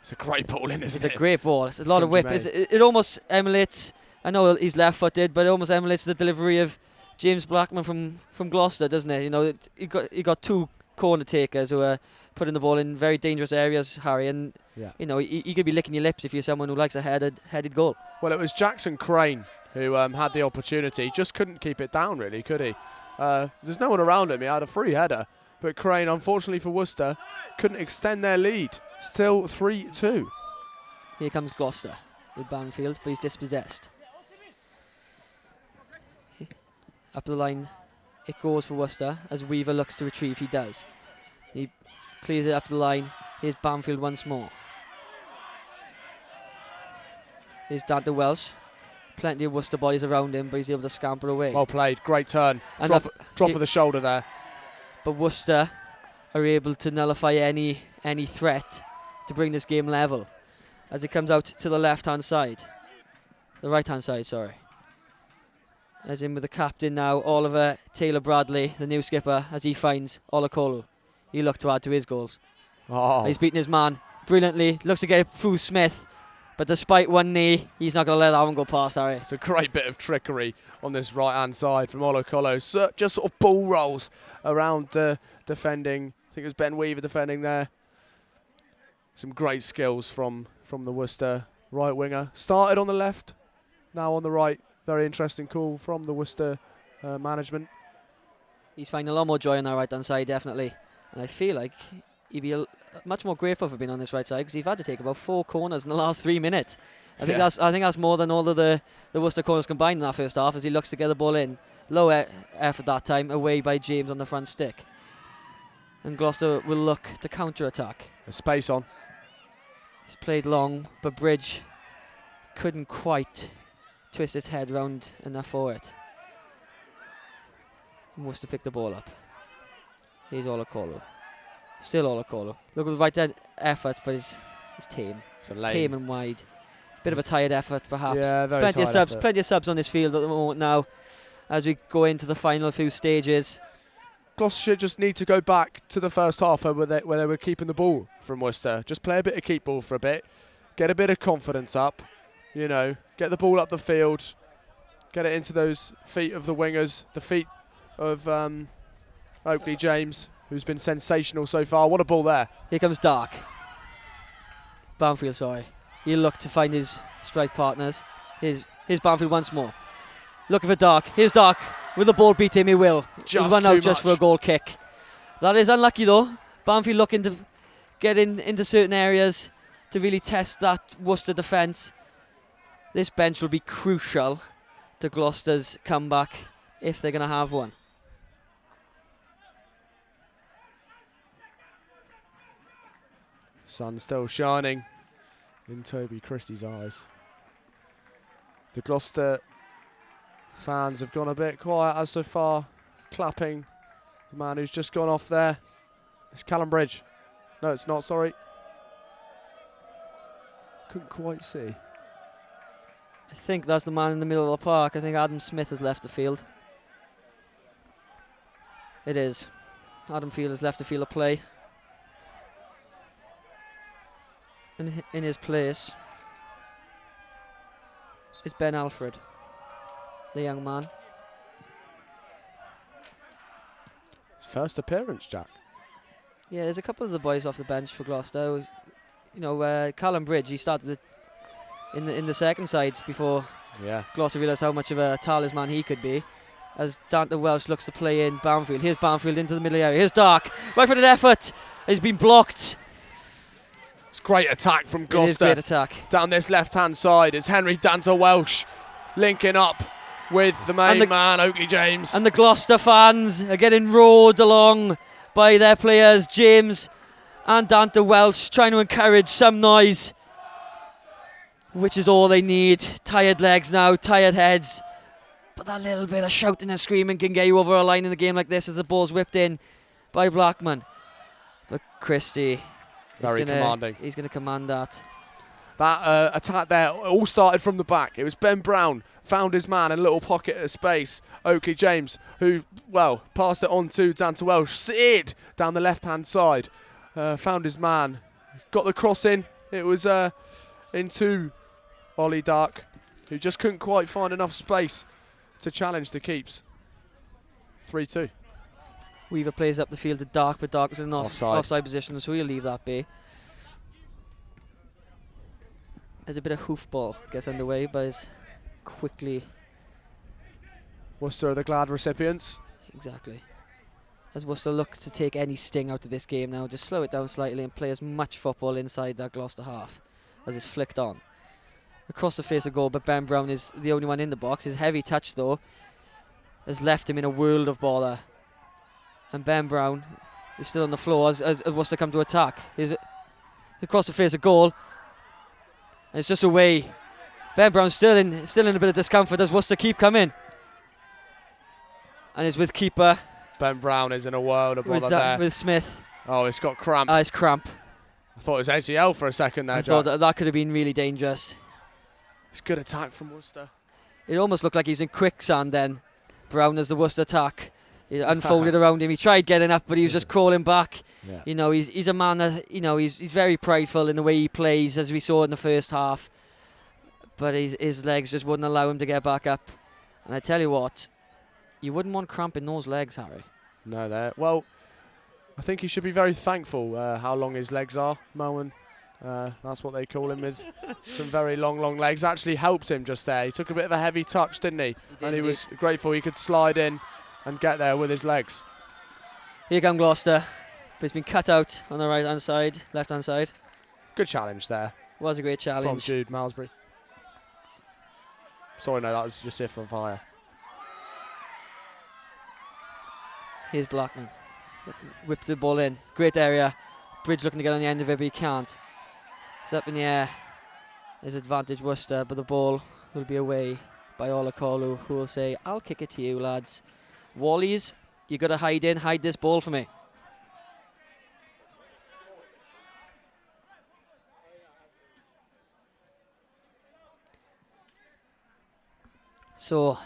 It's a great ball, isn't it? It's a great ball. It's a lot of whip. It almost emulates. I know he's left-footed, but it almost emulates the delivery of James Blackman from Gloucester, doesn't it? You know, he got 2 corner takers who are putting the ball in very dangerous areas, Harry, and you know, you could be licking your lips if you're someone who likes a headed goal. Well, it was Jackson Crane who had the opportunity, just couldn't keep it down really, could he? There's no one around him. He had a free header, but Crane, unfortunately for Worcester, couldn't extend their lead. Still 3-2. Here comes Gloucester with Banfield, but he's dispossessed. Up the line, it goes for Worcester as Weaver looks to retrieve. He does. He clears it up the line. Here's Banfield once more. Here's Dante Welsh. Plenty of Worcester bodies around him, but he's able to scamper away. Well played, great turn. And Drop of the shoulder there. But Worcester are able to nullify any threat to bring this game level as it comes out to the left-hand side. The right-hand side, sorry. As in with the captain now, Oliver Taylor-Bradley, the new skipper, as he finds Olakolu. He looked to add to his goals. Oh. He's beaten his man brilliantly. Looks to get it through Smith. But despite one knee, he's not going to let that one go past, Harry. It's a great bit of trickery on this right-hand side from Olakolu. So just sort of ball rolls around defending. I think it was Ben Weaver defending there. Some great skills from the Worcester right winger. Started on the left, now on the right. Very interesting call from the Worcester management. He's finding a lot more joy on that right-hand side, definitely. And I feel like he'd be much more grateful for being on this right side because he's had to take about 4 corners in the last 3 minutes. I think that's more than all of the Worcester corners combined in that first half as he looks to get the ball in. Low effort that time, away by James on the front stick. And Gloucester will look to counter-attack. A space on. He's played long, but Bridge couldn't quite twist his head round enough for it. And Worcester pick the ball up. Here's Olakolu. Still Olakolu. Look at the right effort, but it's tame. Tame and wide. Bit of a tired effort, perhaps. Yeah, very plenty of tired subs. effort. Plenty of subs on this field at the moment now, as we go into the final few stages. Gloucestershire just need to go back to the first half where they were keeping the ball from Worcester. Just play a bit of keep ball for a bit. Get a bit of confidence up. You know, get the ball up the field. Get it into those feet of the wingers. The feet of Oakley James, who's been sensational so far. What a ball there. Here comes Dark. Banfield, sorry. He'll look to find his strike partners. Here's Banfield once more. Looking for Dark. Here's Dark. Will the ball beat him? He will. He'll run out just for a goal kick. That is unlucky though. Banfield looking to get into certain areas to really test that Worcester defence. This bench will be crucial to Gloucester's comeback if they're going to have one. Sun still shining in Toby Christie's eyes. The Gloucester fans have gone a bit quiet as so far, clapping the man who's just gone off there. It's Callum Bridge. No, it's not, sorry. Couldn't quite see. I think that's the man in the middle of the park. I think Adam Smith has left the field. It is. Adam Field has left the field of play. In his place is Ben Alfred, the young man. His first appearance, Jack. Yeah, there's a couple of the boys off the bench for Gloucester. You know, Callum Bridge, he started in the second side before Gloucester realised how much of a talisman he could be. As Dante Welsh looks to play in Banfield. Here's Banfield into the middle area. Here's Dark. Right-footed effort. He's been blocked. It's great attack from Gloucester. It is great attack. Down this left-hand side is Henry Dante Welsh linking up with the main man, Oakley James. And the Gloucester fans are getting rowed along by their players, James and Dante Welsh, trying to encourage some noise, which is all they need. Tired legs now, tired heads. But that little bit of shouting and screaming can get you over a line in a game like this as the ball's whipped in by Blackman. But Christie, very commanding. He's going to command that. That attack there all started from the back. It was Ben Brown, found his man in a little pocket of space. Oakley James, who, well, passed it on to Dante Welsh, seared down the left-hand side. Found his man, got the cross in. It was into Ollie Dark, who just couldn't quite find enough space to challenge the keeps. 3-2. Weaver plays up the field to Dark, but Dark was in an offside position, so he'll leave that be. As a bit of hoofball gets underway, but is quickly... Worcester are the glad recipients. Exactly. As Worcester look to take any sting out of this game now, just slow it down slightly and play as much football inside that Gloucester half as it's flicked on. Across the face of goal, but Ben Brown is the only one in the box. His heavy touch, though, has left him in a world of bother. And Ben Brown is still on the floor as Worcester come to attack. He's across the face of goal, and it's just away. Ben Brown's still in a bit of discomfort as Worcester keep coming. And is with keeper. Ben Brown is in a world of bother there. With Smith. Oh, it's got cramp. It's cramp. I thought it was ACL for a second there, I Jack. thought that could have been really dangerous. It's good attack from Worcester. It almost looked like he was in quicksand then. Brown as the Worcester attack. It unfolded around him. He tried getting up, but he was just crawling back. Yeah. You know, he's a man that, you know, he's very prideful in the way he plays, as we saw in the first half. But his legs just wouldn't allow him to get back up. And I tell you what, you wouldn't want cramp in those legs, Harry. No, there. Well, I think he should be very thankful how long his legs are, Melman. That's what they call him, with some very long legs. Actually helped him just there. He took a bit of a heavy touch, didn't he? And he was grateful he could slide in and get there with his legs. Here come Gloucester. But he's been cut out on the right-hand side, left-hand side. Good challenge there. Was a great challenge. From Jude Malmesbury. Sorry, no, that was just if on fire. Here's Blackman. Whipped the ball in. Great area. Bridge looking to get on the end of it, but he can't. It's up in the air. His advantage Worcester, but the ball will be away by Olakolu, who will say, I'll kick it to you, lads. Wallies, you got to hide this ball for me. So,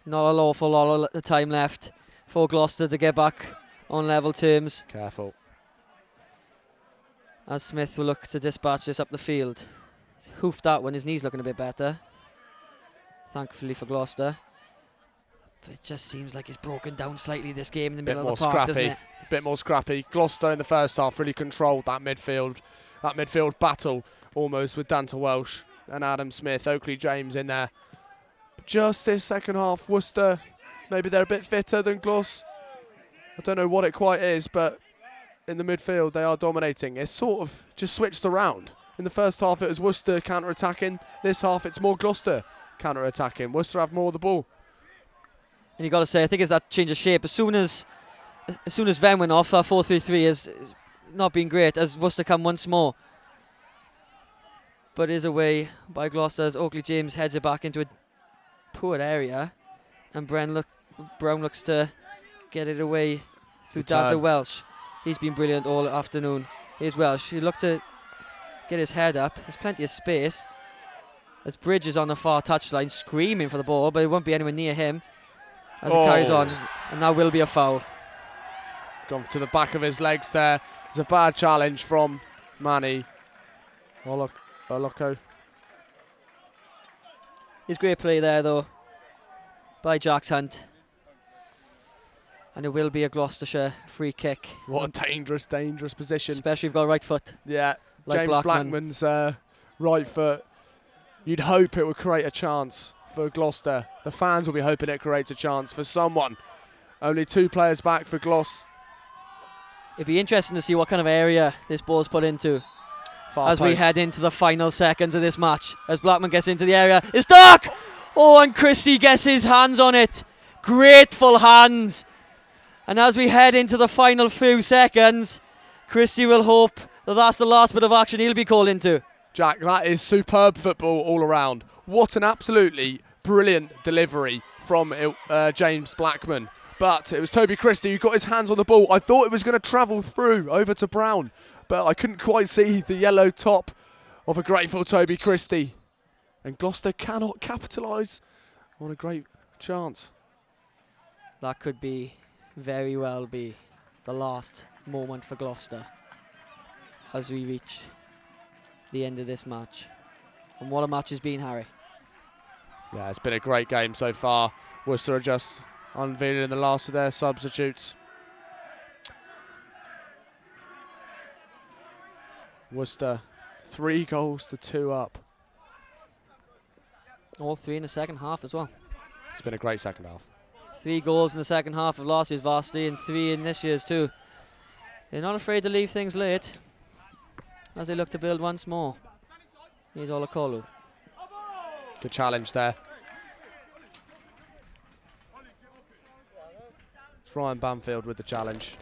not an awful lot of time left for Gloucester to get back on level terms. Careful. As Smith will look to dispatch this up the field. He's hoofed that when his knee's looking a bit better, thankfully for Gloucester. But it just seems like it's broken down slightly this game in the middle of the park, doesn't it? A bit more scrappy. Gloucester in the first half really controlled that midfield battle almost, with Danta Welsh and Adam Smith, Oakley James in there. Just this second half, Worcester, maybe they're a bit fitter than Gloucester. I don't know what it quite is, but in the midfield they are dominating. It's sort of just switched around. In the first half it was Worcester counter-attacking. This half it's more Gloucester counter-attacking. Worcester have more of the ball. And you got to say, I think it's that change of shape. As soon as Venn went off, our 4-3-3 has not been great as Worcester come once more. But is away by Gloucester as Oakley James heads it back into a poor area, and Brown looks to get it away through Dante Welsh. He's been brilliant all afternoon. Here's Welsh. He looked to get his head up. There's plenty of space as Bridge is on the far touchline screaming for the ball, but it won't be anywhere near him as it carries on, and that will be a foul. Gone to the back of his legs there. It's a bad challenge from Manny Oloko. It's great play there though by Jax Hunt, and it will be a Gloucestershire free kick. What a dangerous position, especially if you've got right foot. Yeah, like James Blackman's right foot. You'd hope it would create a chance for Gloucester. The fans will be hoping it creates a chance for someone. Only 2 players back for Gloucester. It'd be interesting to see what kind of area this ball's put into Far as post. we head into the final seconds of this match. As Blackman gets into the area, it's dark! Oh, and Christie gets his hands on it. Grateful hands. And as we head into the final few seconds, Christie will hope that that's the last bit of action he'll be called into. Jack, that is superb football all around. What an absolutely brilliant delivery from James Blackman. But it was Toby Christie who got his hands on the ball. I thought it was going to travel through over to Brown, but I couldn't quite see the yellow top of a grateful Toby Christie. And Gloucester cannot capitalise on a great chance. That could very well be the last moment for Gloucester as we reach the end of this match. And what a match has been, Harry. Yeah, it's been a great game so far. Worcester are just unveiling the last of their substitutes. Worcester 3-2 up. All 3 in the second half as well. It's been a great second half. 3 goals in the second half of last year's Varsity and 3 in this year's too. They're not afraid to leave things late as they look to build once more. Here's Olakolu. Good challenge there. It's Ryan Banfield with the challenge.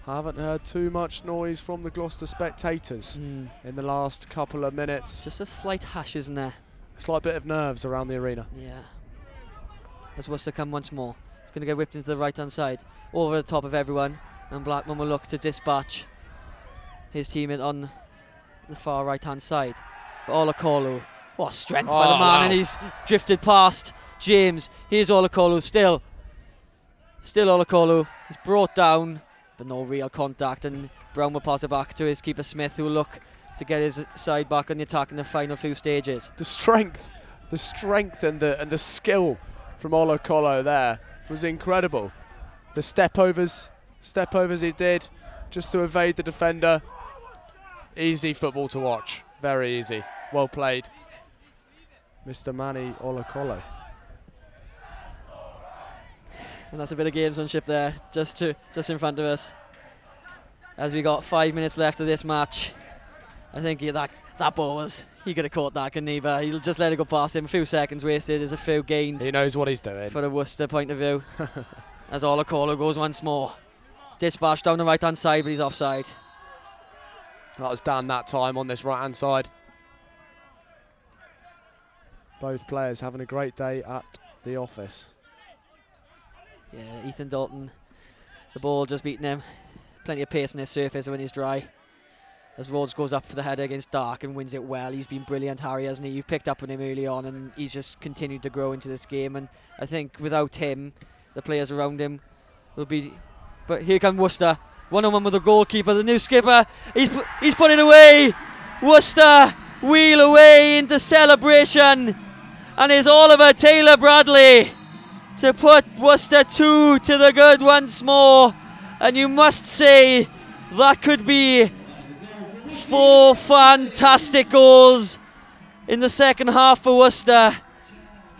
Haven't heard too much noise from the Gloucester spectators in the last couple of minutes. Just a slight hush, isn't there? A slight bit of nerves around the arena. Yeah. As Worcester come once more. It's going to get whipped into the right-hand side, over the top of everyone, and Blackman will look to dispatch his teammate on the far right-hand side. But Olakolu, what strength by the man, wow. and he's drifted past James. Here's Olakolu, still Olakolu. He's brought down, but no real contact, and Brown will pass it back to his keeper Smith, who will look to get his side back on the attack in the final few stages. The strength and the skill from Olakolu there was incredible. The step overs he did just to evade the defender. Easy football to watch, very easy. Well played, Mr. Manny Olakolu. And that's a bit of gamesmanship there, just in front of us. As we got 5 minutes left of this match, I think that ball was, he could have caught that, couldn't he? But he'll just let it go past him. A few seconds wasted, there's a few gained. He knows what he's doing. For the Worcester point of view. As Olakolu goes once more. It's dispatched down the right hand side, but he's offside. That was Dan that time on this right hand side. Both players having a great day at the office. Yeah, Ethan Dalton, the ball just beating him. Plenty of pace on his surface when he's dry. As Rhodes goes up for the header against Dark and wins it well. He's been brilliant, Harry, hasn't he? You've picked up on him early on, and he's just continued to grow into this game. And I think without him, the players around him will be... But here comes Worcester. 1-on-1 with the goalkeeper, the new skipper. He's put it away. Worcester wheel away into celebration. And it's Oliver Taylor-Bradley to put Worcester 2 to the good once more. And you must say that could be 4 fantastic goals in the second half for Worcester.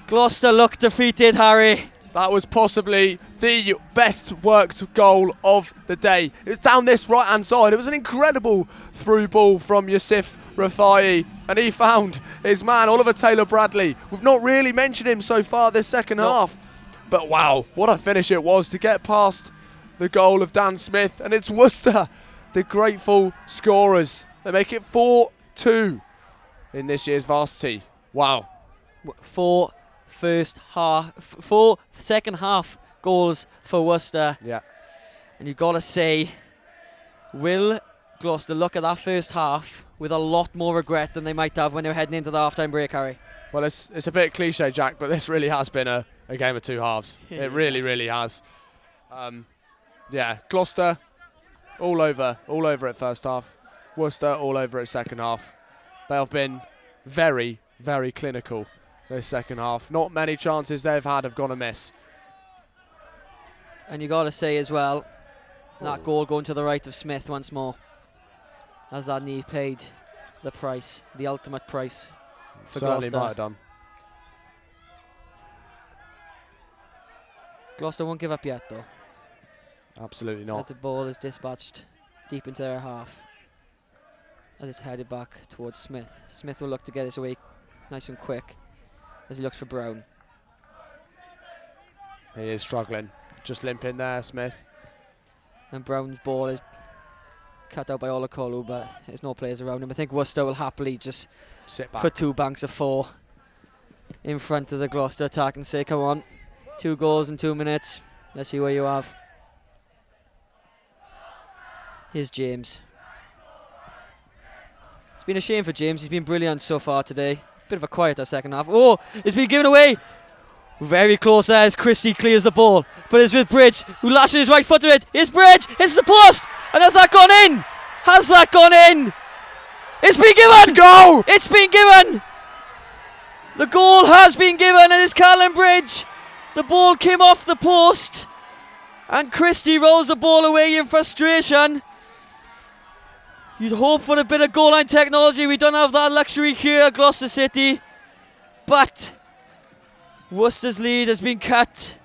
Gloucester looked defeated, Harry. That was possibly the best worked goal of the day. It's down this right hand side. It was an incredible through ball from Yusuf Rafai, and he found his man Oliver Taylor-Bradley. We've not really mentioned him so far this second half, but wow, what a finish it was to get past the goal of Dan Smith. And it's Worcester, the grateful scorers. They make it 4-2 in this year's Varsity. Wow. 4 second half goals for Worcester. Yeah. And you've got to say, will Gloucester look at that first half with a lot more regret than they might have when they're heading into the half-time break, Harry? Well, it's a bit cliche, Jack, but this really has been a game of 2 halves. It really, really has. Yeah, Gloucester all over it first half. Worcester all over it second half. They have been very, very clinical this second half. Not many chances they've had have gone amiss. And you got to say as well, that goal going to the right of Smith once more, as that knee paid the price, the ultimate price for Certainly Gloucester. might have done. Gloucester won't give up yet, though. Absolutely not. As the ball is dispatched deep into their half, as it's headed back towards Smith. Smith will look to get this away nice and quick as he looks for Brown. He is struggling. Just limping there, Smith. And Brown's ball is cut out by Olakolu, but there's no players around him. I think Worcester will happily just sit back, put 2 banks of 4 in front of the Gloucester attack and say, come on, 2 goals in 2 minutes. Let's see what you have. Here's James. It's been a shame for James. He's been brilliant so far today. Bit of a quieter second half. Oh, it's been given away. Very close there as Christie clears the ball. But it's with Bridge, who lashes his right foot to it. It's Bridge, it's the post. And has that gone in? Has that gone in? It's been given. Go! It's been given. The goal has been given, and it's Callum Bridge. The ball came off the post, and Christie rolls the ball away in frustration. You'd hope for a bit of goal line technology. We don't have that luxury here at Gloucester City. But Worcester's lead has been cut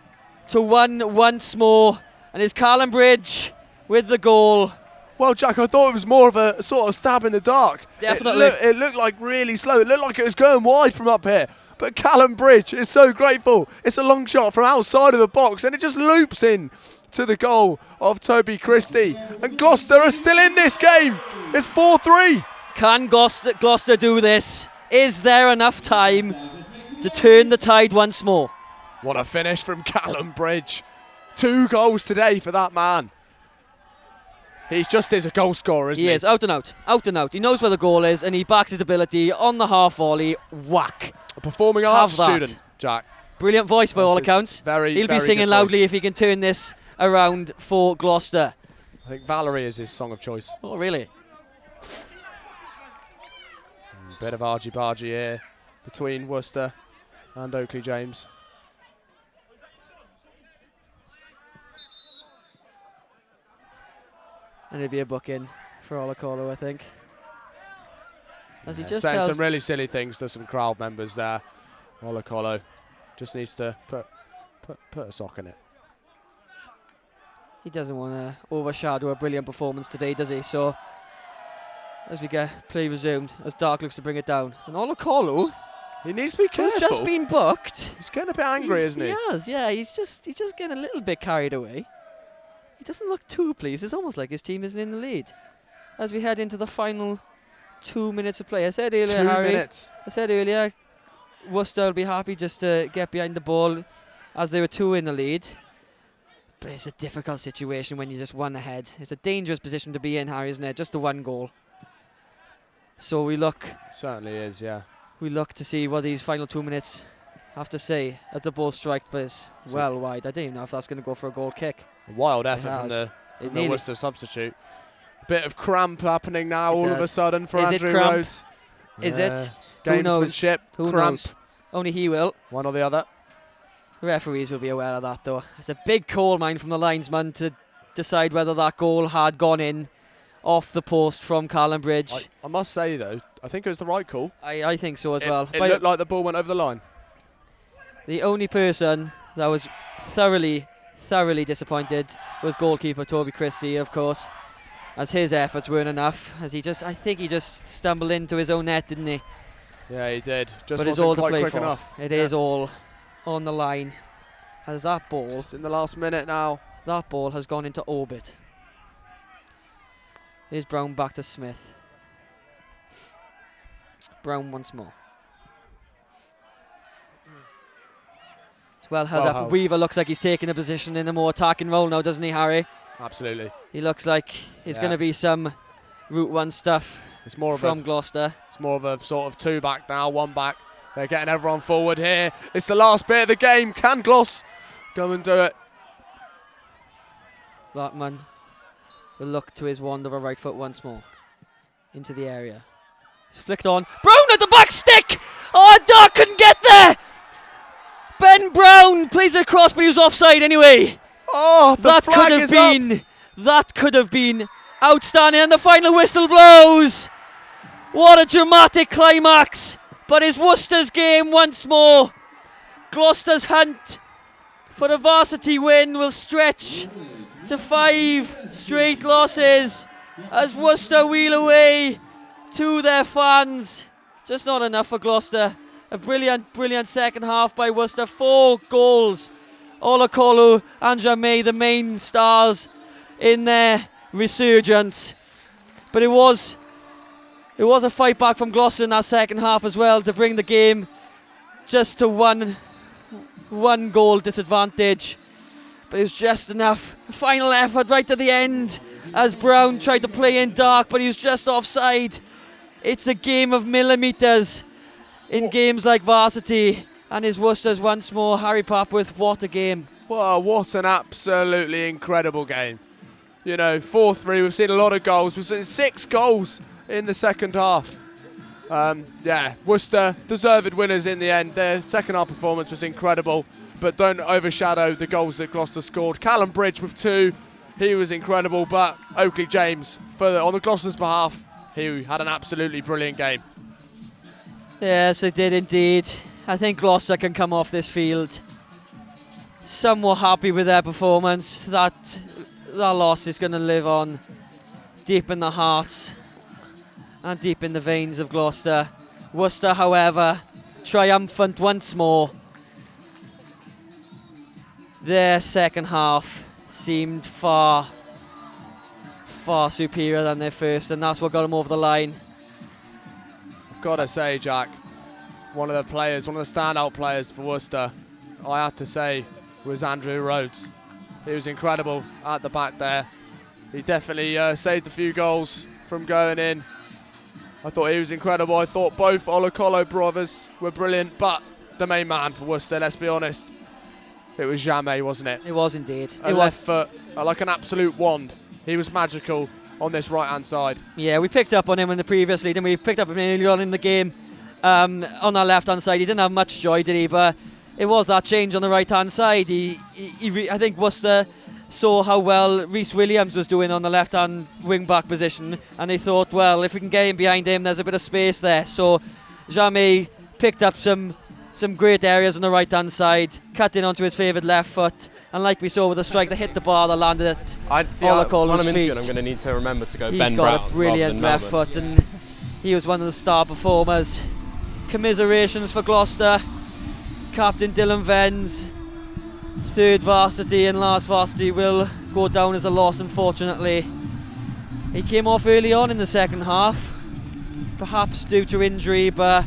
to 1 once more. And it's Callum Bridge with the goal. Well, Jack, I thought it was more of a sort of stab in the dark. Definitely. It looked like really slow. It looked like it was going wide from up here. But Callum Bridge is so grateful. It's a long shot from outside of the box and it just loops in to the goal of Toby Christie. And Gloucester are still in this game. It's 4-3. Can Gloucester do this? Is there enough time to turn the tide once more? What a finish from Callum Bridge. 2 goals today for that man. He just is a goal scorer, isn't he? He is, out and out, out and out. He knows where the goal is and he backs his ability on the half volley. Whack. A performing arts student, Jack. Brilliant voice by all accounts. He'll be singing loudly if he can turn this around for Gloucester. I think Valerie is his song of choice. Oh, really? Bit of argy-bargy here between Worcester and Oakley James. And it'll be a booking for Olakolo, I think. As he just saying tells some really silly things to some crowd members there. Olakolo just needs to put a sock in it. He doesn't want to overshadow a brilliant performance today, does he? So, as we get play resumed, as Dark looks to bring it down. And Olakolo, he needs to be careful. Has just been booked. He's getting a bit angry, isn't he? He has, yeah. He's just getting a little bit carried away. He doesn't look too pleased. It's almost like his team isn't in the lead. As we head into the final 2 minutes of play. I said earlier, 2 Harry. minutes. I said earlier, Worcester will be happy just to get behind the ball as they were 2 in the lead. But it's a difficult situation when you're just 1 ahead. It's a dangerous position to be in, Harry, isn't it? Just the 1 goal. So we look. Certainly is, yeah. We look to see what these final 2 minutes have to say as the ball strike is well wide. I don't even know if that's going to go for a goal kick. A wild effort from the Worcester substitute. Bit of cramp happening now all of a sudden for Andrew Rhodes. Is it? Gamesmanship, Who cramp. knows? Only he will. One or the other. The referees will be aware of that, though. It's a big coal mine from the linesman to decide whether that goal had gone in off the post from Callum Bridge. I must say, though, I think it was the right call. I think so as well. It looked like the ball went over the line. The only person that was thoroughly disappointed was goalkeeper Toby Christie, of course, as his efforts weren't enough. I think he just stumbled into his own net, didn't he? Yeah, he did. Just but it's wasn't all to quite play quick for. enough. It is all on the line. As that ball, just in the last minute now, that ball has gone into orbit. Here's Brown back to Smith. Brown once more. It's well held up. Weaver looks like he's taking a position in a more attacking role now, doesn't he, Harry? Absolutely. He looks like it's going to be some Route 1 stuff. It's more from Gloucester. It's more of a sort of 2 back now, 1 back. They're getting everyone forward here. It's the last bit of the game. Can Gloss go and do it? Blackman will look to his wand of a right foot once more. Into the area. It's flicked on. Brown at the back stick! Oh, Dark couldn't get there! Ben Brown plays it across, but he was offside anyway. Oh, that could have been outstanding, and the final whistle blows. What a dramatic climax! But it's Worcester's game once more. Gloucester's hunt for the Varsity win will stretch to 5 straight losses as Worcester wheel away to their fans. Just not enough for Gloucester. A brilliant second half by Worcester. 4 goals. Olakolo and Jamé, the main stars in their resurgence. But it was a fight back from Gloucester in that second half as well to bring the game just to one goal disadvantage. But it was just enough. Final effort right to the end as Brown tried to play in Dark, but he was just offside. It's a game of millimetres in games like Varsity, and his Worcester's once more. Harry Papworth, what a game. Wow, what an absolutely incredible game. You know, 4-3, we've seen a lot of goals. We've seen 6 goals in the second half. Yeah, Worcester deserved winners in the end. Their second half performance was incredible, but don't overshadow the goals that Gloucester scored. Callum Bridge with 2, he was incredible, but Oakley James on the Gloucester's behalf, he had an absolutely brilliant game. Yes, they did indeed. I think Gloucester can come off this field somewhat happy with their performance. That loss is going to live on deep in the hearts and deep in the veins of Gloucester. Worcester, however, triumphant once more. Their second half seemed far superior than their first, and that's what got them over the line. I've got to say, Jack, one of the standout players for Worcester, I have to say, was Andrew Rhodes. He was incredible at the back there. He definitely saved a few goals from going in. I thought he was incredible. I thought both Olokolo brothers were brilliant, but the main man for Worcester, let's be honest, it was Jamais, wasn't it? It was indeed. A left foot, like an absolute wand. He was magical on this right-hand side. Yeah, we picked up on him in the previous lead, and we picked up him early on in the game on our left-hand side. He didn't have much joy, did he? But it was that change on the right-hand side. I think Worcester saw how well Rhys Williams was doing on the left-hand wing-back position, and they thought, well, if we can get in behind him, there's a bit of space there. So Jamais picked up some great areas on the right-hand side, cut in onto his favoured left foot, and like we saw with the strike that hit the bar that landed at Olokolo's feet. I'm going to need to remember to go He's Ben Brown. got a brilliant left foot, and he was one of the star performers. Commiserations for Gloucester. Captain Dylan Venns, third varsity and last varsity, will go down as a loss, unfortunately. He came off early on in the second half, perhaps due to injury, but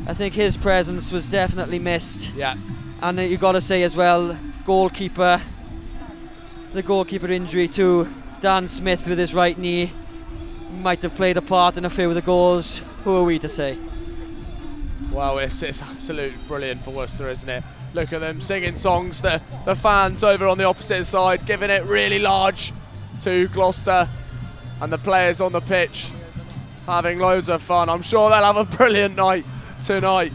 I think his presence was definitely missed. Yeah. And you've got to say as well, the goalkeeper injury to Dan Smith with his right knee might have played a part in a few of the goals. Who are we to say? Well, it's absolutely brilliant for Worcester, isn't it? Look at them singing songs, the fans over on the opposite side giving it really large to Gloucester, and the players on the pitch having loads of fun. I'm sure they'll have a brilliant night tonight.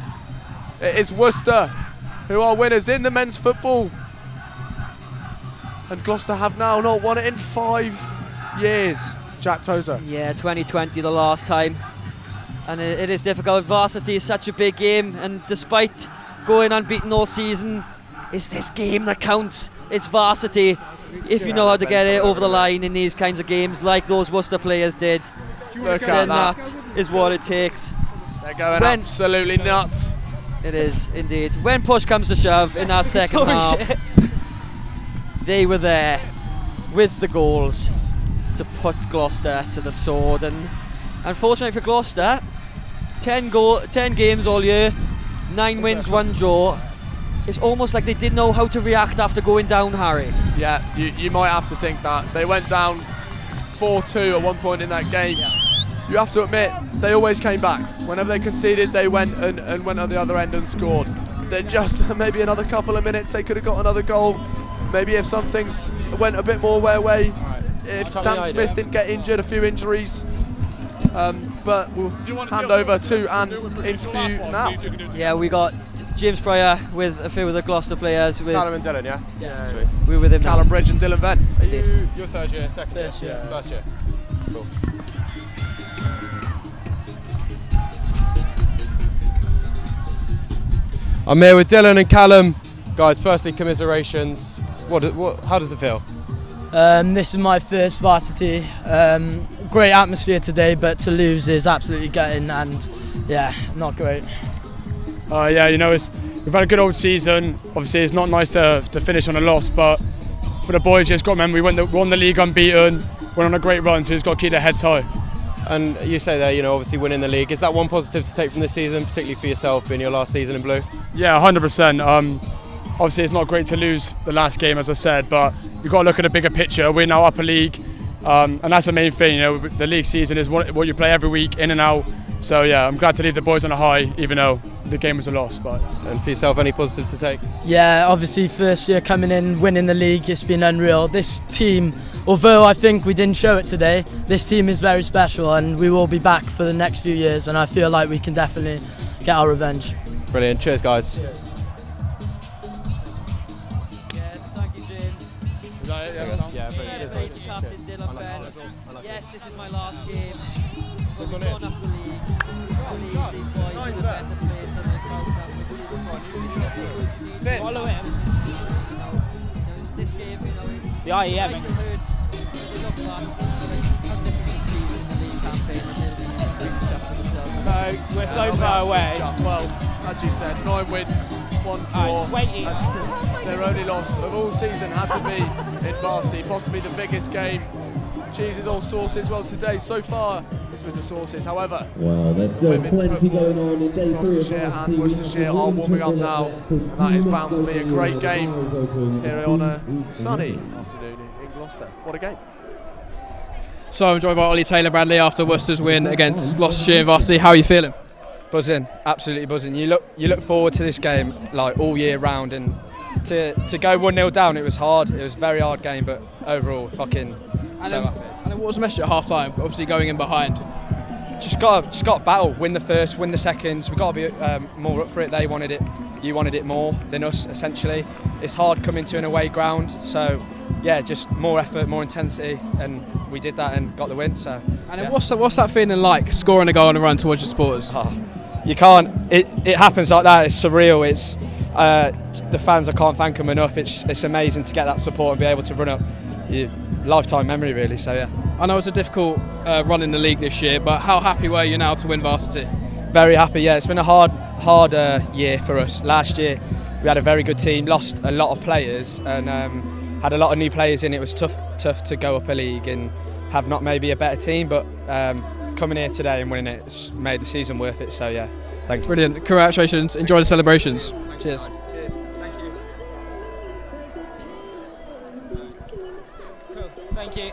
It is Worcester who are winners in the men's football, and Gloucester have now not won it in 5 years. Jack Tozer. Yeah, 2020 the last time. And it is difficult. Varsity is such a big game, and despite going unbeaten all season, it's this game that counts. It's Varsity. If you know how to get it over the line in these kinds of games, like those Worcester players did, then that is what it takes. They're going absolutely nuts. It is indeed. When push comes to shove in that second half, they were there with the goals to put Gloucester to the sword. And unfortunately for Gloucester, 10 games all year, 9 wins, 1 draw. It's almost like they didn't know how to react after going down, Harry. Yeah, you might have to think that. They went down 4-2 at one point in that game. Yeah. You have to admit, they always came back. Whenever they conceded, they went and went on the other end and scored. Then just maybe another couple of minutes, they could have got another goal. Maybe if some things went a bit more their way, if Dan Smith didn't get injured, a few injuries. But we'll hand over to an interview now. Yeah, we got James Pryor with a few of the Gloucester players. With Callum and Dylan, yeah? Yeah. Sweet. We're with him Callum now. Bridge and Dylan Venn. You're third year, second year? First year. First year. Cool. I'm here with Dylan and Callum. Guys, firstly, commiserations. How does it feel? This is my first varsity. Great atmosphere today, but to lose is absolutely gutting, and yeah, not great. Yeah, you know, we've had a good old season. Obviously, it's not nice to finish on a loss, but for the boys, you just got to remember we won the league unbeaten, went on a great run, so we've got to keep their heads high. And you say there, you know, obviously winning the league. Is that one positive to take from this season, particularly for yourself, being your last season in blue? Yeah, 100%. Obviously, it's not great to lose the last game, as I said, but you've got to look at the bigger picture. We're now upper league, and that's the main thing. You know, the league season is what you play every week, in and out. So yeah, I'm glad to leave the boys on a high, even though the game was a loss. But and for yourself, any positives to take? Yeah, obviously first year coming in, winning the league, it's been unreal. This team, although I think we didn't show it today, this team is very special, and we will be back for the next few years, and I feel like we can definitely get our revenge. Brilliant. Cheers, guys. Cheers. Yes, thank you, James. Is that it? Yeah, Captain Dylan Venn. Yes, this is my last game. But we've gone up the league. These boys in a better place than they found them, which is Follow him. This game, The IEM. They look back, how difficult season the league campaign, and they'll be doing stuff for themselves. No, we're so far away. Well, as you said, 9 wins, 1 draw. Waiting. Their only loss of all season had to be in Varsity, possibly the biggest game. Cheese is all sauces. Well, today so far it's with the sauces. However, Well, there's still plenty going on in day 3 of Gloucestershire Varsity. and Worcestershire are warming up now, and that is bound to be a great game here on a sunny afternoon in Gloucester. What a game! So I'm joined by Ollie Taylor-Bradley after Worcester's win against Gloucestershire in Varsity. How are you feeling? Buzzing, absolutely buzzing. You look forward to this game like all year round, and to go 1-0 down, it was hard. It was a very hard game, but overall, fucking so happy. And then what was the message at half time? Obviously going in behind. Just got to battle, win the first, win the seconds. We've got to be more up for it. They wanted it, you wanted it more than us, essentially. It's hard coming to an away ground, so yeah, just more effort, more intensity, and we did that and got the win. So. And then what's that feeling like, scoring a goal on a run towards your supporters? You can't. It happens like that. It's surreal. It's the fans. I can't thank them enough. It's amazing to get that support and be able to run up. Lifetime memory, really. So yeah. I know it's a difficult run in the league this year, but how happy were you now to win Varsity? Very happy. Yeah, it's been a hard year for us. Last year we had a very good team, lost a lot of players, and had a lot of new players in. It was tough to go up a league and have not maybe a better team, but coming here today and winning it's made the season worth it. So yeah, thank you. Brilliant. Congratulations. Enjoy the celebrations. Cheers. Cheers. Thank you. Thank you.